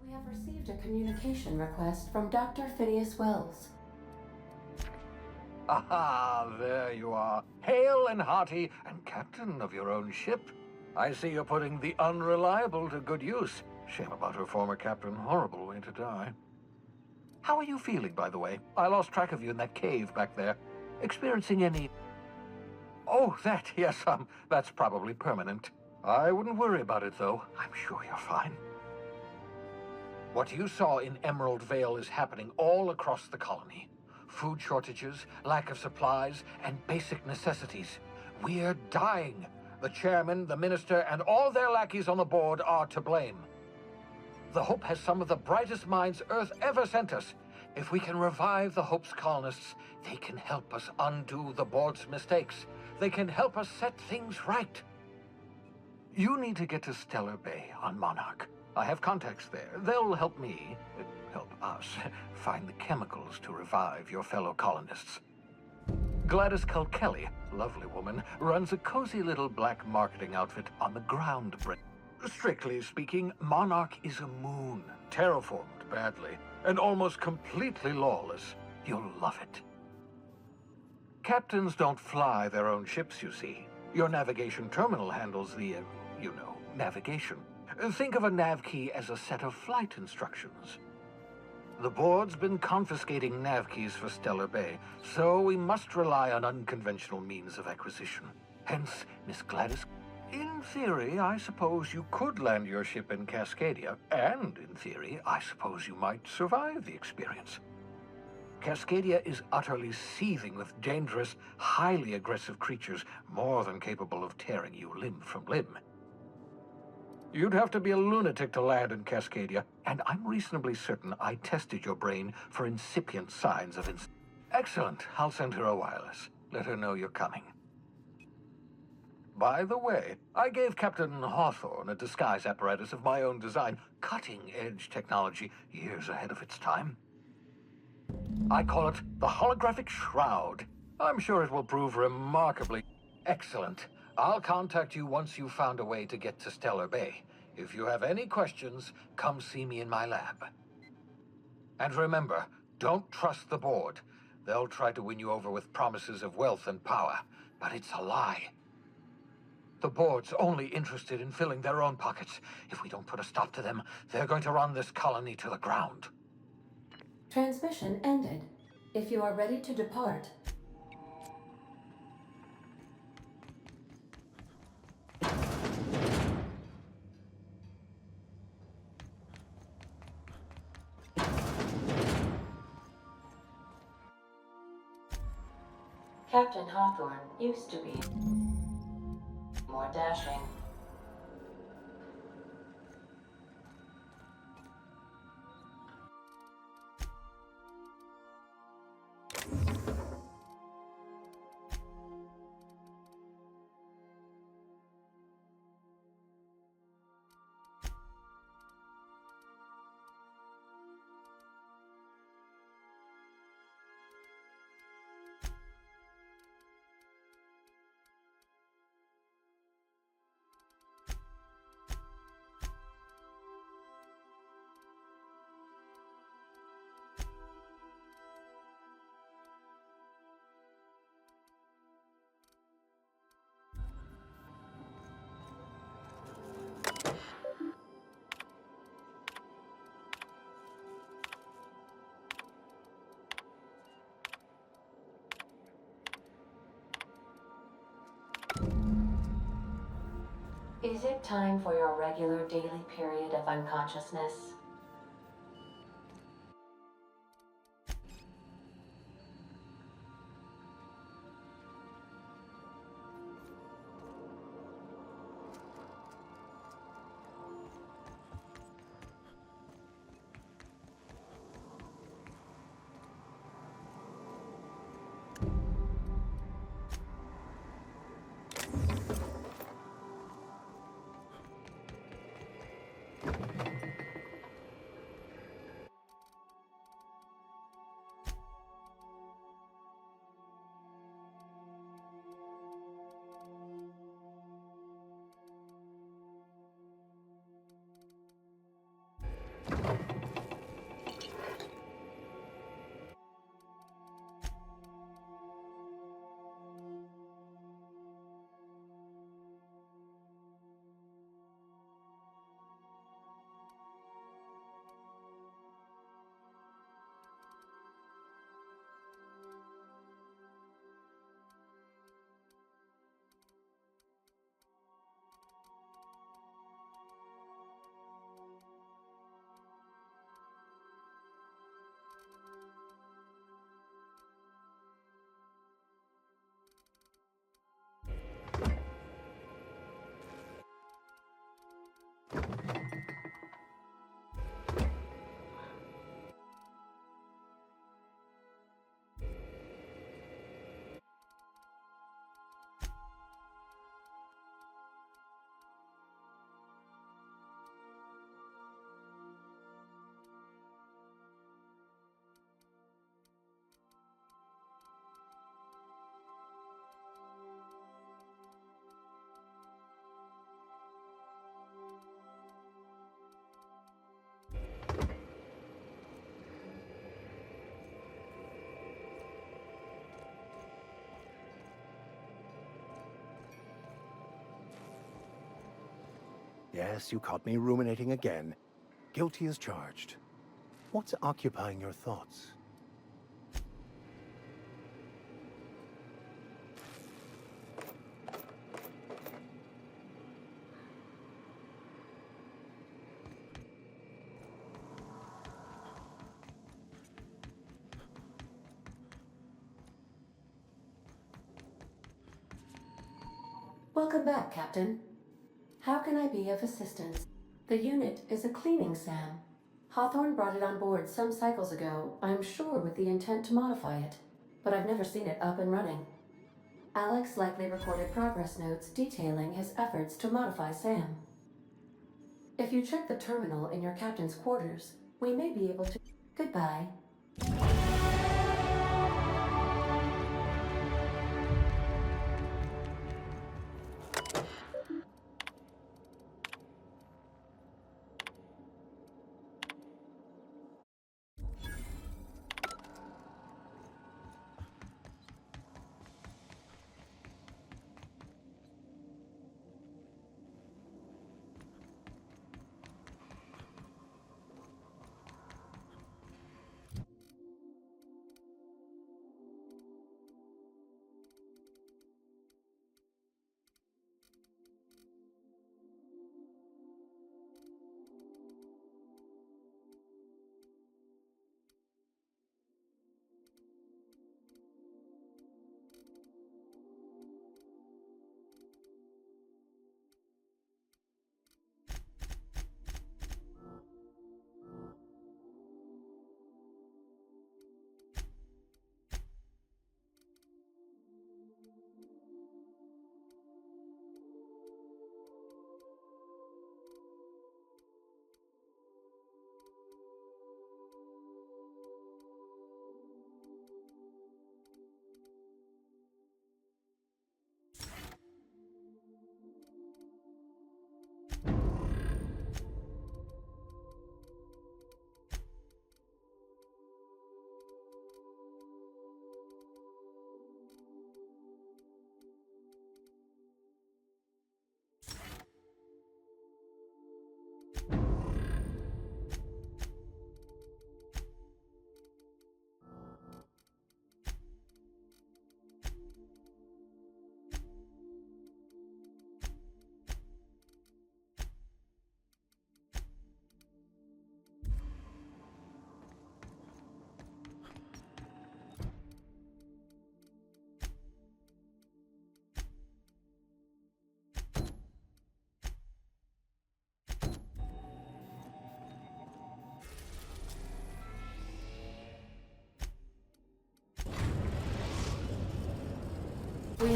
We have received a communication request from Dr. Phineas Wells. Aha, there you are. Hale and hearty, and captain of your own ship. I see you're putting the unreliable to good use. Shame about her former captain. Horrible way to die. How are you feeling, by the way? I lost track of you in that cave back there. Experiencing any... Oh, that, yes, that's probably permanent. I wouldn't worry about it, though. I'm sure you're fine. What you saw in Emerald Vale is happening all across the colony. Food shortages, lack of supplies, and basic necessities. We're dying. The chairman, the minister, and all their lackeys on the board are to blame. The Hope has some of the brightest minds Earth ever sent us. If we can revive the Hope's colonists, they can help us undo the board's mistakes. They can help us set things right. You need to get to Stellar Bay on Monarch. I have contacts there. They'll help me, help us, find the chemicals to revive your fellow colonists. Gladys Kelly, lovely woman, runs a cozy little black marketing outfit on the Groundbreaker. Strictly speaking, Monarch is a moon, terraformed badly, and almost completely lawless. You'll love it. Captains don't fly their own ships, you see. Your navigation terminal handles the, navigation. Think of a nav key as a set of flight instructions. The board's been confiscating nav keys for Stellar Bay, so we must rely on unconventional means of acquisition. Hence, Miss Gladys. In theory, I suppose you could land your ship in Cascadia, and in theory, I suppose you might survive the experience. Cascadia is utterly seething with dangerous, highly aggressive creatures, more than capable of tearing you limb from limb. You'd have to be a lunatic to land in Cascadia, and I'm reasonably certain I tested your brain for incipient signs of Excellent. I'll send her a wireless. Let her know you're coming. By the way, I gave Captain Hawthorne a disguise apparatus of my own design, cutting-edge technology, years ahead of its time. I call it the Holographic Shroud. I'm sure it will prove remarkably excellent. I'll contact you once you've found a way to get to Stellar Bay. If you have any questions, come see me in my lab. And remember, don't trust the board. They'll try to win you over with promises of wealth and power, but it's a lie. The board's only interested in filling their own pockets. If we don't put a stop to them, they're going to run this colony to the ground. Transmission ended. If you are ready to depart, Captain Hawthorne used to be more dashing. Is it time for your regular daily period of unconsciousness? Yes, you caught me ruminating again. Guilty as charged. What's occupying your thoughts? Welcome back, Captain. How can I be of assistance? The unit is a cleaning SAM. Hawthorne brought it on board some cycles ago, I'm sure with the intent to modify it, but I've never seen it up and running. Alex likely recorded progress notes detailing his efforts to modify SAM. If you check the terminal in your captain's quarters, we may be able to... Goodbye.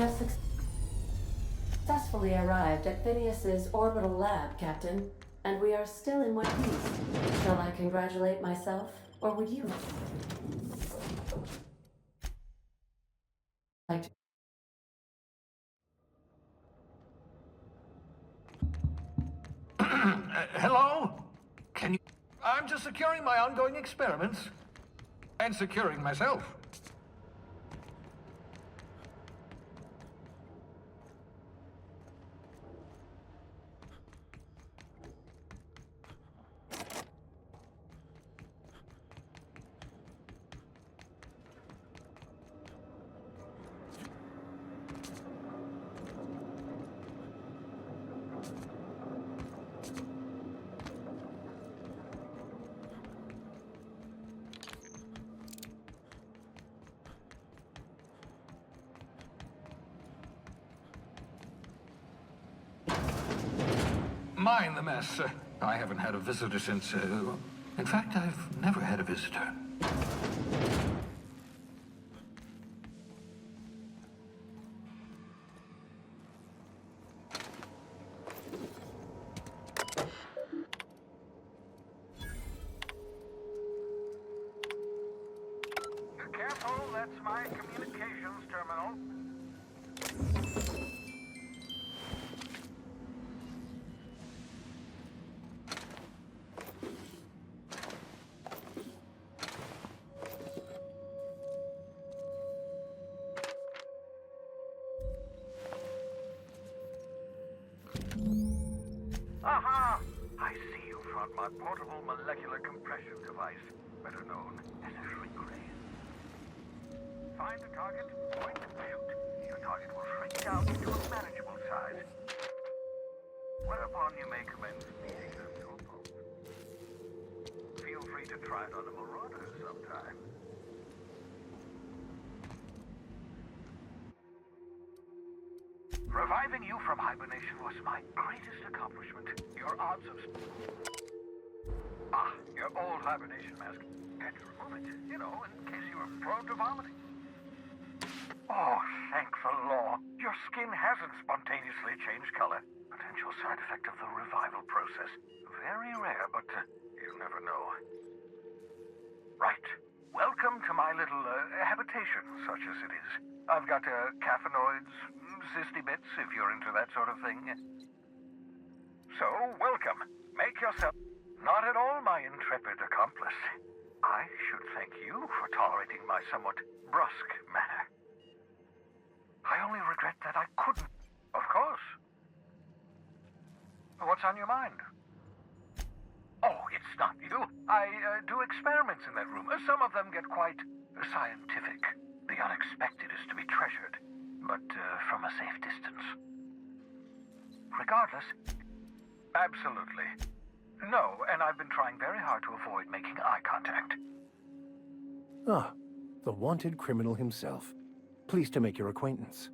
have successfully arrived at Phineas's orbital lab, Captain, and we are still in one piece. Shall I congratulate myself, or would you like to? Hello? Can you... I'm just securing my ongoing experiments. And securing myself. Mind the mess. I haven't had a visitor since, in fact, I've never had a visitor. Careful, that's my communications terminal. Aha! I see you found my portable molecular compression device, better known as a shrink ray. Find the target, point and shoot. Your target will shrink down to a manageable size. Whereupon you may commence feeding them your pulse. Feel free to try it on a marauder sometime. Reviving you from hibernation was my greatest accomplishment. Your odds of... your old hibernation mask. Had to remove it, you know, in case you were prone to vomiting. Oh, thank the law. Your skin hasn't spontaneously changed color. Potential side effect of the revival process. Very rare, but you never know. Right. Welcome to my little habitation, such as it is. I've got caffeinoids, cysty bits, if you're into that sort of thing. So, welcome. Make yourself... Not at all, my intrepid accomplice. I should thank you for tolerating my somewhat brusque manner. I only regret that I couldn't... Of course. What's on your mind? Oh, it's not you. I do experiments in that room. Some of them get quite scientific. The unexpected is to be treasured, but from a safe distance. Regardless, absolutely. No, and I've been trying very hard to avoid making eye contact. Ah, the wanted criminal himself. Pleased to make your acquaintance.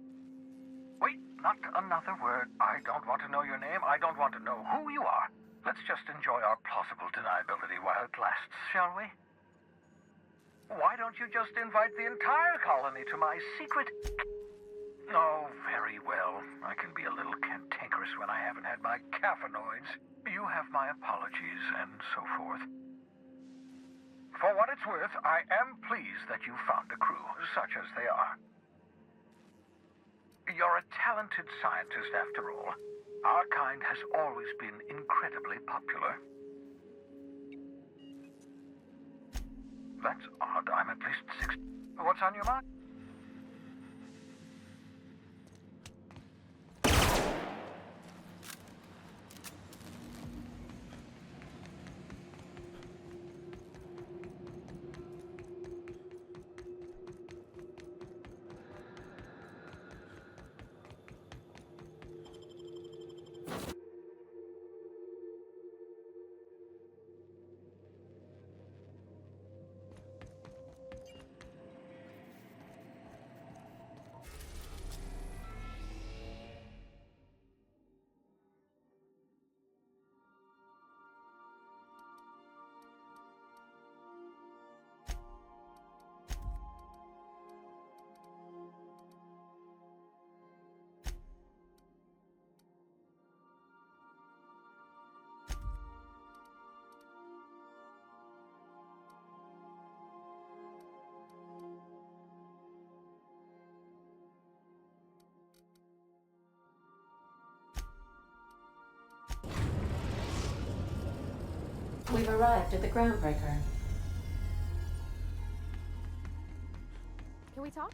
Wait, not another word. I don't want to know your name. I don't want to know who you are. Let's just enjoy our plausible deniability while it lasts, shall we? Why don't you just invite the entire colony to my secret... Oh, very well. I can be a little cantankerous when I haven't had my caffeinoids. You have my apologies, and so forth. For what it's worth, I am pleased that you found a crew, such as they are. You're a talented scientist, after all. Our kind has always been incredibly popular. That's odd. I'm at least 6... What's on your mind? We've arrived at the groundbreaker. Can we talk?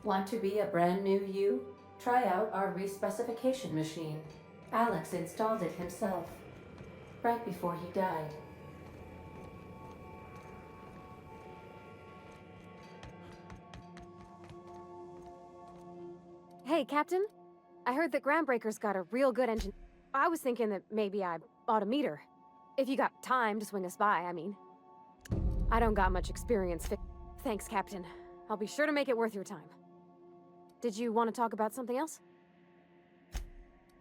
Want to be a brand new you? Try out our respecification machine. Alex installed it himself, right before he died. Hey, Captain. I heard that Groundbreaker's got a real good engine. I was thinking that maybe I ought to meet her. If you got time to swing us by, I mean. I don't got much experience Thanks, Captain. I'll be sure to make it worth your time. Did you want to talk about something else?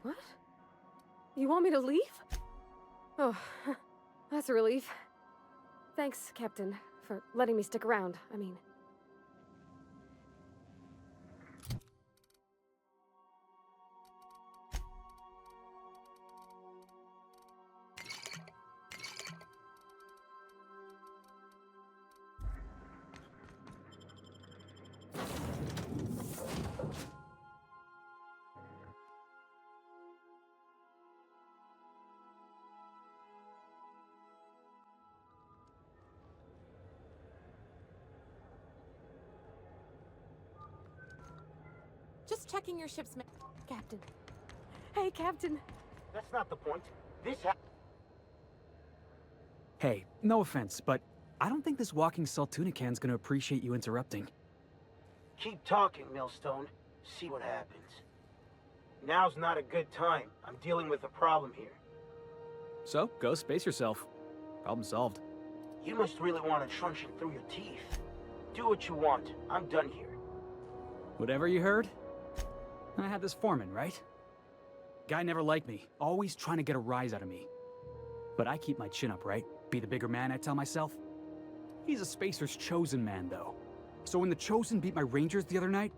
What? You want me to leave? Oh, that's a relief. Thanks, Captain, for letting me stick around. I mean... Just checking your ship's Captain. Hey, Captain. That's not the point. Hey, no offense, but I don't think this walking Saltuna can's gonna appreciate you interrupting. Keep talking, Millstone. See what happens. Now's not a good time. I'm dealing with a problem here. So, go space yourself. Problem solved. You must really want to truncheon through your teeth. Do what you want. I'm done here. Whatever you heard? I had this foreman, right? Guy never liked me, always trying to get a rise out of me. But I keep my chin up, right? Be the bigger man, I tell myself. He's a Spacer's chosen man, though. So when the Chosen beat my Rangers the other night,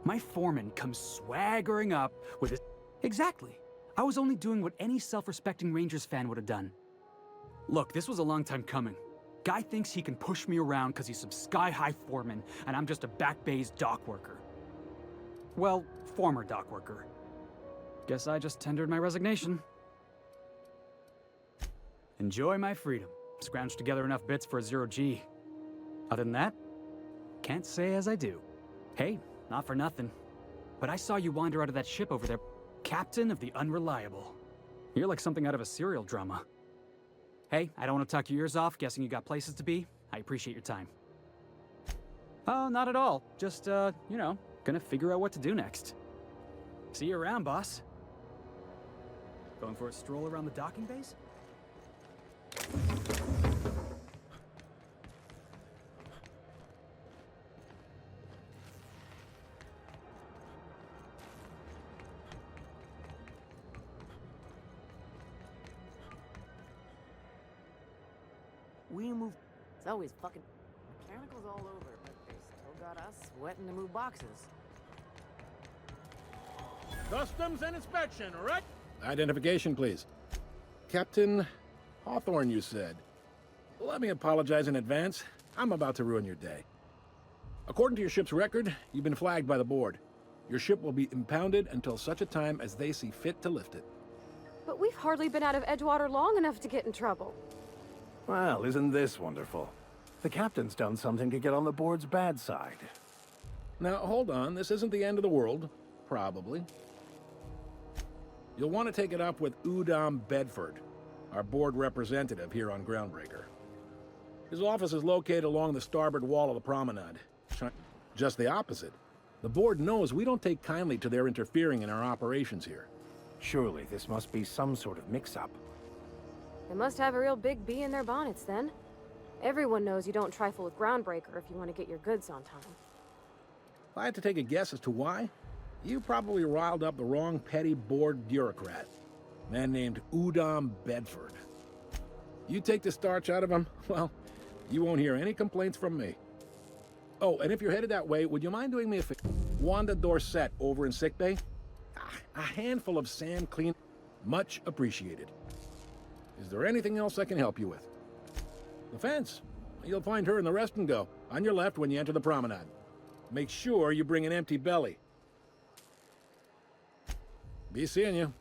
my foreman comes swaggering up with his... Exactly. I was only doing what any self-respecting Rangers fan would have done. Look, this was a long time coming. Guy thinks he can push me around because he's some sky-high foreman, and I'm just a back bay's dock worker. Well, former dock worker. Guess I just tendered my resignation. Enjoy my freedom. Scrounged together enough bits for a 0G. Other than that, can't say as I do. Hey, not for nothing, but I saw you wander out of that ship over there. Captain of the Unreliable. You're like something out of a serial drama. Hey, I don't want to talk your ears off, guessing you got places to be. I appreciate your time. Oh, not at all. Just, you know, gonna figure out what to do next. See you around, boss. Going for a stroll around the docking base? We move... It's always fucking... Mechanicals all over, but they still got us sweating to move boxes. Customs and inspection, all right? Identification, please. Captain Hawthorne, you said. Let me apologize in advance. I'm about to ruin your day. According to your ship's record, you've been flagged by the board. Your ship will be impounded until such a time as they see fit to lift it. But we've hardly been out of Edgewater long enough to get in trouble. Well, isn't this wonderful? The captain's done something to get on the board's bad side. Now, hold on. This isn't the end of the world. Probably. You'll want to take it up with Udom Bedford, our board representative here on Groundbreaker. His office is located along the starboard wall of the promenade. Just the opposite. The board knows we don't take kindly to their interfering in our operations here. Surely this must be some sort of mix-up. They must have a real big bee in their bonnets then. Everyone knows you don't trifle with Groundbreaker if you want to get your goods on time. If I had to take a guess as to why, you probably riled up the wrong petty board bureaucrat. A man named Udom Bedford. You take the starch out of him, well, you won't hear any complaints from me. Oh, and if you're headed that way, would you mind doing me a favor? Wanda Dorset over in sickbay? A handful of sand clean. Much appreciated. Is there anything else I can help you with? The fence. You'll find her in the rest and go, on your left when you enter the promenade. Make sure you bring an empty belly. Be seeing you.